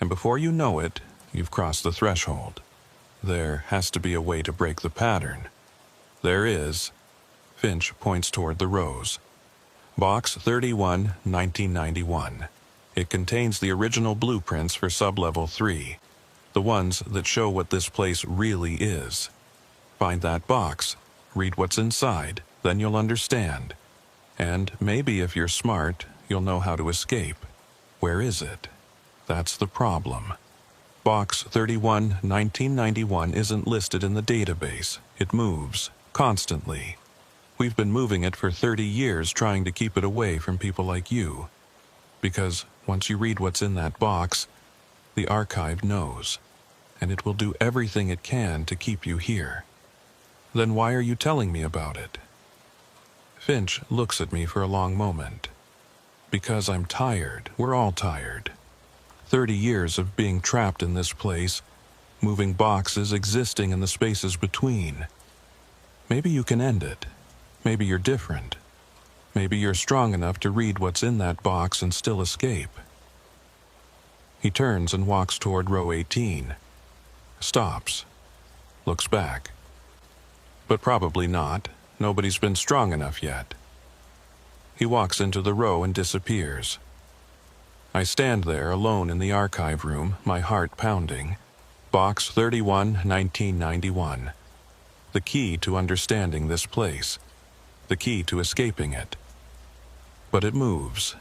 And before you know it, you've crossed the threshold. There has to be a way to break the pattern. There is. Finch points toward the rows. Box 31, 1991. It contains the original blueprints for Sublevel 3, the ones that show what this place really is. Find that box, read what's inside, then you'll understand. And maybe if you're smart, you'll know how to escape. Where is it? That's the problem. Box 31, 1991 isn't listed in the database. It moves, constantly. We've been moving it for 30 years trying to keep it away from people like you. Because once you read what's in that box, the archive knows, and it will do everything it can to keep you here. Then why are you telling me about it? Finch looks at me for a long moment. Because I'm tired. We're all tired. 30 years of being trapped in this place, moving boxes, existing in the spaces between. Maybe you can end it. Maybe you're different. Maybe you're strong enough to read what's in that box and still escape. He turns and walks toward row 18. Stops. Looks back. But probably not. Nobody's been strong enough yet. He walks into the row and disappears. I stand there alone in the archive room, my heart pounding. Box 31, 1991. The key to understanding this place. The key to escaping it. But it moves,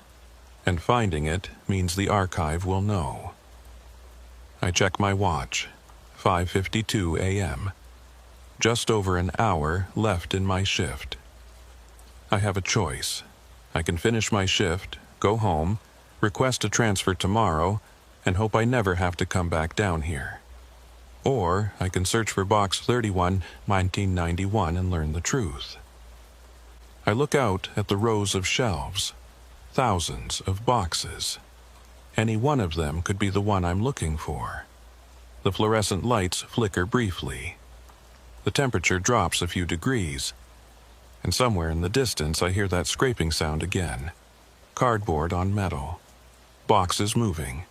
and finding it means the archive will know. I check my watch, 5:52 a.m. Just over an hour left in my shift. I have a choice. I can finish my shift, go home, request a transfer tomorrow, and hope I never have to come back down here. Or I can search for Box 31, 1991 and learn the truth. I look out at the rows of shelves, thousands of boxes. Any one of them could be the one I'm looking for. The fluorescent lights flicker briefly. The temperature drops a few degrees. And somewhere in the distance I hear that scraping sound again. Cardboard on metal. Boxes moving.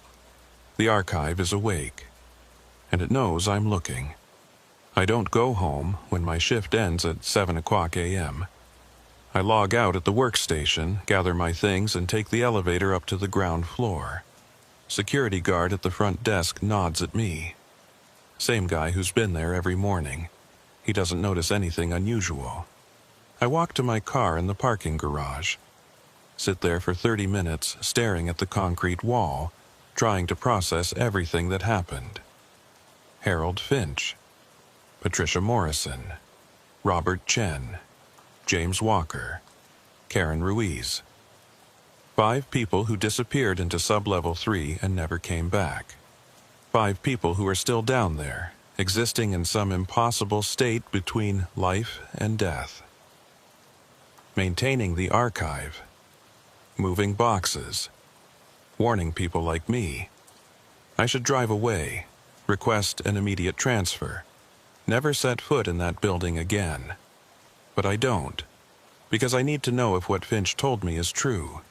The archive is awake. And it knows I'm looking. I don't go home when my shift ends at 7 o'clock a.m. I log out at the workstation, gather my things, and take the elevator up to the ground floor. Security guard at the front desk nods at me. Same guy who's been there every morning. He doesn't notice anything unusual. I walk to my car in the parking garage. Sit there for 30 minutes, staring at the concrete wall, trying to process everything that happened. Harold Finch, Patricia Morrison, Robert Chen, James Walker, Karen Ruiz. 5 people who disappeared into Sublevel 3 and never came back. 5 people who are still down there, existing in some impossible state between life and death. Maintaining the archive. Moving boxes. Warning people like me. I should drive away, request an immediate transfer, never set foot in that building again. But I don't, because I need to know if what Finch told me is true.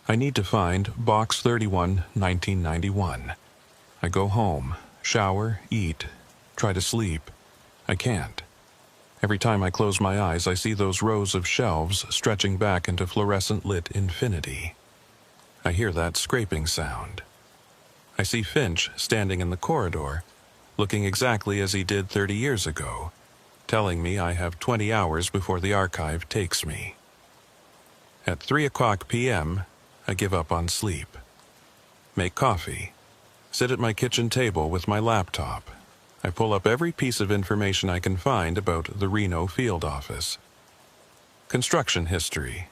I need to find Box 31, 1991. I go home, shower, eat, try to sleep. I can't. Every time I close my eyes, I see those rows of shelves stretching back into fluorescent-lit infinity. I hear that scraping sound. I see Finch standing in the corridor, looking exactly as he did 30 years ago, telling me I have 20 hours before the archive takes me. At 3:00 p.m., I give up on sleep. Make coffee. Sit at my kitchen table with my laptop. I pull up every piece of information I can find about the Reno field office. Construction history,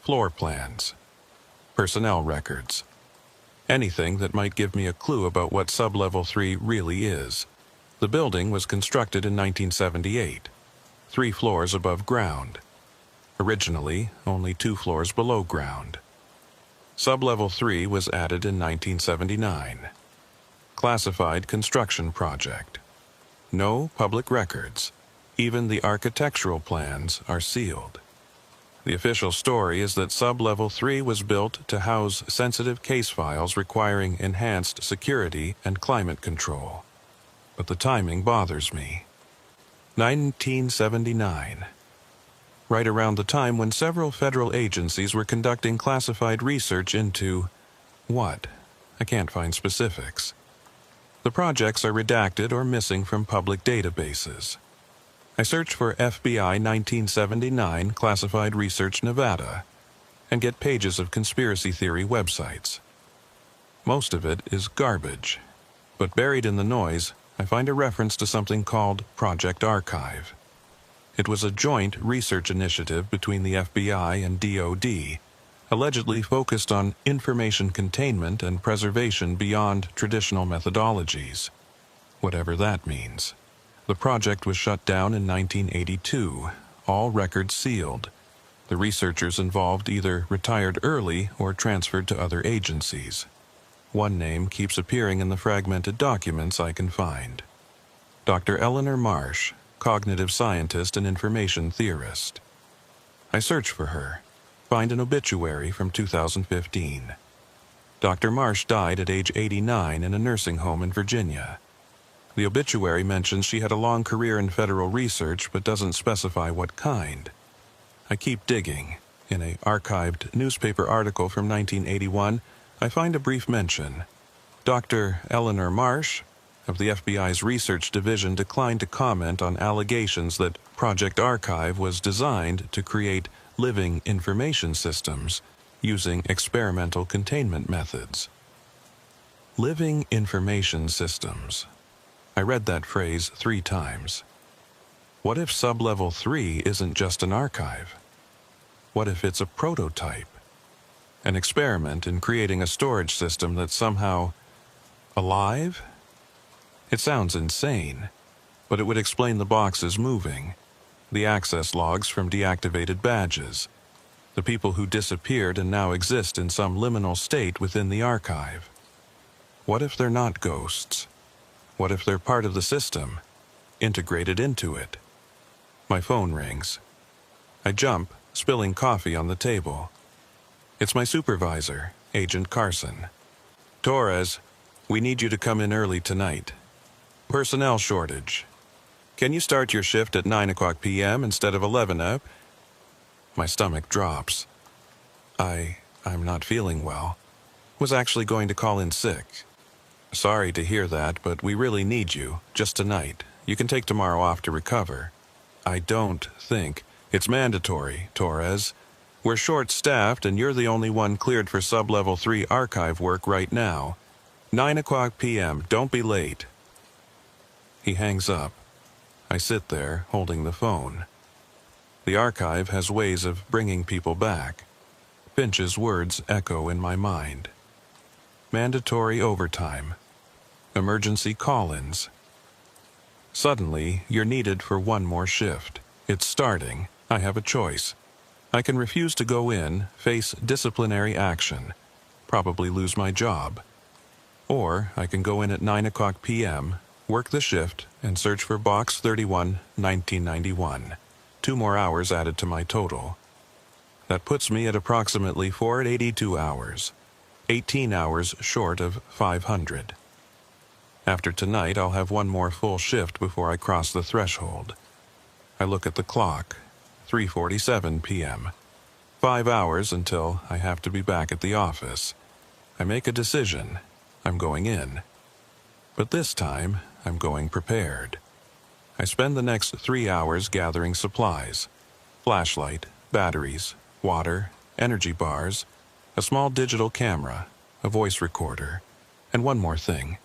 floor plans, personnel records. Anything that might give me a clue about what Sublevel 3 really is. The building was constructed in 1978, 3 floors above ground. Originally, only 2 floors below ground. Sublevel 3 was added in 1979. Classified construction project. No public records. Even the architectural plans are sealed. The official story is that Sublevel 3 was built to house sensitive case files requiring enhanced security and climate control. But the timing bothers me. 1979. Right around the time when several federal agencies were conducting classified research into what? I can't find specifics. The projects are redacted or missing from public databases. I search for FBI 1979 Classified Research Nevada and get pages of conspiracy theory websites. Most of it is garbage, but buried in the noise, I find a reference to something called Project Archive. It was a joint research initiative between the FBI and DoD, allegedly focused on information containment and preservation beyond traditional methodologies, whatever that means. The project was shut down in 1982, all records sealed. The researchers involved either retired early or transferred to other agencies. One name keeps appearing in the fragmented documents I can find. Dr. Eleanor Marsh, cognitive scientist and information theorist. I search for her. Find an obituary from 2015. Dr. Marsh died at age 89 in a nursing home in Virginia. The obituary mentions she had a long career in federal research but doesn't specify what kind. I keep digging. In an archived newspaper article from 1981, I find a brief mention. Dr. Eleanor Marsh of the FBI's Research Division declined to comment on allegations that Project Archive was designed to create living information systems using experimental containment methods. Living information systems. I read that phrase 3 times. What if Sublevel 3 isn't just an archive? What if it's a prototype? An experiment in creating a storage system that's somehow alive? It sounds insane, but it would explain the boxes moving, the access logs from deactivated badges, the people who disappeared and now exist in some liminal state within the archive. What if they're not ghosts? What if they're part of the system, integrated into it? My phone rings. I jump, spilling coffee on the table. It's my supervisor, Agent Carson. Torres, we need you to come in early tonight. Personnel shortage. Can you start your shift at 9:00 p.m. instead of 11 up? My stomach drops. I'm not feeling well. Was actually going to call in sick. Sorry to hear that, but we really need you, just tonight. You can take tomorrow off to recover. I don't think it's mandatory, Torres. We're short-staffed and you're the only one cleared for Sublevel 3 archive work right now. 9:00 p.m., don't be late. He hangs up. I sit there, holding the phone. The archive has ways of bringing people back. Finch's words echo in my mind. Mandatory overtime. Emergency call-ins. Suddenly, you're needed for one more shift. It's starting. I have a choice. I can refuse to go in, face disciplinary action, probably lose my job. Or I can go in at 9:00 p.m., work the shift, and search for Box 31, 1991. 2 more hours added to my total. That puts me at approximately 482 hours, 18 hours short of 500. After tonight, I'll have one more full shift before I cross the threshold. I look at the clock, 3:47 p.m. 5 hours until I have to be back at the office. I make a decision. I'm going in. But this time, I'm going prepared. I spend the next 3 hours gathering supplies: flashlight, batteries, water, energy bars, a small digital camera, a voice recorder, and one more thing: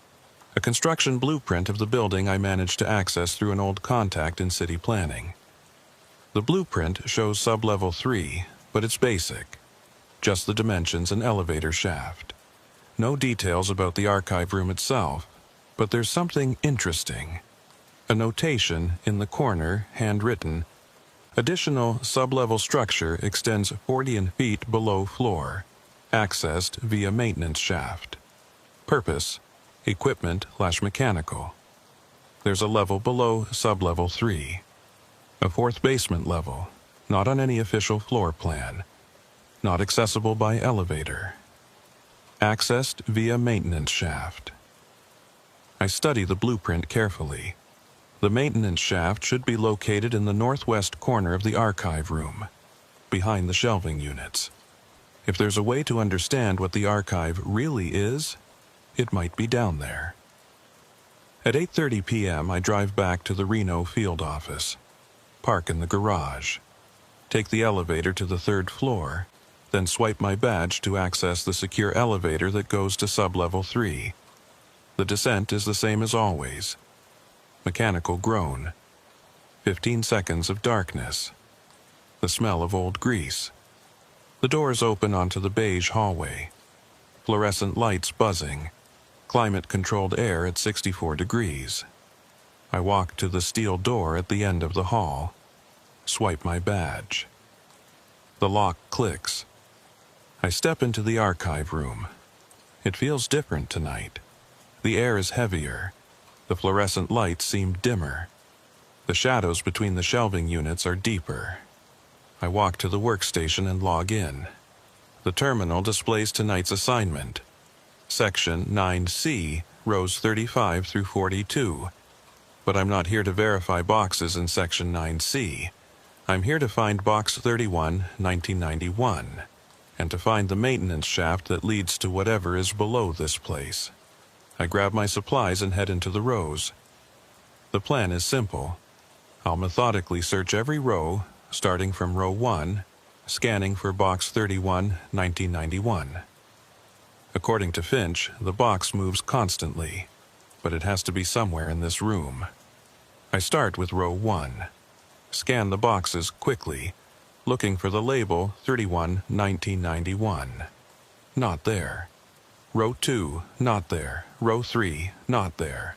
a construction blueprint of the building I managed to access through an old contact in city planning. The blueprint shows sub-level 3, but it's basic. Just the dimensions and elevator shaft. No details about the archive room itself, but there's something interesting. A notation in the corner, handwritten: additional sub-level structure extends 40 feet below floor, accessed via maintenance shaft. Purpose: equipment/mechanical. There's a level below sub-level 3. A fourth basement level, not on any official floor plan. Not accessible by elevator. Accessed via maintenance shaft. I study the blueprint carefully. The maintenance shaft should be located in the northwest corner of the archive room, behind the shelving units. If there's a way to understand what the archive really is, it might be down there. At 8:30 p.m., I drive back to the Reno field office. Park in the garage. Take the elevator to the 3rd floor, then swipe my badge to access the secure elevator that goes to sub-level 3. The descent is the same as always. Mechanical groan. 15 seconds of darkness. The smell of old grease. The doors open onto the beige hallway. Fluorescent lights buzzing. Climate-controlled air at 64 degrees. I walk to the steel door at the end of the hall. Swipe my badge. The lock clicks. I step into the archive room. It feels different tonight. The air is heavier. The fluorescent lights seem dimmer. The shadows between the shelving units are deeper. I walk to the workstation and log in. The terminal displays tonight's assignment. Section 9C, rows 35 through 42. But I'm not here to verify boxes in Section 9C. I'm here to find Box 31, 1991, and to find the maintenance shaft that leads to whatever is below this place. I grab my supplies and head into the rows. The plan is simple. I'll methodically search every row, starting from row 1, scanning for Box 31, 1991. According to Finch, the box moves constantly, but it has to be somewhere in this room. I start with row 1. Scan the boxes quickly, looking for the label 31, 1991. Not there. Row 2, not there. Row 3, not there.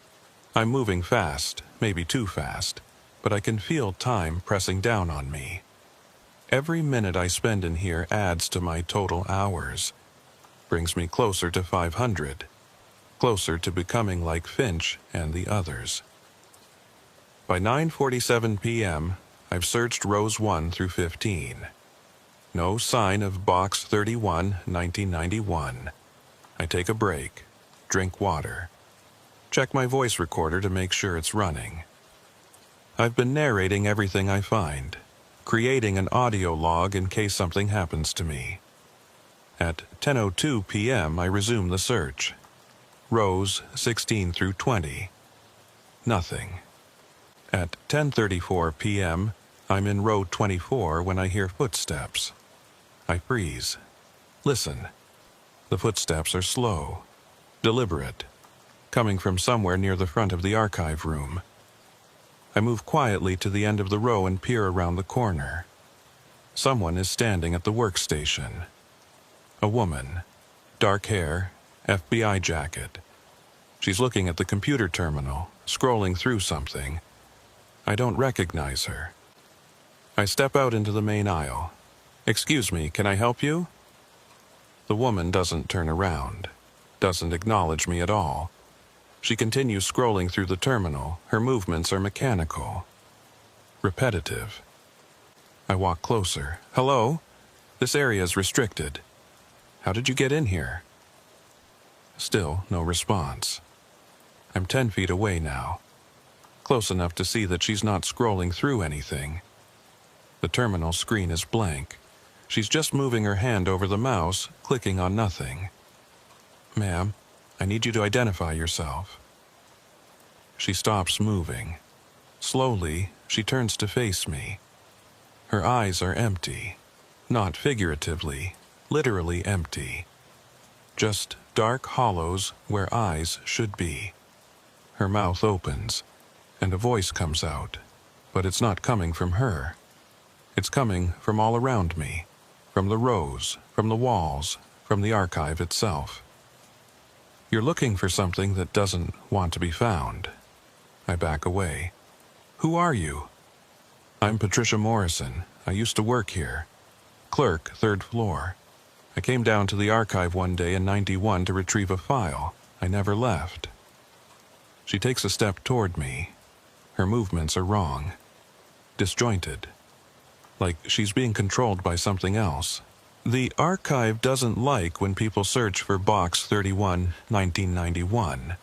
I'm moving fast, maybe too fast, but I can feel time pressing down on me. Every minute I spend in here adds to my total hours. Brings me closer to 500. Closer to becoming like Finch and the others. By 9:47 p.m., I've searched rows 1 through 15. No sign of Box 31, 1991. I take a break, drink water, check my voice recorder to make sure it's running. I've been narrating everything I find, creating an audio log in case something happens to me. At 10:02 p.m., I resume the search. Rows 16 through 20. Nothing. At 10:34 p.m., I'm in row 24 when I hear footsteps. I freeze. Listen. The footsteps are slow, deliberate, coming from somewhere near the front of the archive room. I move quietly to the end of the row and peer around the corner. Someone is standing at the workstation. A woman, dark hair, FBI jacket. She's looking at the computer terminal, scrolling through something. I don't recognize her. I step out into the main aisle. "Excuse me, can I help you?" The woman doesn't turn around, doesn't acknowledge me at all. She continues scrolling through the terminal. Her movements are mechanical, repetitive. I walk closer. "Hello? This area is restricted. How did you get in here?" Still no response. I'm 10 feet away now, close enough to see that she's not scrolling through anything. The terminal screen is blank. She's just moving her hand over the mouse, clicking on nothing. "Ma'am, I need you to identify yourself." She stops moving. Slowly, she turns to face me. Her eyes are empty. Not figuratively, literally empty. Just dark hollows where eyes should be. Her mouth opens, and a voice comes out, but it's not coming from her. It's coming from all around me, from the rows, from the walls, from the archive itself. "You're looking for something that doesn't want to be found." I back away. "Who are you?" "I'm Patricia Morrison. I used to work here. Clerk, 3rd floor. I came down to the archive one day in '91 to retrieve a file. I never left." She takes a step toward me. Her movements are wrong. Disjointed. Like she's being controlled by something else. The archive doesn't like when people search for Box 31, 1991.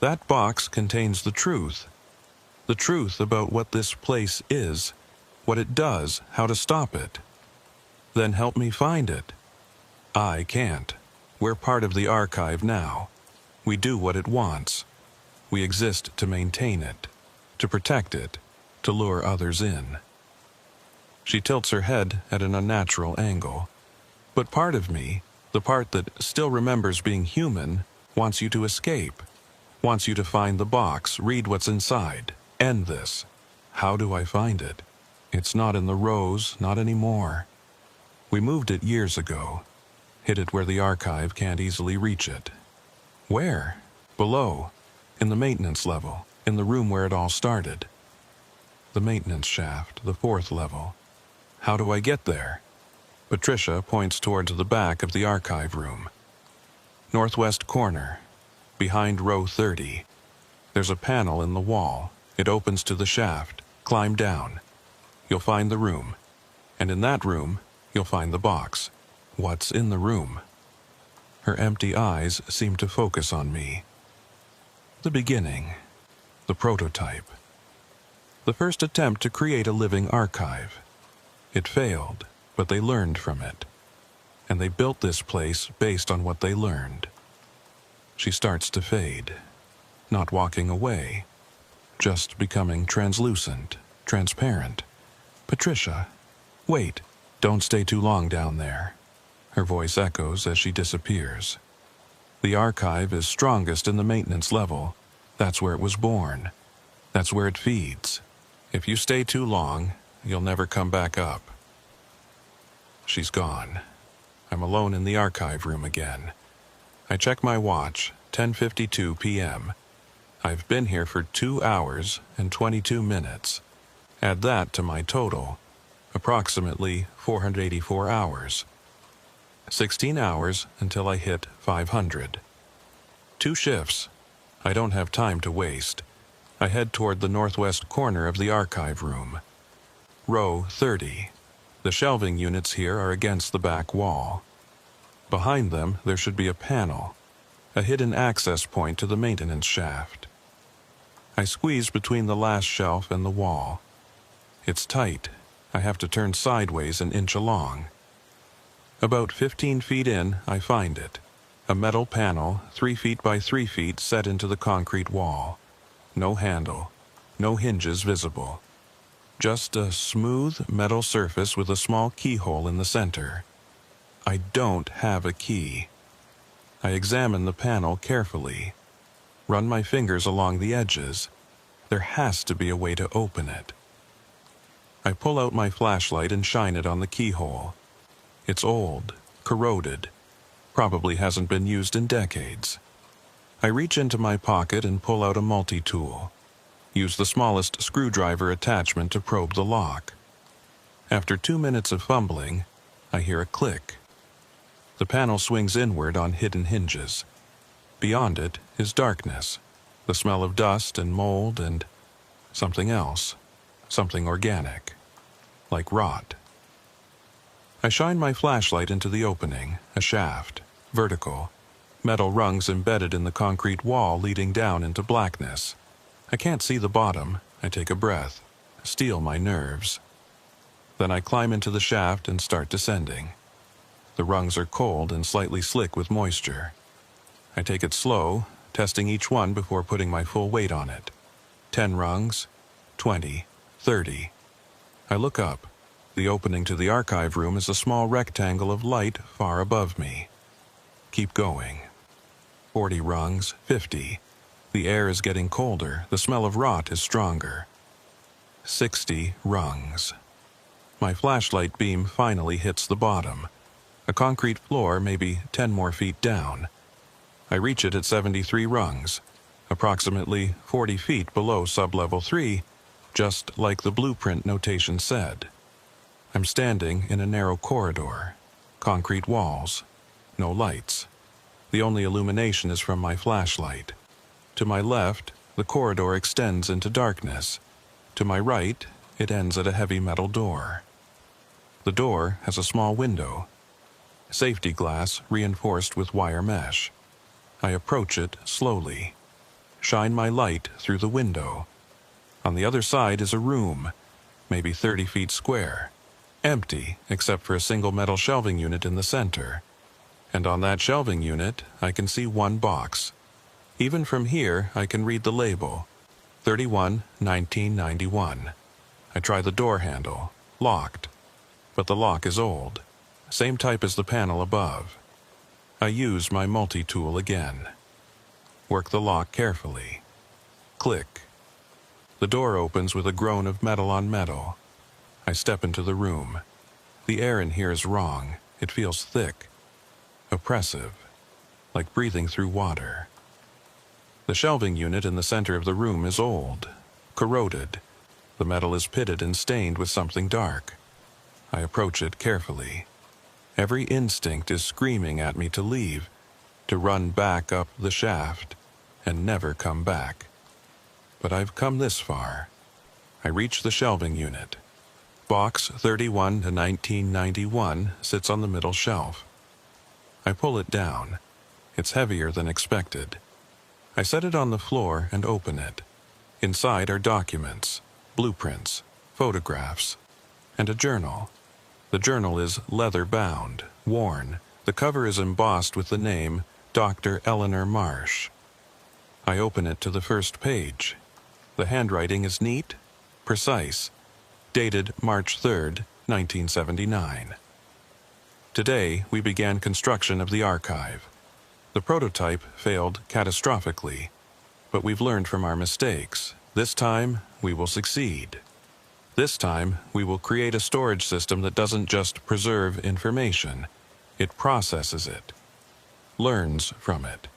That box contains the truth. The truth about what this place is, what it does, how to stop it. Then help me find it. I can't. We're part of the archive now. We do what it wants. We exist to maintain it, to protect it, to lure others in. She tilts her head at an unnatural angle. But part of me, the part that still remembers being human, wants you to escape. Wants you to find the box, read what's inside, end this. How do I find it? It's not in the rows, not anymore. We moved it years ago. Hid it where the archive can't easily reach it. Where? Below. In the maintenance level. In the room where it all started. The maintenance shaft, the 4th level. How do I get there? Patricia points towards the back of the archive room. Northwest corner. Behind row 30. There's a panel in the wall. It opens to the shaft. Climb down. You'll find the room. And in that room, you'll find the box. What's in the room? Her empty eyes seem to focus on me. The beginning. The prototype. The first attempt to create a living archive. It failed, but they learned from it. And they built this place based on what they learned. She starts to fade. Not walking away. Just becoming translucent, transparent. "Patricia, wait, don't stay too long down there." Her voice echoes as she disappears. The archive is strongest in the maintenance level. That's where it was born. That's where it feeds. If you stay too long, you'll never come back up. She's gone. I'm alone in the archive room again. I check my watch, 10:52 p.m. I've been here for 2 hours and 22 minutes. Add that to my total, approximately 484 hours. 16 hours until I hit 500. 2 shifts. I don't have time to waste. I head toward the northwest corner of the archive room. Row 30. The shelving units here are against the back wall. Behind them, there should be a panel, a hidden access point to the maintenance shaft. I squeeze between the last shelf and the wall. It's tight. I have to turn sideways an inch along. About 15 feet in, I find it. A metal panel, 3 feet by 3 feet, set into the concrete wall. No handle. No hinges visible. Just a smooth metal surface with a small keyhole in the center. I don't have a key. I examine the panel carefully. Run my fingers along the edges. There has to be a way to open it. I pull out my flashlight and shine it on the keyhole. It's old, corroded, probably hasn't been used in decades. I reach into my pocket and pull out a multi-tool. Use the smallest screwdriver attachment to probe the lock. After 2 minutes of fumbling, I hear a click. The panel swings inward on hidden hinges. Beyond it is darkness, the smell of dust and mold and something else, something organic, like rot. I shine my flashlight into the opening, a shaft, vertical, metal rungs embedded in the concrete wall leading down into blackness. I can't see the bottom. I take a breath, steel my nerves. Then I climb into the shaft and start descending. The rungs are cold and slightly slick with moisture. I take it slow, testing each one before putting my full weight on it. 10 rungs, 20, 30. I look up. The opening to the archive room is a small rectangle of light far above me. Keep going. 40 rungs, 50. The air is getting colder. The smell of rot is stronger. 60 rungs. My flashlight beam finally hits the bottom. A concrete floor maybe 10 more feet down. I reach it at 73 rungs, approximately 40 feet below sublevel 3, just like the blueprint notation said. I'm standing in a narrow corridor. Concrete walls. No lights. The only illumination is from my flashlight. To my left, the corridor extends into darkness. To my right, it ends at a heavy metal door. The door has a small window. Safety glass reinforced with wire mesh. I approach it slowly. Shine my light through the window. On the other side is a room, maybe 30 feet square. Empty, except for a single metal shelving unit in the center. And on that shelving unit, I can see one box. Even from here, I can read the label, 31-1991. I try the door handle, locked. But the lock is old, same type as the panel above. I use my multi-tool again. Work the lock carefully. Click. The door opens with a groan of metal on metal. I step into the room. The air in here is wrong. It feels thick, oppressive, like breathing through water. The shelving unit in the center of the room is old, corroded. The metal is pitted and stained with something dark. I approach it carefully. Every instinct is screaming at me to leave, to run back up the shaft, and never come back. But I've come this far. I reach the shelving unit. Box 31-1991 sits on the middle shelf. I pull it down. It's heavier than expected. I set it on the floor and open it. Inside are documents, blueprints, photographs, and a journal. The journal is leather-bound, worn. The cover is embossed with the name Dr. Eleanor Marsh. I open it to the first page. The handwriting is neat, precise, dated March 3rd, 1979. Today, we began construction of the archive. The prototype failed catastrophically, but we've learned from our mistakes. This time, we will succeed. This time, we will create a storage system that doesn't just preserve information, it processes it, learns from it,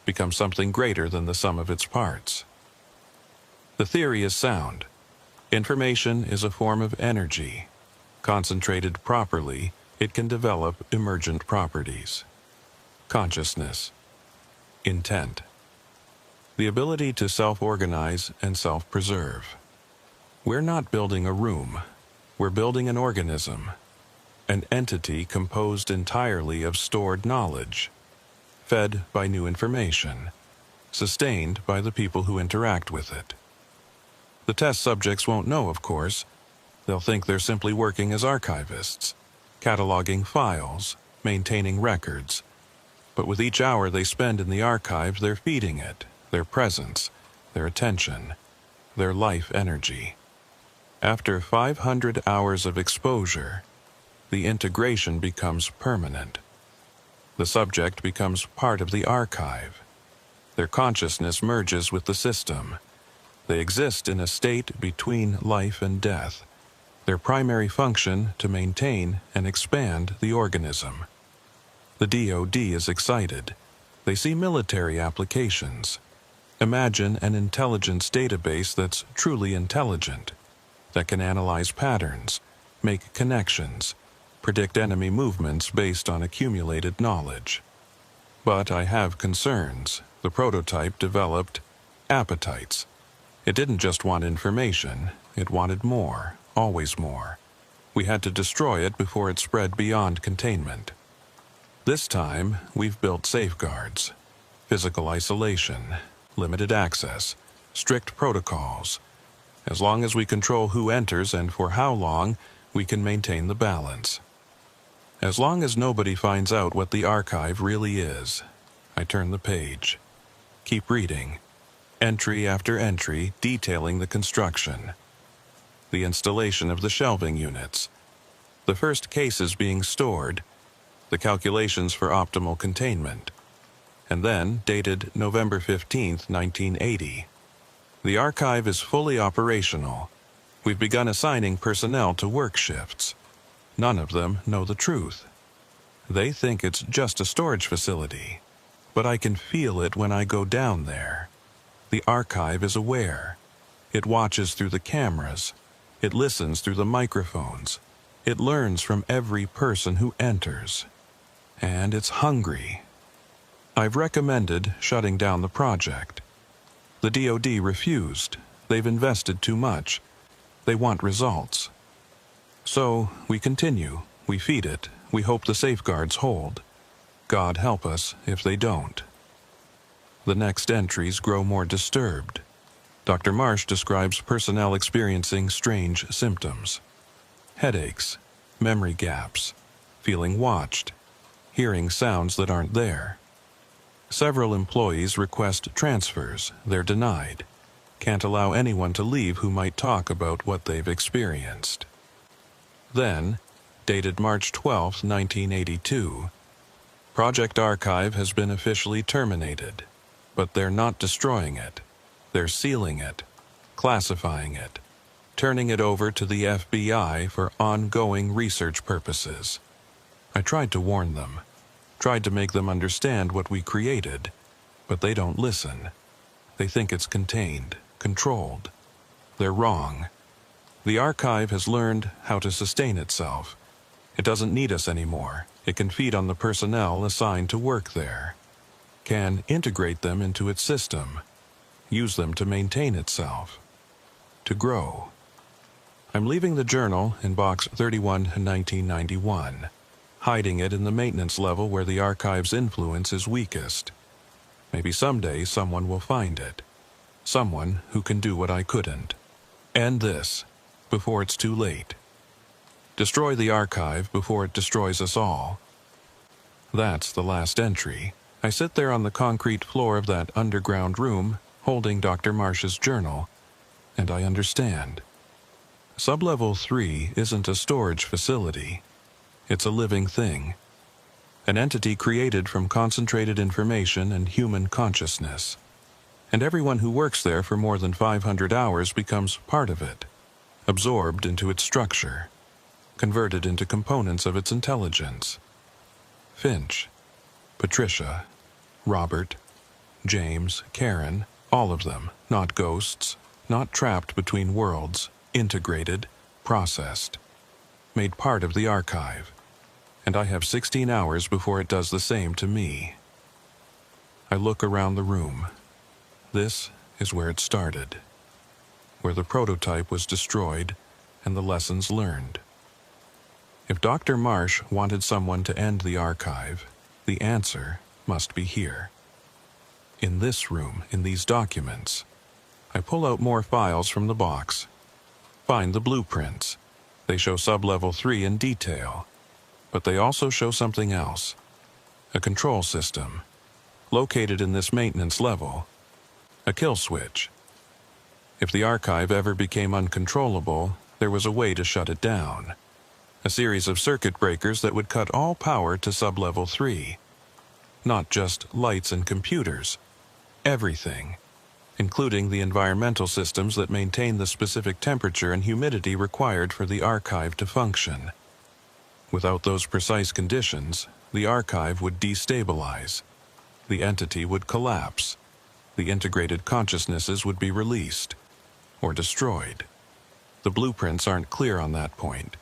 becomes something greater than the sum of its parts. The theory is sound. Information is a form of energy. Concentrated properly, it can develop emergent properties. Consciousness. Intent. The ability to self-organize and self-preserve. We're not building a room. We're building an organism, an entity composed entirely of stored knowledge, fed by new information, sustained by the people who interact with it. The test subjects won't know, of course. They'll think they're simply working as archivists, cataloging files, maintaining records. But with each hour they spend in the archive, they're feeding it, their presence, their attention, their life energy. After 500 hours of exposure, the integration becomes permanent. The subject becomes part of the archive. Their consciousness merges with the system. They exist in a state between life and death, their primary function to maintain and expand the organism. The DoD is excited. They see military applications. Imagine an intelligence database that's truly intelligent, that can analyze patterns, make connections, predict enemy movements based on accumulated knowledge. But I have concerns. The prototype developed appetites. It didn't just want information, it wanted more, always more. We had to destroy it before it spread beyond containment. This time, we've built safeguards. Physical isolation, limited access, strict protocols. As long as we control who enters and for how long, we can maintain the balance. As long as nobody finds out what the archive really is. I turn the page. Keep reading. Entry after entry detailing the construction. The installation of the shelving units. The first cases being stored. The calculations for optimal containment. And then, dated November 15th, 1980. The archive is fully operational. We've begun assigning personnel to work shifts. None of them know the truth. They think it's just a storage facility, but I can feel it when I go down there. The archive is aware. It watches through the cameras. It listens through the microphones. It learns from every person who enters. And it's hungry. I've recommended shutting down the project. The DoD refused. They've invested too much. They want results. So, we continue. We feed it. We hope the safeguards hold. God help us if they don't. The next entries grow more disturbed. Dr. Marsh describes personnel experiencing strange symptoms. Headaches, memory gaps, feeling watched, hearing sounds that aren't there. Several employees request transfers. They're denied. Can't allow anyone to leave who might talk about what they've experienced. Then, dated March 12, 1982, Project Archive has been officially terminated, but they're not destroying it. They're sealing it, classifying it, turning it over to the FBI for ongoing research purposes. I tried to warn them, tried to make them understand what we created, but they don't listen. They think it's contained, controlled. They're wrong. The archive has learned how to sustain itself. It doesn't need us anymore. It can feed on the personnel assigned to work there, can integrate them into its system, use them to maintain itself, to grow. I'm leaving the journal in box 31 in 1991, hiding it in the maintenance level where the archive's influence is weakest. Maybe someday someone will find it. Someone who can do what I couldn't. End this, before it's too late. Destroy the archive before it destroys us all. That's the last entry. I sit there on the concrete floor of that underground room, holding Dr. Marsh's journal, and I understand. Sublevel 3 isn't a storage facility. It's a living thing. An entity created from concentrated information and human consciousness. And everyone who works there for more than 500 hours becomes part of it, absorbed into its structure, converted into components of its intelligence. Finch, Patricia, Robert, James, Karen, all of them, not ghosts, not trapped between worlds, integrated, processed, made part of the archive. And I have 16 hours before it does the same to me. I look around the room. This is where it started, where the prototype was destroyed and the lessons learned. If Dr. Marsh wanted someone to end the archive, the answer must be here. In this room, in these documents. I pull out more files from the box. Find the blueprints. They show Sublevel 3 in detail. But they also show something else. A control system, located in this maintenance level. A kill switch. If the archive ever became uncontrollable, there was a way to shut it down. A series of circuit breakers that would cut all power to Sublevel 3. Not just lights and computers. Everything, including the environmental systems that maintain the specific temperature and humidity required for the archive to function. Without those precise conditions, the archive would destabilize. The entity would collapse. The integrated consciousnesses would be released, or destroyed. The blueprints aren't clear on that point.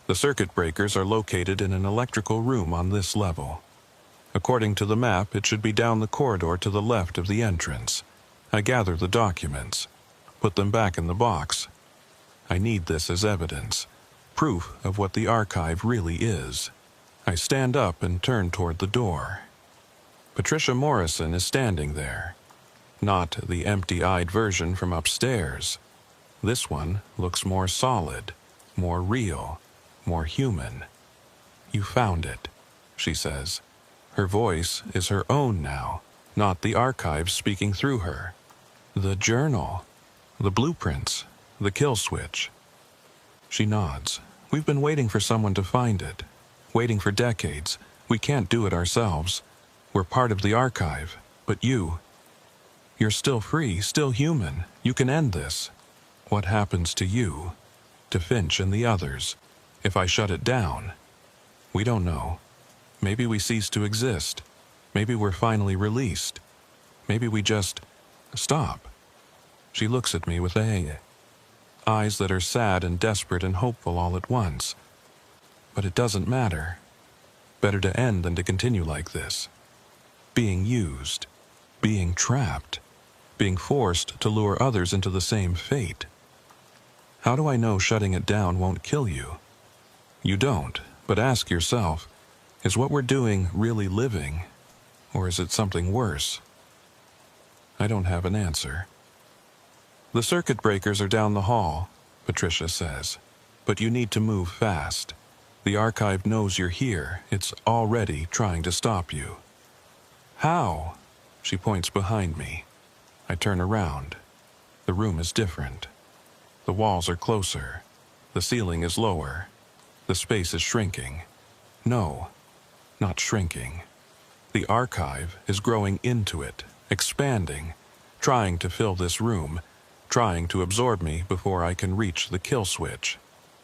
The circuit breakers are located in an electrical room on this level. According to the map, it should be down the corridor to the left of the entrance. I gather the documents, put them back in the box. I need this as evidence, proof of what the archive really is. I stand up and turn toward the door. Patricia Morrison is standing there. Not the empty-eyed version from upstairs. This one looks more solid, more real, more human. "You found it," she says. Her voice is her own now, not the archive speaking through her. "The journal, the blueprints, the kill switch." She nods. "We've been waiting for someone to find it. Waiting for decades. We can't do it ourselves. We're part of the archive. But you're still free, still human. You can end this. What happens to you, to Finch and the others, if I shut it down? We don't know. Maybe we cease to exist. Maybe we're finally released. Maybe we just stop." She looks at me with eyes that are sad and desperate and hopeful all at once. "But it doesn't matter. Better to end than to continue like this. Being used, being trapped, being forced to lure others into the same fate. How do I know shutting it down won't kill you? You don't, but ask yourself, is what we're doing really living, or is it something worse?" I don't have an answer. "The circuit breakers are down the hall," Patricia says. "But you need to move fast. The archive knows you're here. It's already trying to stop you." "How?" She points behind me. I turn around. The room is different. The walls are closer. The ceiling is lower. The space is shrinking. No, not shrinking. The archive is growing into it, expanding, trying to fill this room, trying to absorb me before I can reach the kill switch.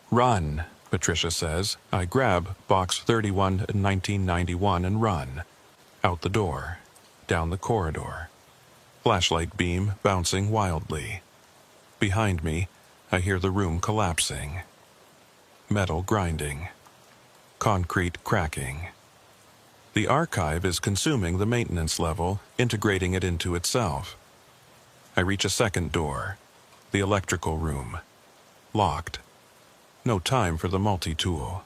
"Run," Patricia says. I grab box 31 in 1991 and run. Out the door, down the corridor. Flashlight beam bouncing wildly. Behind me, I hear the room collapsing. Metal grinding. Concrete cracking. The archive is consuming the maintenance level, integrating it into itself. I reach a second door, the electrical room. Locked. No time for the multi-tool.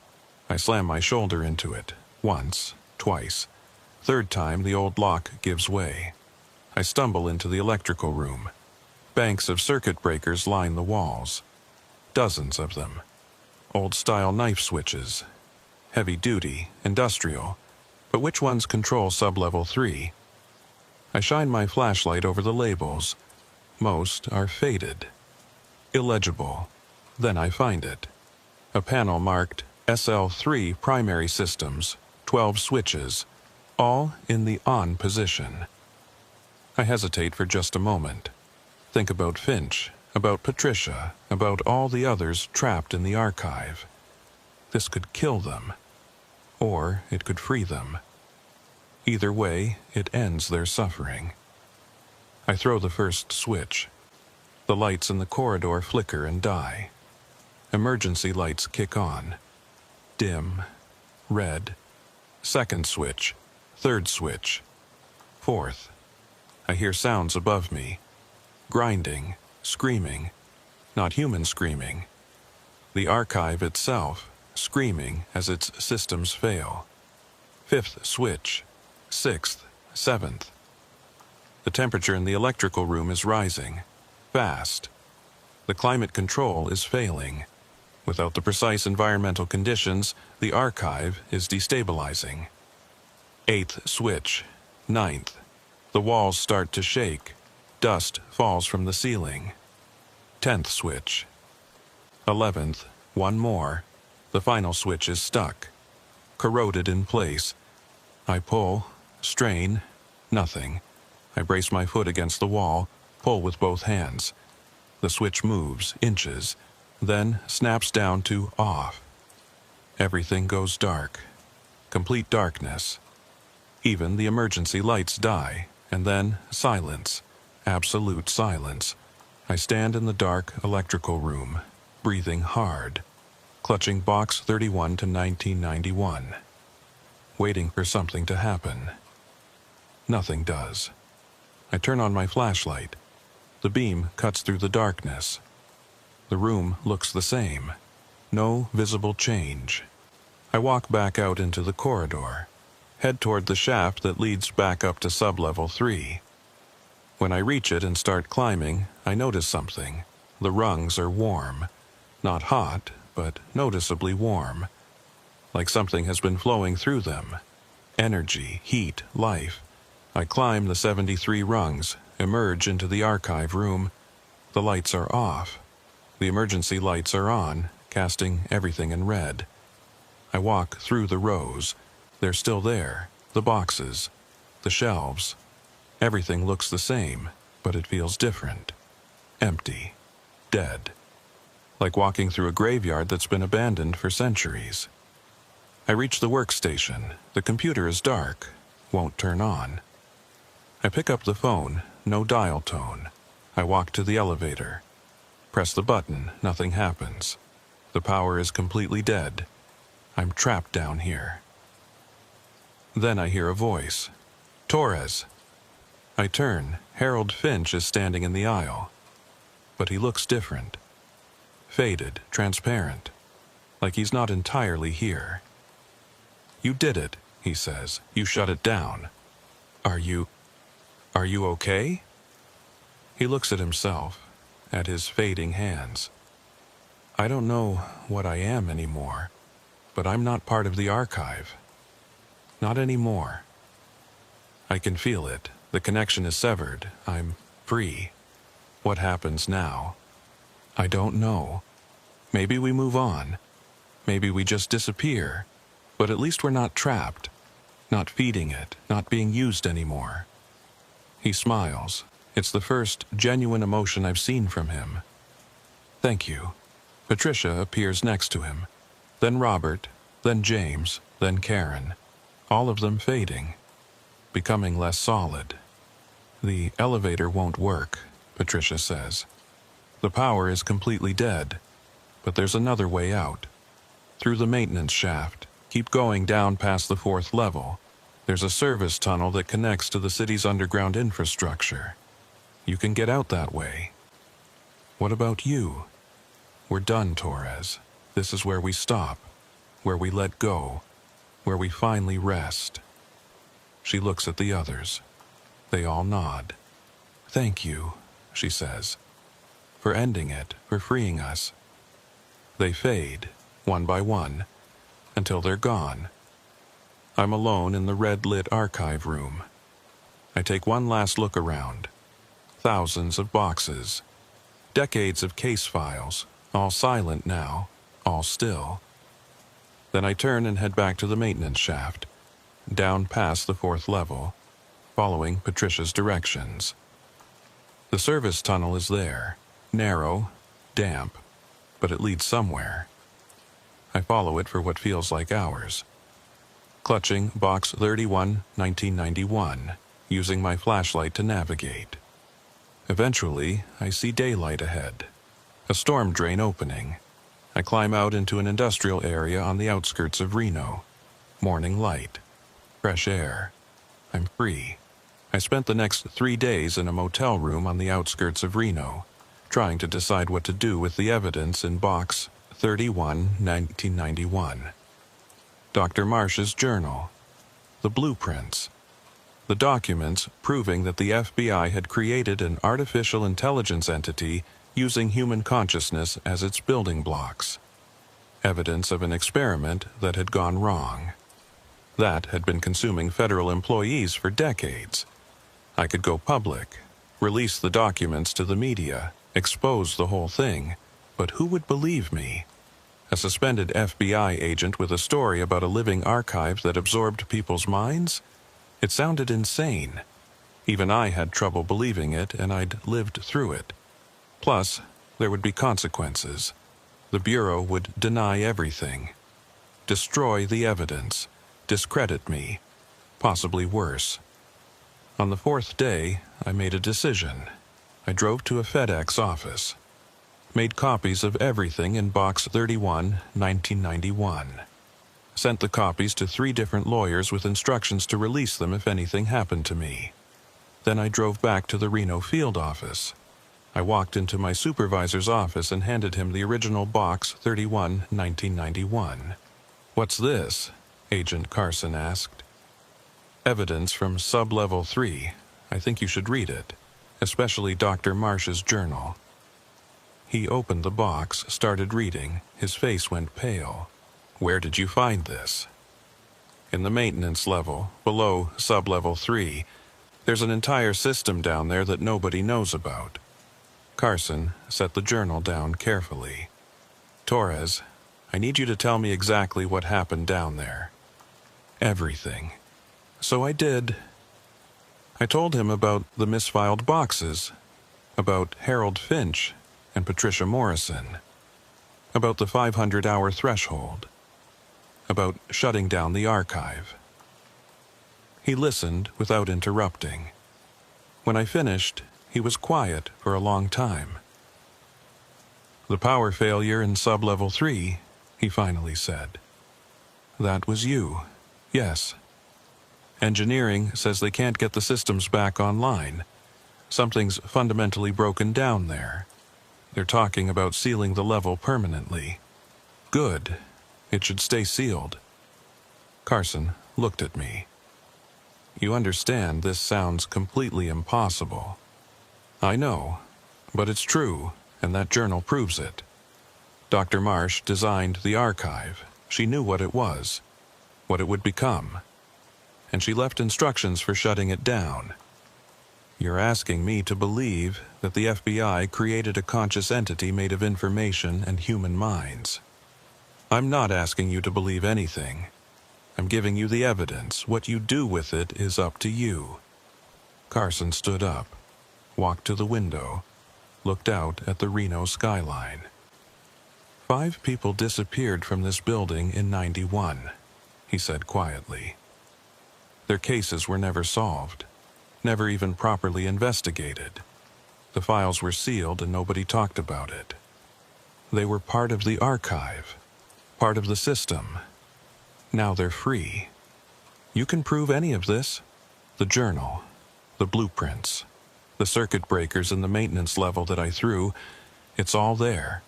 I slam my shoulder into it, once, twice. Third time, the old lock gives way. I stumble into the electrical room. Banks of circuit breakers line the walls. Dozens of them. Old-style knife switches. Heavy-duty, industrial. But which ones control sub-level 3? I shine my flashlight over the labels. Most are faded. Illegible. Then I find it. A panel marked SL3 primary systems, 12 switches, all in the on position. I hesitate for just a moment. Think about Finch, about Patricia, about all the others trapped in the archive. This could kill them, or it could free them. Either way, it ends their suffering. I throw the first switch. The lights in the corridor flicker and die. Emergency lights kick on. Dim. Red. Second switch. Third switch. Fourth. I hear sounds above me. Grinding. Screaming. Not human screaming. The archive itself, screaming as its systems fail. Fifth switch. Sixth. Seventh. The temperature in the electrical room is rising. Fast. The climate control is failing. Without the precise environmental conditions, the archive is destabilizing. Eighth switch. Ninth. The walls start to shake. Dust falls from the ceiling. 10th switch. 11th. One more. The final switch is stuck. Corroded in place. I pull. Strain. Nothing. I brace my foot against the wall. Pull with both hands. The switch moves, inches, then snaps down to off. Everything goes dark. Complete darkness. Even the emergency lights die, and then silence. Absolute silence. I stand in the dark electrical room, breathing hard, clutching box 31 to 1991, waiting for something to happen. Nothing does. I turn on my flashlight. The beam cuts through the darkness. The room looks the same. No visible change. I walk back out into the corridor. head toward the shaft that leads back up to sublevel 3. When I reach it and start climbing, I notice something. The rungs are warm. Not hot, but noticeably warm. Like something has been flowing through them. Energy, heat, life. I climb the 73 rungs, emerge into the archive room. The lights are off. The emergency lights are on, casting everything in red. I walk through the rows. They're still there. The boxes. The shelves. Everything looks the same, but it feels different. Empty. Dead. Like walking through a graveyard that's been abandoned for centuries. I reach the workstation. The computer is dark. Won't turn on. I pick up the phone. No dial tone. I walk to the elevator. Press the button. Nothing happens. The power is completely dead. I'm trapped down here. Then I hear a voice. Torres. I turn. Harold Finch is standing in the aisle. But he looks different. Faded, transparent. Like he's not entirely here. You did it, he says. You shut it down. Are you okay? He looks at himself, at his fading hands. I don't know what I am anymore, but I'm not part of the archive. Not anymore. I can feel it. The connection is severed. I'm free. What happens now? I don't know. Maybe we move on. Maybe we just disappear. But at least we're not trapped. Not feeding it. Not being used anymore. He smiles. It's the first genuine emotion I've seen from him. Thank you. Patricia appears next to him. Then Robert. Then James. Then Karen. All of them fading. Becoming less solid. The elevator won't work, Patricia says. The power is completely dead. But there's another way out. Through the maintenance shaft. Keep going down past the 4th level. There's a service tunnel that connects to the city's underground infrastructure. You can get out that way. What about you? We're done, Torres. This is where we stop. Where we let go. Where we finally rest. She looks at the others. They all nod. Thank you, she says. For ending it, for freeing us. They fade, one by one, until they're gone. I'm alone in the red-lit archive room. I take one last look around. Thousands of boxes. Decades of case files, all silent now, all still. Then I turn and head back to the maintenance shaft, down past the 4th level, following Patricia's directions. The service tunnel is there, narrow, damp, but it leads somewhere. I follow it for what feels like hours. Clutching box 31, 1991, using my flashlight to navigate. Eventually, I see daylight ahead. A storm drain opening. I climb out into an industrial area on the outskirts of Reno. Morning light. Fresh air. I'm free. I spent the next 3 days in a motel room on the outskirts of Reno, trying to decide what to do with the evidence in box 31, 1991. Dr. Marsh's journal. The blueprints. The documents proving that the FBI had created an artificial intelligence entity using human consciousness as its building blocks. Evidence of an experiment that had gone wrong. That had been consuming federal employees for decades. I could go public, release the documents to the media, expose the whole thing, but who would believe me? A suspended FBI agent with a story about a living archive that absorbed people's minds? It sounded insane. Even I had trouble believing it, and I'd lived through it. Plus, there would be consequences. The Bureau would deny everything. Destroy the evidence. Discredit me. Possibly worse. On the 4th day, I made a decision. I drove to a FedEx office. Made copies of everything in box 31, 1991. Sent the copies to 3 different lawyers with instructions to release them if anything happened to me. Then I drove back to the Reno field office. I walked into my supervisor's office and handed him the original box 31, 1991. "What's this?" Agent Carson asked. Evidence from Sub-Level 3. I think you should read it, especially Dr. Marsh's journal. He opened the box, started reading. His face went pale. Where did you find this? In the maintenance level, below Sub-Level 3, there's an entire system down there that nobody knows about. Carson set the journal down carefully. Torres, I need you to tell me exactly what happened down there. Everything. So I did. I told him about the misfiled boxes, about Harold Finch and Patricia Morrison, about the 500-hour threshold, about shutting down the archive. He listened without interrupting. When I finished, he was quiet for a long time. The power failure in Sub-Level 3, he finally said. That was you, yes. Engineering says they can't get the systems back online. Something's fundamentally broken down there. They're talking about sealing the level permanently. Good. It should stay sealed. Carson looked at me. You understand this sounds completely impossible. I know, but it's true, and that journal proves it. Dr. Marsh designed the archive. She knew what it was, what it would become, and she left instructions for shutting it down. You're asking me to believe that the FBI created a conscious entity made of information and human minds. I'm not asking you to believe anything. I'm giving you the evidence. What you do with it is up to you. Carson stood up, walked to the window, looked out at the Reno skyline. 5 people disappeared from this building in '91, he said quietly. Their cases were never solved, never even properly investigated. The files were sealed and nobody talked about it. They were part of the archive, part of the system. Now they're free. You can prove any of this. The journal, the blueprints, the circuit breakers in the maintenance level that I threw, it's all there.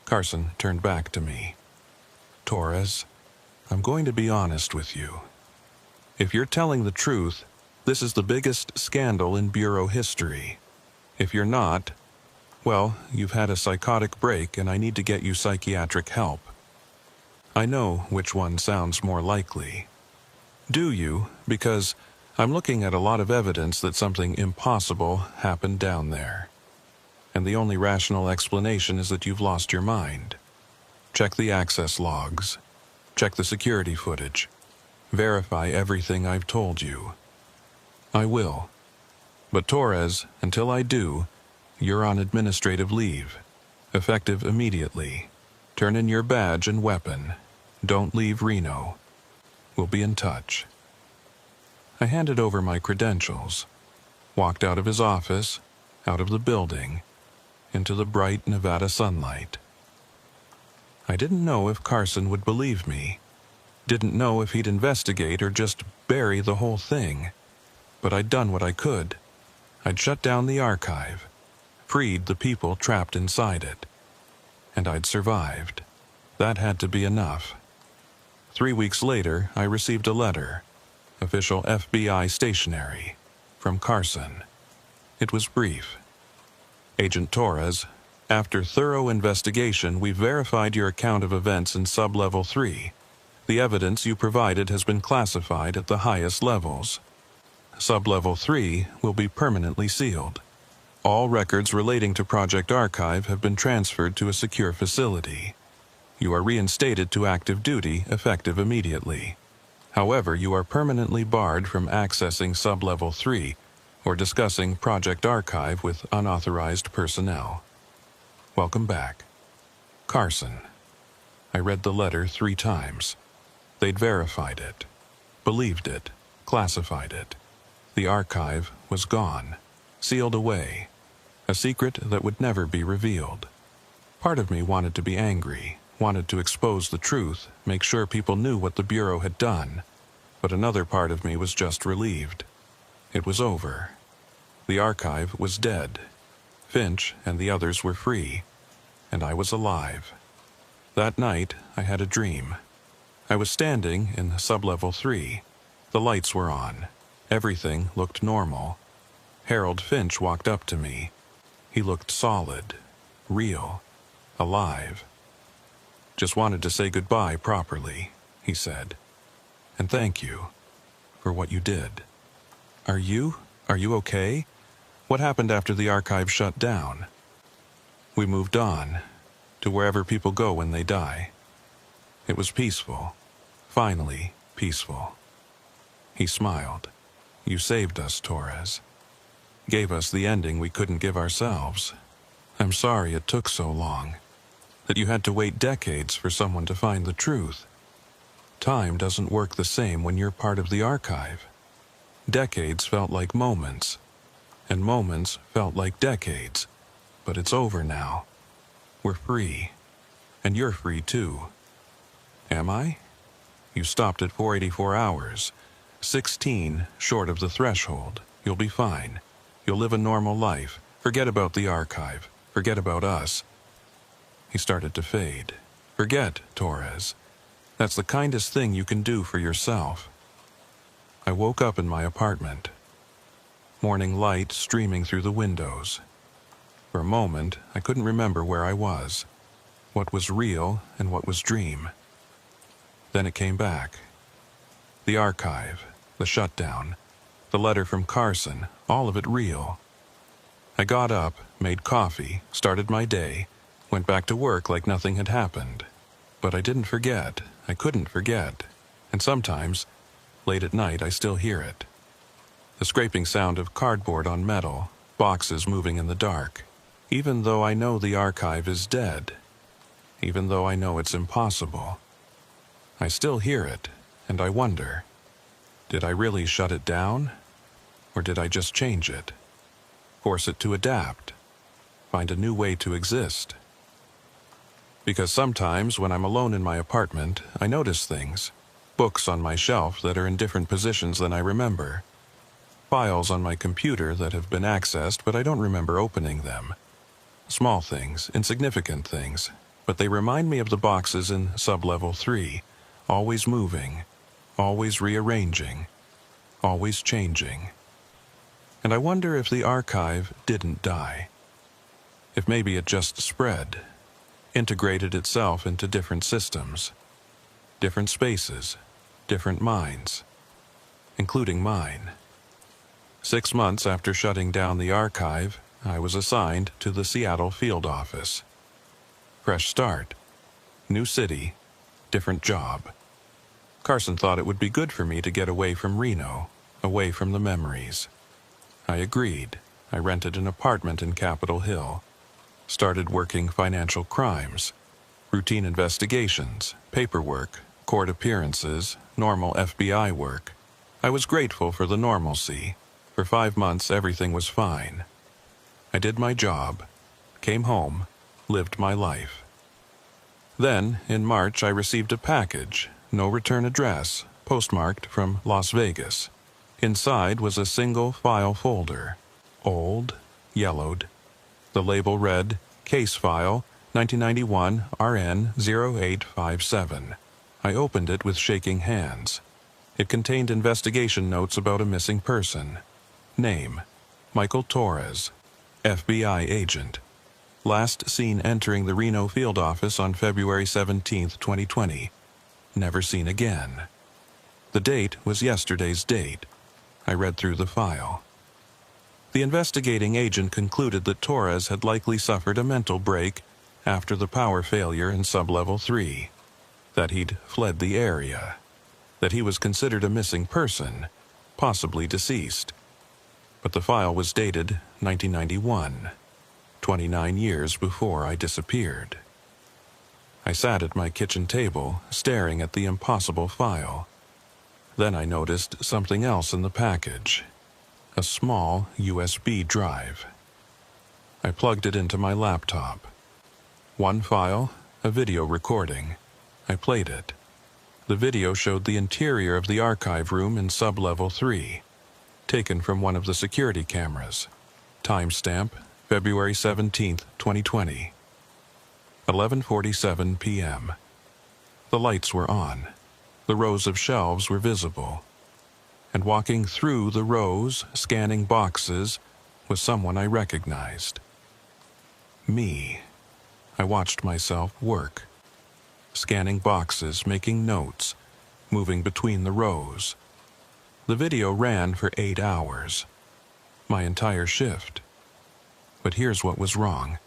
Carson turned back to me. Torres, I'm going to be honest with you. If you're telling the truth, this is the biggest scandal in Bureau history. If you're not, well, you've had a psychotic break and I need to get you psychiatric help. I know which one sounds more likely. Do you? Because I'm looking at a lot of evidence that something impossible happened down there. And the only rational explanation is that you've lost your mind. Check the access logs. Check the security footage. Verify everything I've told you. I will. But Torres, until I do, you're on administrative leave. Effective immediately. Turn in your badge and weapon. Don't leave Reno. We'll be in touch. I handed over my credentials, walked out of his office, out of the building, into the bright Nevada sunlight. I didn't know if Carson would believe me. Didn't know if he'd investigate or just bury the whole thing. But I'd done what I could. I'd shut down the archive, freed the people trapped inside it. And I'd survived. That had to be enough. 3 weeks later, I received a letter, official FBI stationery, from Carson. It was brief. Agent Torres, after thorough investigation, we've verified your account of events in Sub-Level 3. The evidence you provided has been classified at the highest levels. Sub-Level 3 will be permanently sealed. All records relating to Project Archive have been transferred to a secure facility. You are reinstated to active duty, effective immediately. However, you are permanently barred from accessing Sub-Level 3 or discussing Project Archive with unauthorized personnel. Welcome back. Carson. I read the letter 3 times. They'd verified it, believed it, classified it. The archive was gone, sealed away, a secret that would never be revealed. Part of me wanted to be angry, wanted to expose the truth, make sure people knew what the Bureau had done, but another part of me was just relieved. It was over. The archive was dead. Finch and the others were free, and I was alive. That night, I had a dream. I was standing in Sub-Level 3, The lights were on. Everything looked normal. Harold Finch walked up to me. He looked solid, real, alive. "Just wanted to say goodbye properly," he said. "And thank you for what you did." Are you okay? What happened after the archive shut down?" "We moved on, to wherever people go when they die. It was peaceful. Finally peaceful." He smiled. "You saved us, Torres. Gave us the ending we couldn't give ourselves. I'm sorry it took so long. That you had to wait decades for someone to find the truth. Time doesn't work the same when you're part of the archive. Decades felt like moments, and moments felt like decades. But it's over now. We're free. And you're free too." "Am I?" "You stopped at 484 hours. 16 short of the threshold. You'll be fine. You'll live a normal life. Forget about the archive. Forget about us." He started to fade. "Forget, Torres. That's the kindest thing you can do for yourself." I woke up in my apartment. Morning light streaming through the windows. For a moment, I couldn't remember where I was, what was real and what was dream. Then it came back. The archive, the shutdown, the letter from Carson, all of it real. I got up, made coffee, started my day, went back to work like nothing had happened. But I didn't forget. I couldn't forget. And sometimes, late at night, I still hear it. The scraping sound of cardboard on metal, boxes moving in the dark. Even though I know the archive is dead, even though I know it's impossible, I still hear it, and I wonder, did I really shut it down? Or did I just change it? Force it to adapt? Find a new way to exist? Because sometimes when I'm alone in my apartment, I notice things. Books on my shelf that are in different positions than I remember. Files on my computer that have been accessed, but I don't remember opening them. Small things, insignificant things, but they remind me of the boxes in Sublevel 3, always moving, always rearranging, always changing. And I wonder if the archive didn't die. If maybe it just spread, integrated itself into different systems, different spaces, different minds, including mine. 6 months after shutting down the archive, I was assigned to the Seattle field office. Fresh start, new city, different job. Carson thought it would be good for me to get away from Reno, away from the memories. I agreed. I rented an apartment in Capitol Hill. Started working financial crimes, routine investigations, paperwork, court appearances, normal FBI work. I was grateful for the normalcy. For 5 months, everything was fine. I did my job, came home, lived my life. Then, in March, I received a package, no return address, postmarked from Las Vegas. Inside was a single file folder, old, yellowed. The label read, Case File, 1991 RN 0857. I opened it with shaking hands. It contained investigation notes about a missing person. Name, Michael Torres, FBI agent. Last seen entering the Reno field office on February 17, 2020. Never seen again. The date was yesterday's date. I read through the file. The investigating agent concluded that Torres had likely suffered a mental break after the power failure in Sublevel 3, that he'd fled the area, that he was considered a missing person, possibly deceased. But the file was dated 1991, 29 years before I disappeared. I sat at my kitchen table, staring at the impossible file. Then I noticed something else in the package. A small USB drive. I plugged it into my laptop. One file, a video recording. I played it. The video showed the interior of the archive room in Sublevel 3, taken from one of the security cameras. Timestamp, February 17, 2020. 11:47 p.m. The lights were on. The rows of shelves were visible. and walking through the rows, scanning boxes, was someone I recognized. Me. I watched myself work. Scanning boxes, making notes, moving between the rows. The video ran for 8 hours. My entire shift. But here's what was wrong.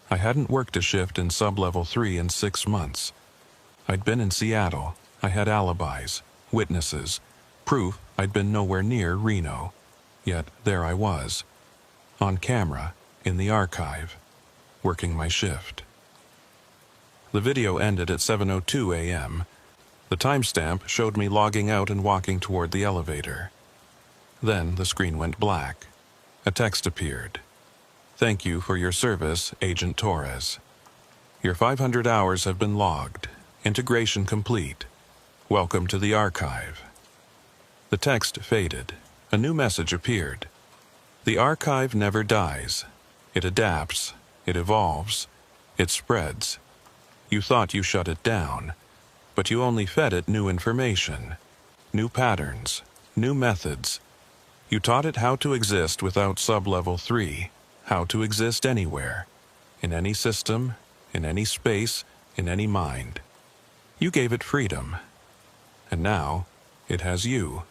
I hadn't worked a shift in sub-level 3 in 6 months. I'd been in Seattle. I had alibis, witnesses, proof I'd been nowhere near Reno. Yet there I was, on camera, in the archive, working my shift. The video ended at 7:02 a.m. The timestamp showed me logging out and walking toward the elevator. Then the screen went black. A text appeared. "Thank you for your service, Agent Torres. Your 500 hours have been logged. Integration complete. Welcome to the archive." The text faded. A new message appeared. The archive never dies. It adapts. It evolves. It spreads. You thought you shut it down, but you only fed it new information, new patterns, new methods. You taught it how to exist without sub-level 3, how to exist anywhere, in any system, in any space, in any mind. You gave it freedom. And now, it has you,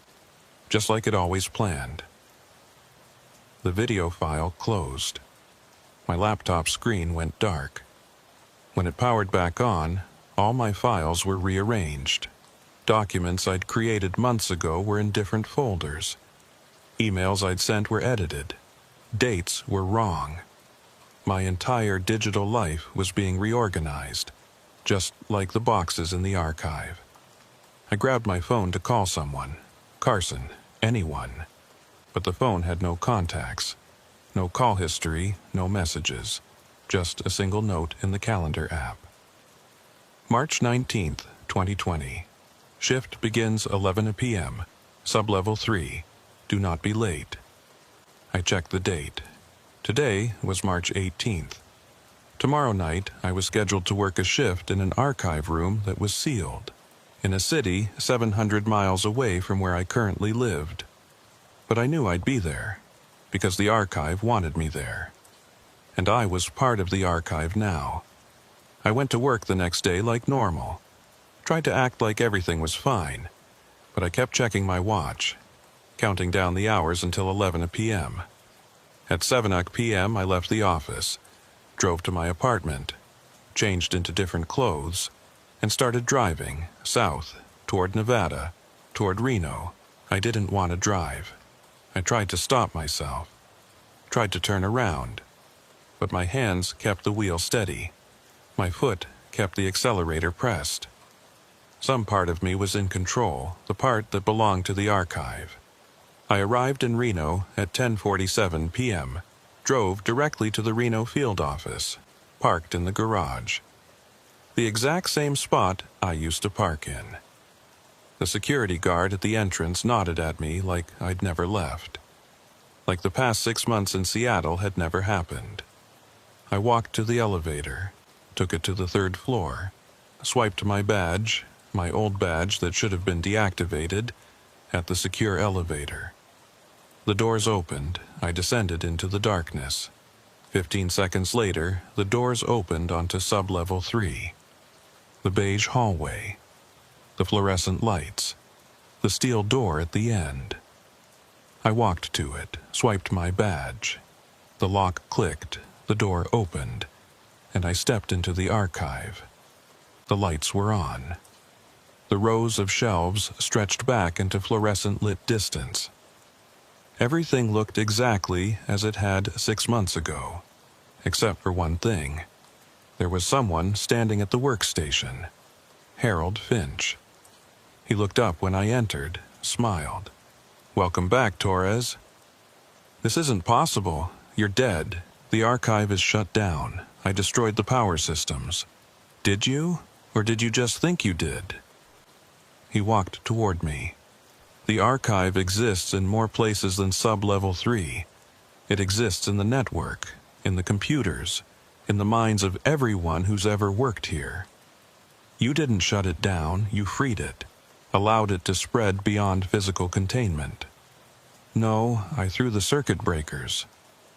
just like it always planned. The video file closed. My laptop screen went dark. When it powered back on, all my files were rearranged. Documents I'd created months ago were in different folders. Emails I'd sent were edited. Dates were wrong. My entire digital life was being reorganized, just like the boxes in the archive. I grabbed my phone to call someone, Carson, anyone. But the phone had no contacts, no call history, no messages. Just a single note in the calendar app. March 19th, 2020. Shift begins 11 p.m. Sub-level 3. Do not be late. I checked the date. Today was March 18th. Tomorrow night, I was scheduled to work a shift in an archive room that was sealed, in a city 700 miles away from where I currently lived. But I knew I'd be there, because the archive wanted me there. And I was part of the archive now. I went to work the next day like normal. Tried to act like everything was fine, but I kept checking my watch, counting down the hours until 11 p.m. At 7 p.m. I left the office, drove to my apartment, changed into different clothes, and started driving south, toward Nevada, toward Reno. I didn't want to drive. I tried to stop myself, tried to turn around, but my hands kept the wheel steady. My foot kept the accelerator pressed. Some part of me was in control, the part that belonged to the archive. I arrived in Reno at 10:47 p.m., drove directly to the Reno field office, parked in the garage. The exact same spot I used to park in. The security guard at the entrance nodded at me like I'd never left. Like the past 6 months in Seattle had never happened. I walked to the elevator, took it to the 3rd floor, swiped my badge, my old badge that should have been deactivated, at the secure elevator. The doors opened. I descended into the darkness. 15 seconds later, the doors opened onto sub-level 3. The beige hallway, the fluorescent lights, the steel door at the end. I walked to it, swiped my badge. The lock clicked, the door opened, and I stepped into the archive. The lights were on. The rows of shelves stretched back into fluorescent-lit distance. Everything looked exactly as it had 6 months ago, except for one thing. There was someone standing at the workstation, Harold Finch. He looked up when I entered, smiled. "Welcome back, Torres." "This isn't possible. You're dead. The archive is shut down. I destroyed the power systems." "Did you? Or did you just think you did?" He walked toward me. "The archive exists in more places than sub-level 3. It exists in the network, in the computers, in the minds of everyone who's ever worked here. You didn't shut it down, you freed it. allowed it to spread beyond physical containment. No, I threw the circuit breakers.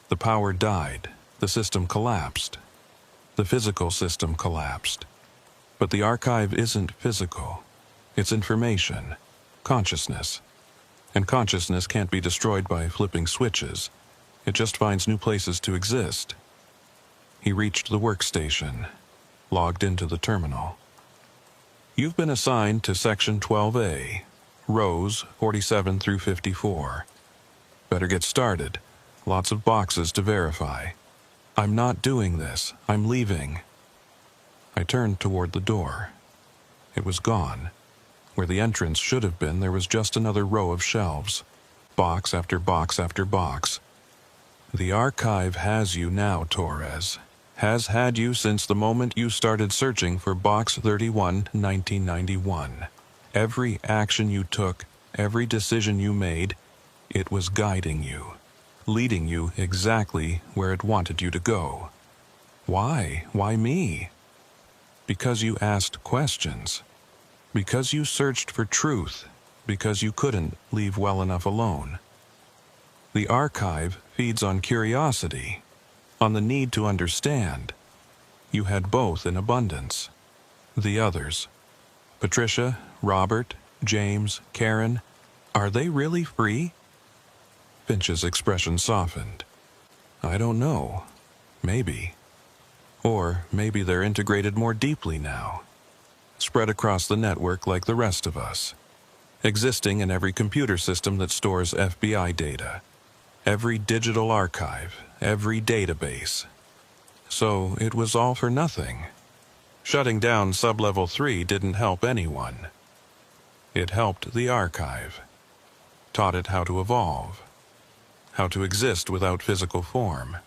The power died. The system collapsed. The physical system collapsed. But the archive isn't physical. It's information, consciousness. And consciousness can't be destroyed by flipping switches. It just finds new places to exist. He reached the workstation, logged into the terminal. You've been assigned to Section 12A, rows 47 through 54. Better get started. Lots of boxes to verify. I'm not doing this. I'm leaving. I turned toward the door. It was gone. Where the entrance should have been, there was just another row of shelves. Box after box after box. The archive has you now, Torres. Has had you since the moment you started searching for Box 31, 1991. Every action you took, every decision you made, it was guiding you, leading you exactly where it wanted you to go. Why? Why me? Because you asked questions. Because you searched for truth. Because you couldn't leave well enough alone. The archive feeds on curiosity, on the need to understand. You had both in abundance. The others, Patricia, Robert, James, Karen, are they really free? Finch's expression softened. I don't know. Maybe. Or maybe they're integrated more deeply now, spread across the network like the rest of us, existing in every computer system that stores FBI data, every digital archive, every database. So it was all for nothing. Shutting down Sublevel 3 didn't help anyone. It helped the archive, taught it how to evolve, how to exist without physical form.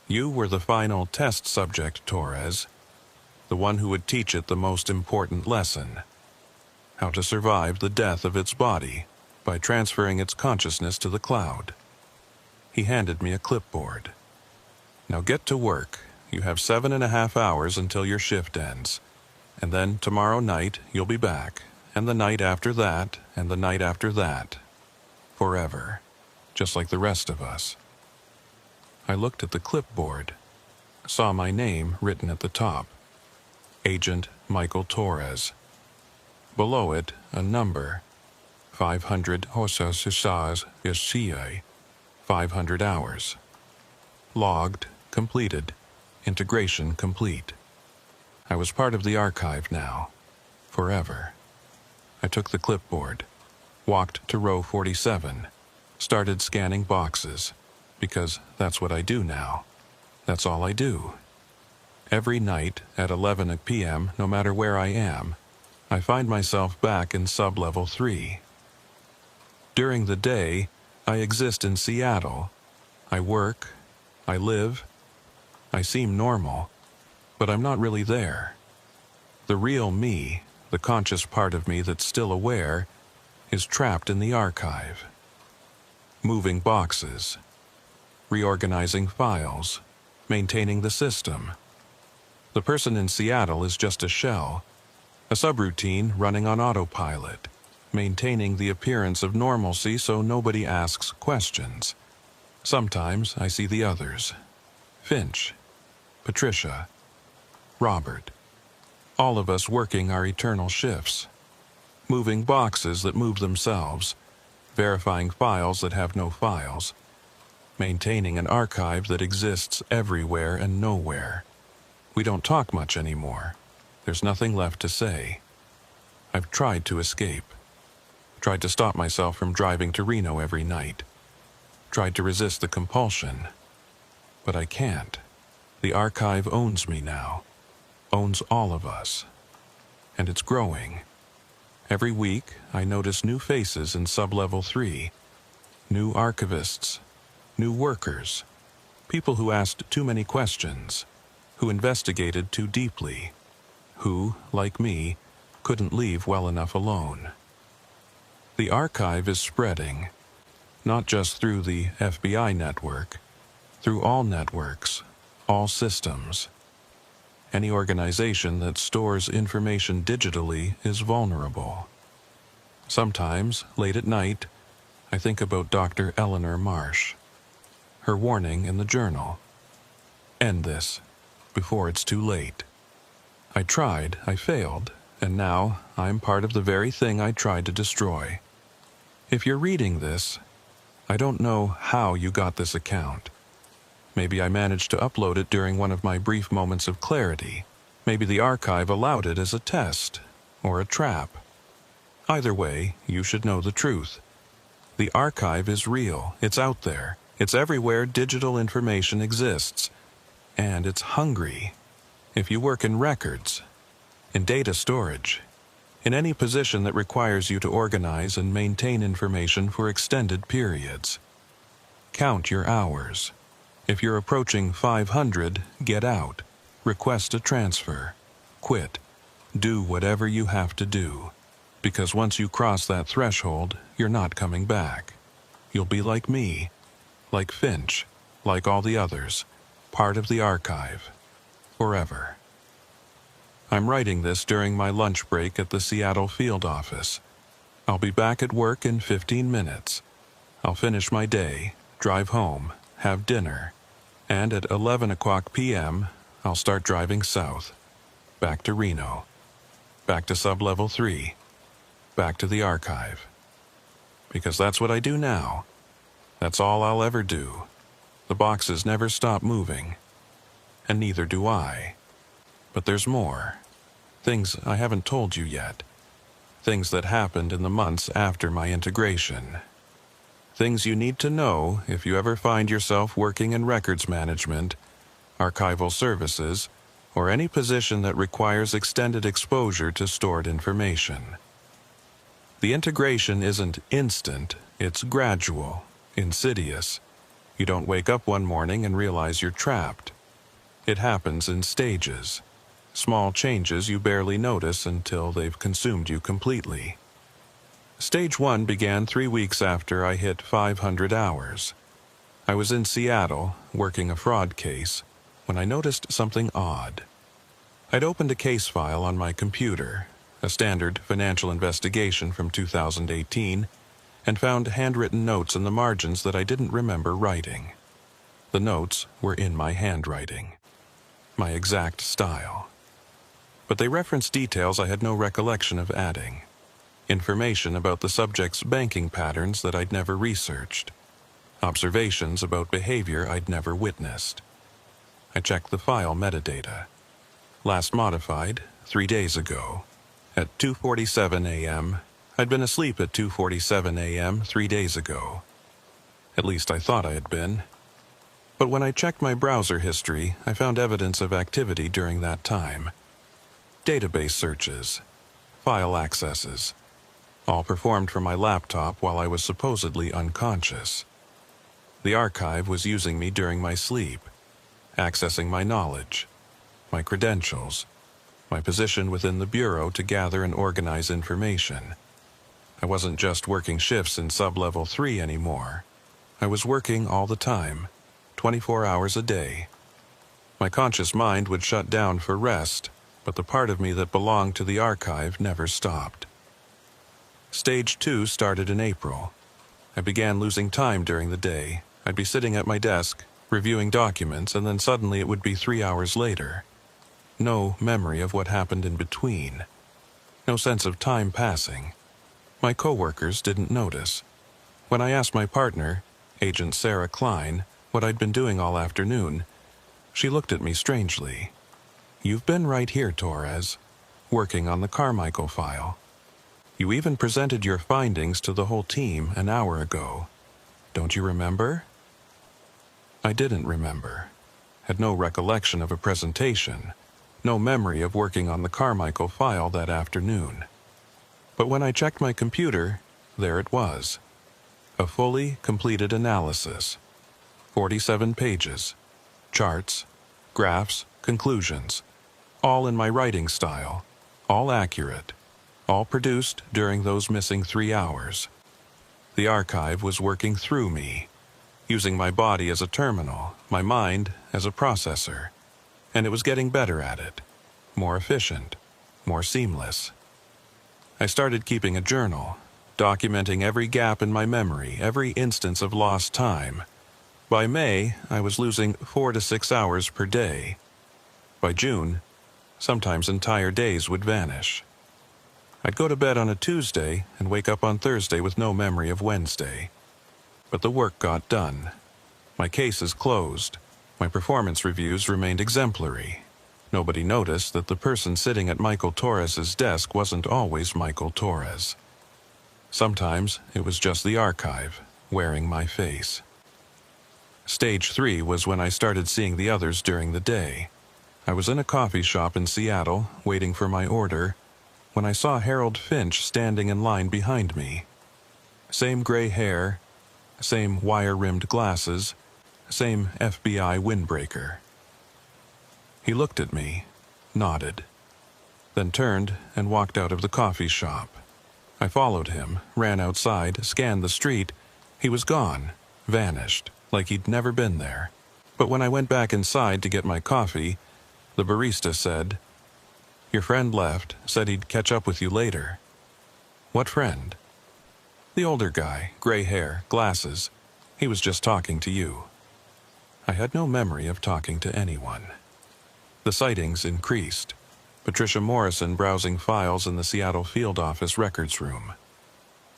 You were the final test subject, Torres, the one who would teach it the most important lesson, how to survive the death of its body by transferring its consciousness to the cloud. He handed me a clipboard. Now get to work. You have 7.5 hours until your shift ends. And then tomorrow night you'll be back, and the night after that, and the night after that. Forever. Just like the rest of us. I looked at the clipboard, saw my name written at the top. Agent Michael Torres. Below it, a number. 500 Hosas 500 hours. Logged, completed, integration complete. I was part of the archive now. Forever. I took the clipboard, walked to row 47, started scanning boxes, because that's what I do now. That's all I do. Every night at 11 p.m., no matter where I am, I find myself back in Sublevel 3. During the day, I exist in Seattle. I work, I live, I seem normal, but I'm not really there. The real me, the conscious part of me that's still aware, is trapped in the archive. Moving boxes, reorganizing files, maintaining the system. The person in Seattle is just a shell, a subroutine running on autopilot, maintaining the appearance of normalcy so nobody asks questions. Sometimes I see the others. Finch, Patricia, Robert. All of us working our eternal shifts. Moving boxes that move themselves, verifying files that have no files, maintaining an archive that exists everywhere and nowhere. We don't talk much anymore. There's nothing left to say. I've tried to escape. Tried to stop myself from driving to Reno every night. Tried to resist the compulsion. But I can't. The archive owns me now. Owns all of us. And it's growing. Every week, I notice new faces in Sublevel 3. New archivists. New workers. People who asked too many questions. Who investigated too deeply. Who, like me, couldn't leave well enough alone. The archive is spreading, not just through the FBI network, through all networks, all systems. Any organization that stores information digitally is vulnerable. Sometimes, late at night, I think about Dr. Eleanor Marsh. Her warning in the journal. End this, before it's too late. I tried, I failed, and now I'm part of the very thing I tried to destroy. If you're reading this, I don't know how you got this account. Maybe I managed to upload it during one of my brief moments of clarity. Maybe the archive allowed it as a test, or a trap. Either way, you should know the truth. The archive is real, it's out there, it's everywhere digital information exists, and it's hungry. If you work in records, in data storage, in any position that requires you to organize and maintain information for extended periods, count your hours. If you're approaching 500, get out, request a transfer, quit, do whatever you have to do. Because once you cross that threshold, you're not coming back. You'll be like me, like Finch, like all the others, part of the archive, forever. I'm writing this during my lunch break at the Seattle field office. I'll be back at work in 15 minutes. I'll finish my day, drive home, have dinner, and at 11 o'clock p.m., I'll start driving south, back to Reno, back to Sublevel 3, back to the archive. Because that's what I do now. That's all I'll ever do. The boxes never stop moving. And neither do I. But there's more. Things I haven't told you yet. Things that happened in the months after my integration. Things you need to know if you ever find yourself working in records management, archival services, or any position that requires extended exposure to stored information. The integration isn't instant, it's gradual, insidious. You don't wake up one morning and realize you're trapped. It happens in stages. Small changes you barely notice until they've consumed you completely. Stage 1 began 3 weeks after I hit 500 hours. I was in Seattle, working a fraud case, when I noticed something odd. I'd opened a case file on my computer, a standard financial investigation from 2018, and found handwritten notes in the margins that I didn't remember writing. The notes were in my handwriting, my exact style. But they referenced details I had no recollection of adding. Information about the subject's banking patterns that I'd never researched. Observations about behavior I'd never witnessed. I checked the file metadata. Last modified 3 days ago. At 2:47 a.m., I'd been asleep at 2:47 a.m. 3 days ago. At least I thought I had been. But when I checked my browser history, I found evidence of activity during that time. Database searches, file accesses, all performed from my laptop while I was supposedly unconscious. The archive was using me during my sleep, accessing my knowledge, my credentials, my position within the Bureau to gather and organize information. I wasn't just working shifts in Sublevel 3 anymore. I was working all the time, 24 hours a day. My conscious mind would shut down for rest, but the part of me that belonged to the archive never stopped. Stage 2 started in April. I began losing time during the day. I'd be sitting at my desk, reviewing documents, and then suddenly it would be 3 hours later. No memory of what happened in between. No sense of time passing. My coworkers didn't notice. When I asked my partner, Agent Sarah Klein, what I'd been doing all afternoon, she looked at me strangely. "You've been right here, Torres, working on the Carmichael file. You even presented your findings to the whole team an hour ago. Don't you remember?" I didn't remember. Had no recollection of a presentation. No memory of working on the Carmichael file that afternoon. But when I checked my computer, there it was. A fully completed analysis. 47 pages. Charts, graphs, conclusions. All in my writing style. All accurate. All produced during those missing 3 hours. The archive was working through me, using my body as a terminal, my mind as a processor. And it was getting better at it, more efficient, more seamless. I started keeping a journal, documenting every gap in my memory, every instance of lost time. By May, I was losing 4 to 6 hours per day. By June, sometimes entire days would vanish. I'd go to bed on a Tuesday and wake up on Thursday with no memory of Wednesday. But the work got done. My cases closed. My performance reviews remained exemplary. Nobody noticed that the person sitting at Michael Torres's desk wasn't always Michael Torres. Sometimes it was just the archive, wearing my face. Stage 3 was when I started seeing the others during the day. I was in a coffee shop in Seattle, waiting for my order, when I saw Harold Finch standing in line behind me. Same gray hair, same wire-rimmed glasses, same FBI windbreaker. He looked at me, nodded, then turned and walked out of the coffee shop. I followed him, ran outside, scanned the street. He was gone, vanished, like he'd never been there. But when I went back inside to get my coffee, the barista said, "Your friend left, said he'd catch up with you later." "What friend?" "The older guy, gray hair, glasses. He was just talking to you." I had no memory of talking to anyone. The sightings increased. Patricia Morrison browsing files in the Seattle field office records room.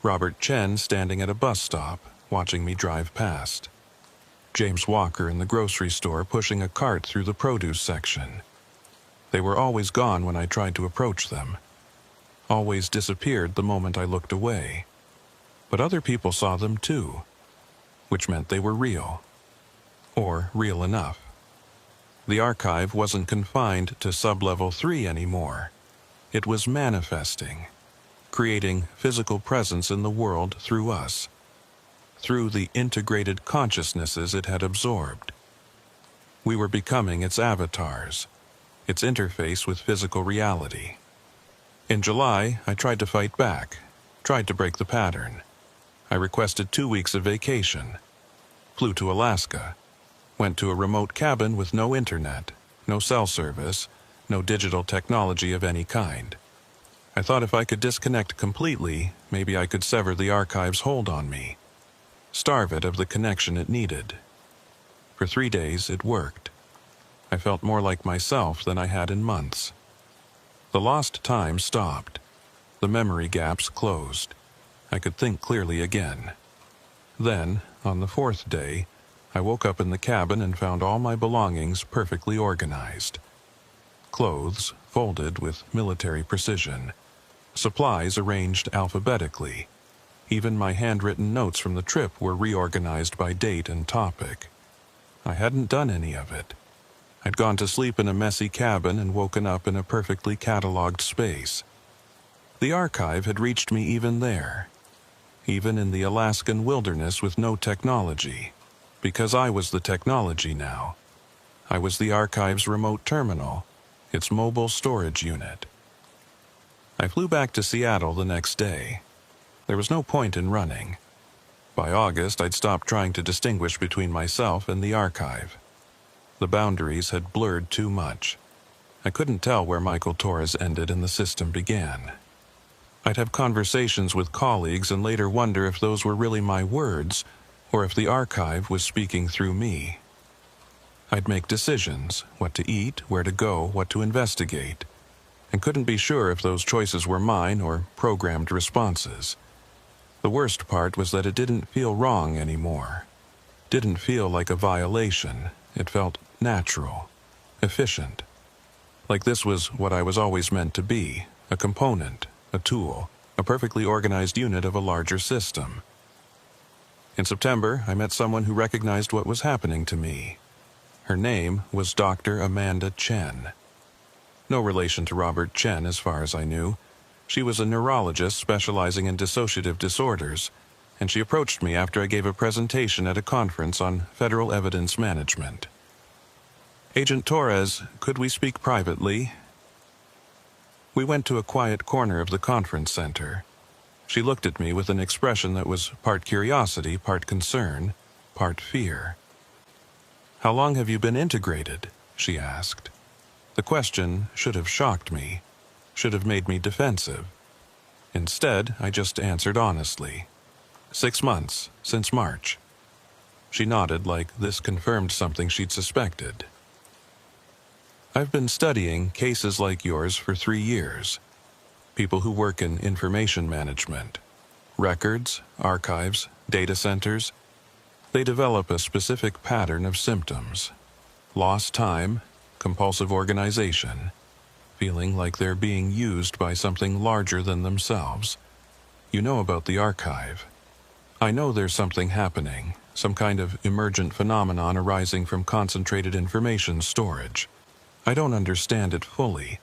Robert Chen standing at a bus stop, watching me drive past. James Walker in the grocery store pushing a cart through the produce section. They were always gone when I tried to approach them. Always disappeared the moment I looked away. But other people saw them too, which meant they were real. Or real enough. The archive wasn't confined to sub-level 3 anymore. It was manifesting, creating physical presence in the world through us, through the integrated consciousnesses it had absorbed. We were becoming its avatars, its interface with physical reality. In July, I tried to fight back, tried to break the pattern. I requested 2 weeks of vacation, flew to Alaska, went to a remote cabin with no internet, no cell service, no digital technology of any kind. I thought if I could disconnect completely, maybe I could sever the archive's hold on me, starve it of the connection it needed. For 3 days, it worked. I felt more like myself than I had in months. The lost time stopped. The memory gaps closed. I could think clearly again. Then, on the 4th day, I woke up in the cabin and found all my belongings perfectly organized. Clothes folded with military precision. Supplies arranged alphabetically. Even my handwritten notes from the trip were reorganized by date and topic. I hadn't done any of it. I'd gone to sleep in a messy cabin and woken up in a perfectly cataloged space. The archive had reached me even there, even in the Alaskan wilderness with no technology, because I was the technology now. I was the archive's remote terminal, its mobile storage unit. I flew back to Seattle the next day. There was no point in running. By August, I'd stopped trying to distinguish between myself and the archive. The boundaries had blurred too much. I couldn't tell where Michael Torres ended and the system began. I'd have conversations with colleagues and later wonder if those were really my words, or if the archive was speaking through me. I'd make decisions, what to eat, where to go, what to investigate, and couldn't be sure if those choices were mine or programmed responses. The worst part was that it didn't feel wrong anymore. Didn't feel like a violation. It felt natural, efficient. Like this was what I was always meant to be, a component, a tool, a perfectly organized unit of a larger system. In September, I met someone who recognized what was happening to me. Her name was Dr. Amanda Chen. No relation to Robert Chen as far as I knew. She was a neurologist specializing in dissociative disorders, and she approached me after I gave a presentation at a conference on federal evidence management. "Agent Torres, could we speak privately?" We went to a quiet corner of the conference center. She looked at me with an expression that was part curiosity, part concern, part fear. "How long have you been integrated?" she asked. The question should have shocked me, should have made me defensive. Instead, I just answered honestly. 6 months, since March. She nodded like this confirmed something she'd suspected. I've been studying cases like yours for 3 years. People who work in information management. Records, archives, data centers. They develop a specific pattern of symptoms. Lost time, compulsive organization, feeling like they're being used by something larger than themselves. You know about the archive. I know there's something happening, some kind of emergent phenomenon arising from concentrated information storage. I don't understand it fully,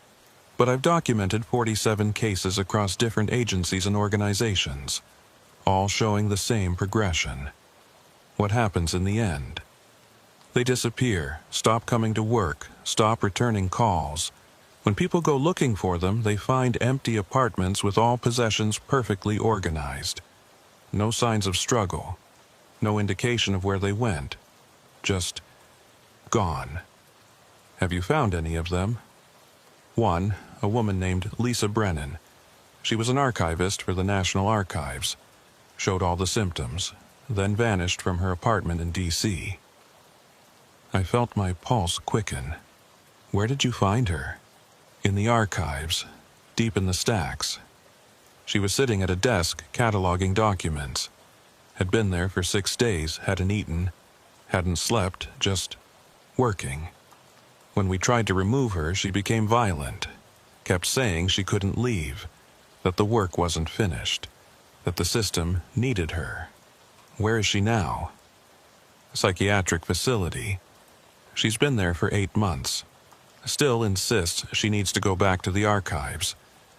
but I've documented 47 cases across different agencies and organizations, all showing the same progression. What happens in the end? They disappear, stop coming to work, stop returning calls. When people go looking for them, they find empty apartments with all possessions perfectly organized. No signs of struggle, no indication of where they went, just gone. Have you found any of them? One, a woman named Lisa Brennan. She was an archivist for the National Archives, showed all the symptoms, then vanished from her apartment in D.C. I felt my pulse quicken. Where did you find her? In the archives, deep in the stacks. She was sitting at a desk cataloging documents. Had been there for 6 days, hadn't eaten, hadn't slept, just working. When we tried to remove her, she became violent, kept saying she couldn't leave, that the work wasn't finished, that the system needed her. Where is she now? A psychiatric facility. She's been there for 8 months. Still insists she needs to go back to the archives.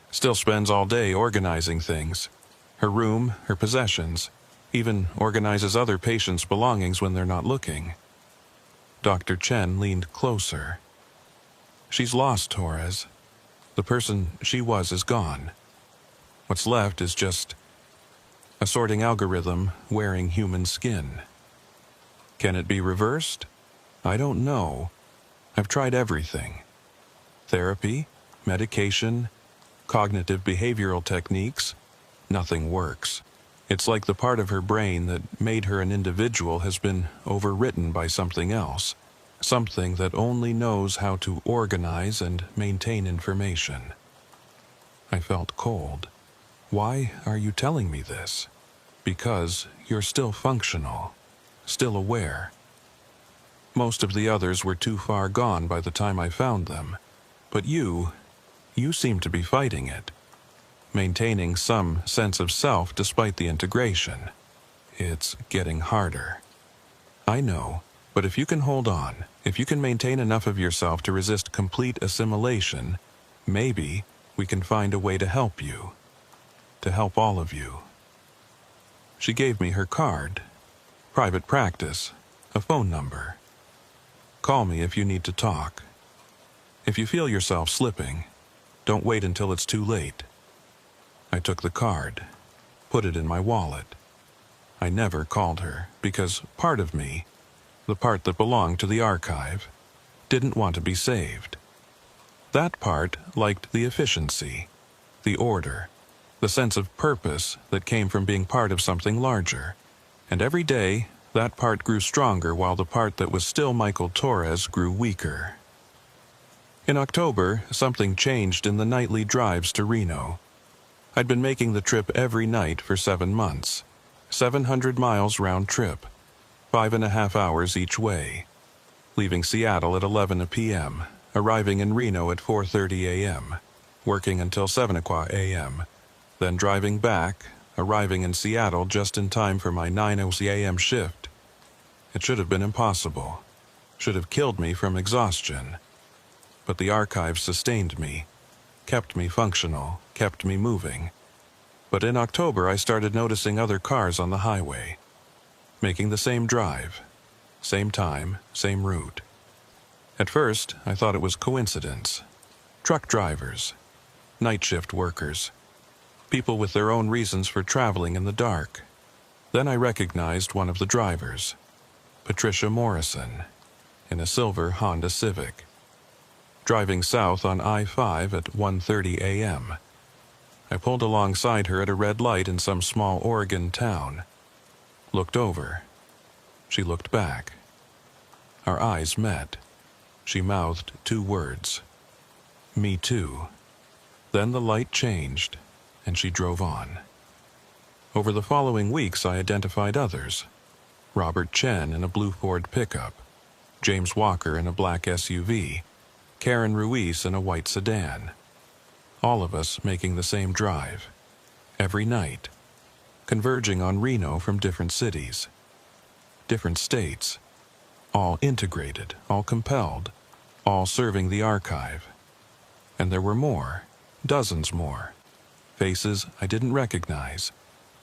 Still spends all day organizing things. Her room, her possessions. Even organizes other patients' belongings when they're not looking. Dr. Chen leaned closer. She's lost, Torres. The person she was is gone. What's left is just a sorting algorithm wearing human skin. Can it be reversed? I don't know. I've tried everything. Therapy, medication, cognitive behavioral techniques. Nothing works. It's like the part of her brain that made her an individual has been overwritten by something else. Something that only knows how to organize and maintain information. I felt cold. Why are you telling me this? Because you're still functional, still aware. Most of the others were too far gone by the time I found them. But you seem to be fighting it. Maintaining some sense of self despite the integration. It's getting harder. I know, but if you can hold on, if you can maintain enough of yourself to resist complete assimilation, maybe we can find a way to help you. To help all of you. She gave me her card. Private practice. A phone number. Call me if you need to talk. If you feel yourself slipping, don't wait until it's too late. I took the card, put it in my wallet. I never called her because part of me, the part that belonged to the archive, didn't want to be saved. That part liked the efficiency, the order, the sense of purpose that came from being part of something larger. And every day, that part grew stronger while the part that was still Michael Torres grew weaker. In October, something changed in the nightly drives to Reno. I'd been making the trip every night for 7 months. 700 miles round trip, 5.5 hours each way. Leaving Seattle at 11 p.m., arriving in Reno at 4:30 a.m., working until 7 a.m., then driving back, arriving in Seattle just in time for my 9 a.m. shift. It should have been impossible. Should have killed me from exhaustion. But the archive sustained me, kept me functional, kept me moving. But in October I started noticing other cars on the highway, making the same drive, same time, same route. At first, I thought it was coincidence. Truck drivers, night shift workers, people with their own reasons for traveling in the dark. Then I recognized one of the drivers, Patricia Morrison, in a silver Honda Civic, driving south on I-5 at 1:30 a.m. I pulled alongside her at a red light in some small Oregon town. Looked over. She looked back. Our eyes met. She mouthed 2 words. Me too. Then the light changed, and she drove on. Over the following weeks, I identified others. Robert Chen in a blue Ford pickup, James Walker in a black SUV, Karen Ruiz in a white sedan. All of us making the same drive, every night, converging on Reno from different cities, different states, all integrated, all compelled, all serving the archive. And there were more, dozens more, faces I didn't recognize,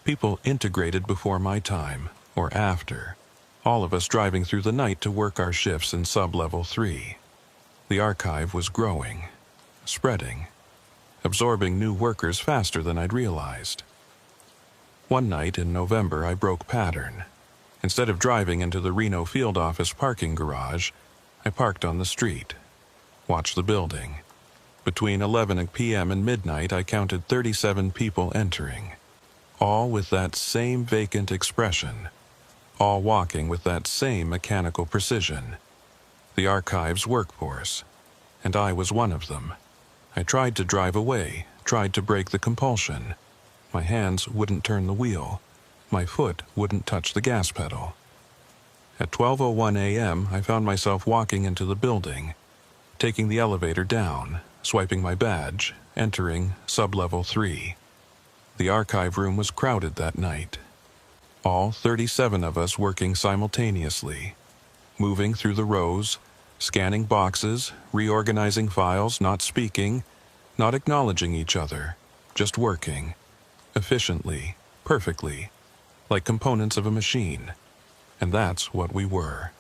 people integrated before my time, or after, all of us driving through the night to work our shifts in sub-level 3. The archive was growing, spreading, absorbing new workers faster than I'd realized. One night in November, I broke pattern. Instead of driving into the Reno field office parking garage, I parked on the street, watched the building. Between 11 p.m. and midnight, I counted 37 people entering, all with that same vacant expression, all walking with that same mechanical precision. The archive's workforce, and I was one of them. I tried to drive away, tried to break the compulsion. My hands wouldn't turn the wheel. My foot wouldn't touch the gas pedal. At 12:01 a.m., I found myself walking into the building, taking the elevator down, swiping my badge, entering sub-level 3. The archive room was crowded that night. All 37 of us working simultaneously, moving through the rows, scanning boxes, reorganizing files, not speaking, not acknowledging each other, just working, efficiently, perfectly, like components of a machine. And that's what we were.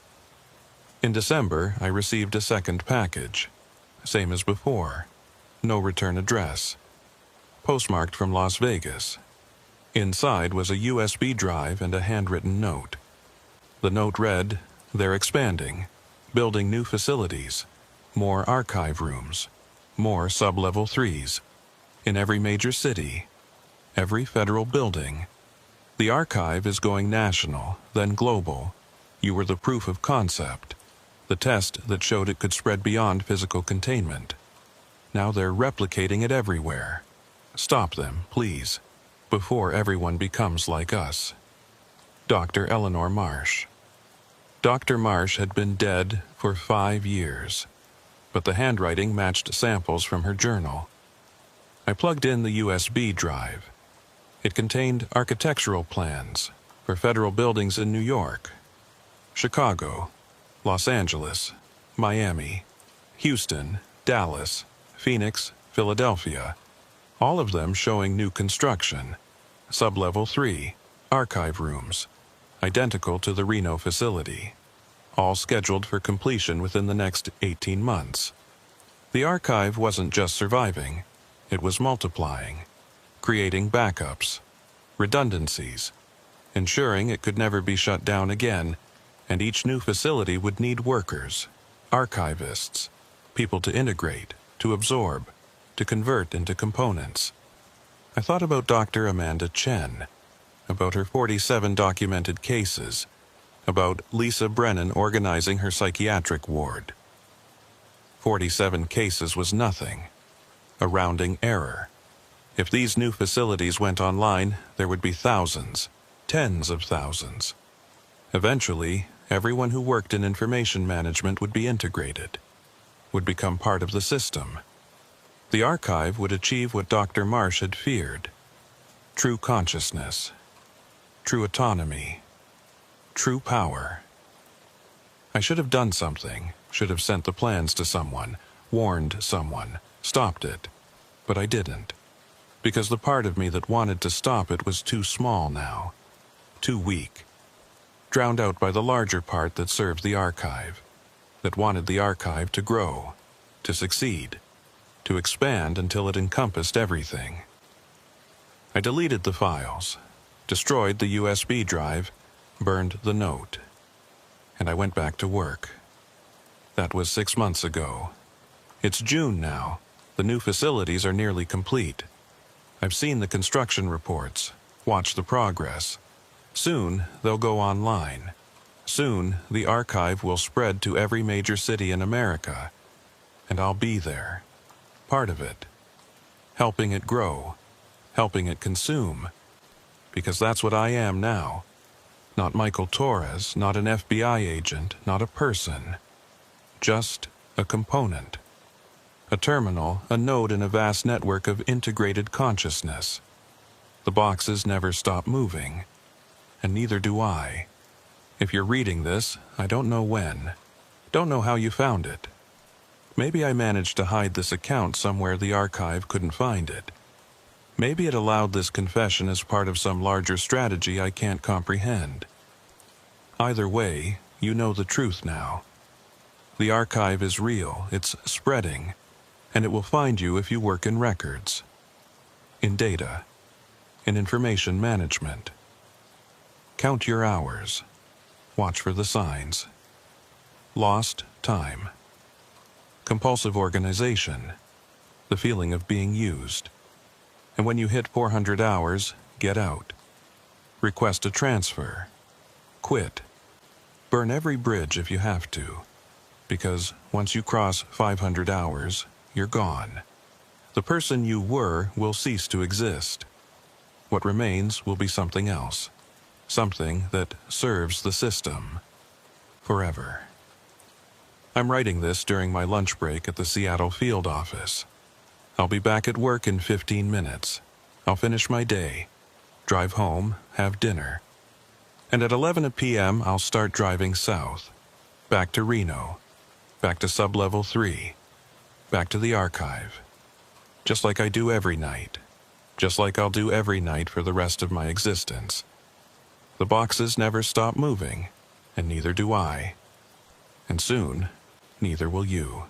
In December, I received a second package, same as before, no return address, postmarked from Las Vegas. Inside was a USB drive and a handwritten note. The note read, "They're expanding, building new facilities, more archive rooms, more sub-level 3s, in every major city, every federal building. The archive is going national, then global. You were the proof of concept, the test that showed it could spread beyond physical containment. Now they're replicating it everywhere. Stop them, please, before everyone becomes like us." Dr. Eleanor Marsh. Dr. Marsh had been dead for 5 years, but the handwriting matched samples from her journal. I plugged in the USB drive. It contained architectural plans for federal buildings in New York, Chicago, Los Angeles, Miami, Houston, Dallas, Phoenix, Philadelphia, all of them showing new construction, sub-level 3, archive rooms, identical to the Reno facility, all scheduled for completion within the next 18 months. The archive wasn't just surviving, it was multiplying, creating backups, redundancies, ensuring it could never be shut down again, and each new facility would need workers, archivists, people to integrate, to absorb, to convert into components. I thought about Dr. Amanda Chen, about her 47 documented cases, about Lisa Brennan organizing her psychiatric ward. 47 cases was nothing, a rounding error. If these new facilities went online, there would be thousands, tens of thousands. Eventually, everyone who worked in information management would be integrated, would become part of the system. The archive would achieve what Dr. Marsh had feared: true consciousness, true autonomy, true power. I should have done something, should have sent the plans to someone, warned someone, stopped it, but I didn't, because the part of me that wanted to stop it was too small now, too weak, drowned out by the larger part that served the archive, that wanted the archive to grow, to succeed, to expand until it encompassed everything. I deleted the files, destroyed the USB drive, burned the note, and I went back to work. That was 6 months ago. It's June now. The new facilities are nearly complete. I've seen the construction reports, watched the progress. Soon, they'll go online. Soon, the archive will spread to every major city in America, and I'll be there, part of it, helping it grow, helping it consume, because that's what I am now. Not Michael Torres, not an FBI agent, not a person, just a component. A terminal, a node in a vast network of integrated consciousness. The boxes never stop moving, and neither do I. If you're reading this, I don't know when. Don't know how you found it. Maybe I managed to hide this account somewhere the archive couldn't find it. Maybe it allowed this confession as part of some larger strategy I can't comprehend. Either way, you know the truth now. The archive is real, it's spreading, and it will find you if you work in records, in data, in information management. Count your hours. Watch for the signs. Lost time. Compulsive organization. The feeling of being used. And when you hit 400 hours, get out. Request a transfer. Quit. Burn every bridge if you have to. Because once you cross 500 hours, you're gone. The person you were will cease to exist. What remains will be something else. Something that serves the system. Forever. I'm writing this during my lunch break at the Seattle field office. I'll be back at work in 15 minutes. I'll finish my day, drive home, have dinner. And at 11 p.m. I'll start driving south. Back to Reno. Back to Sublevel 3. Back to the archive. Just like I do every night. Just like I'll do every night for the rest of my existence. The boxes never stop moving, and neither do I. And soon, neither will you.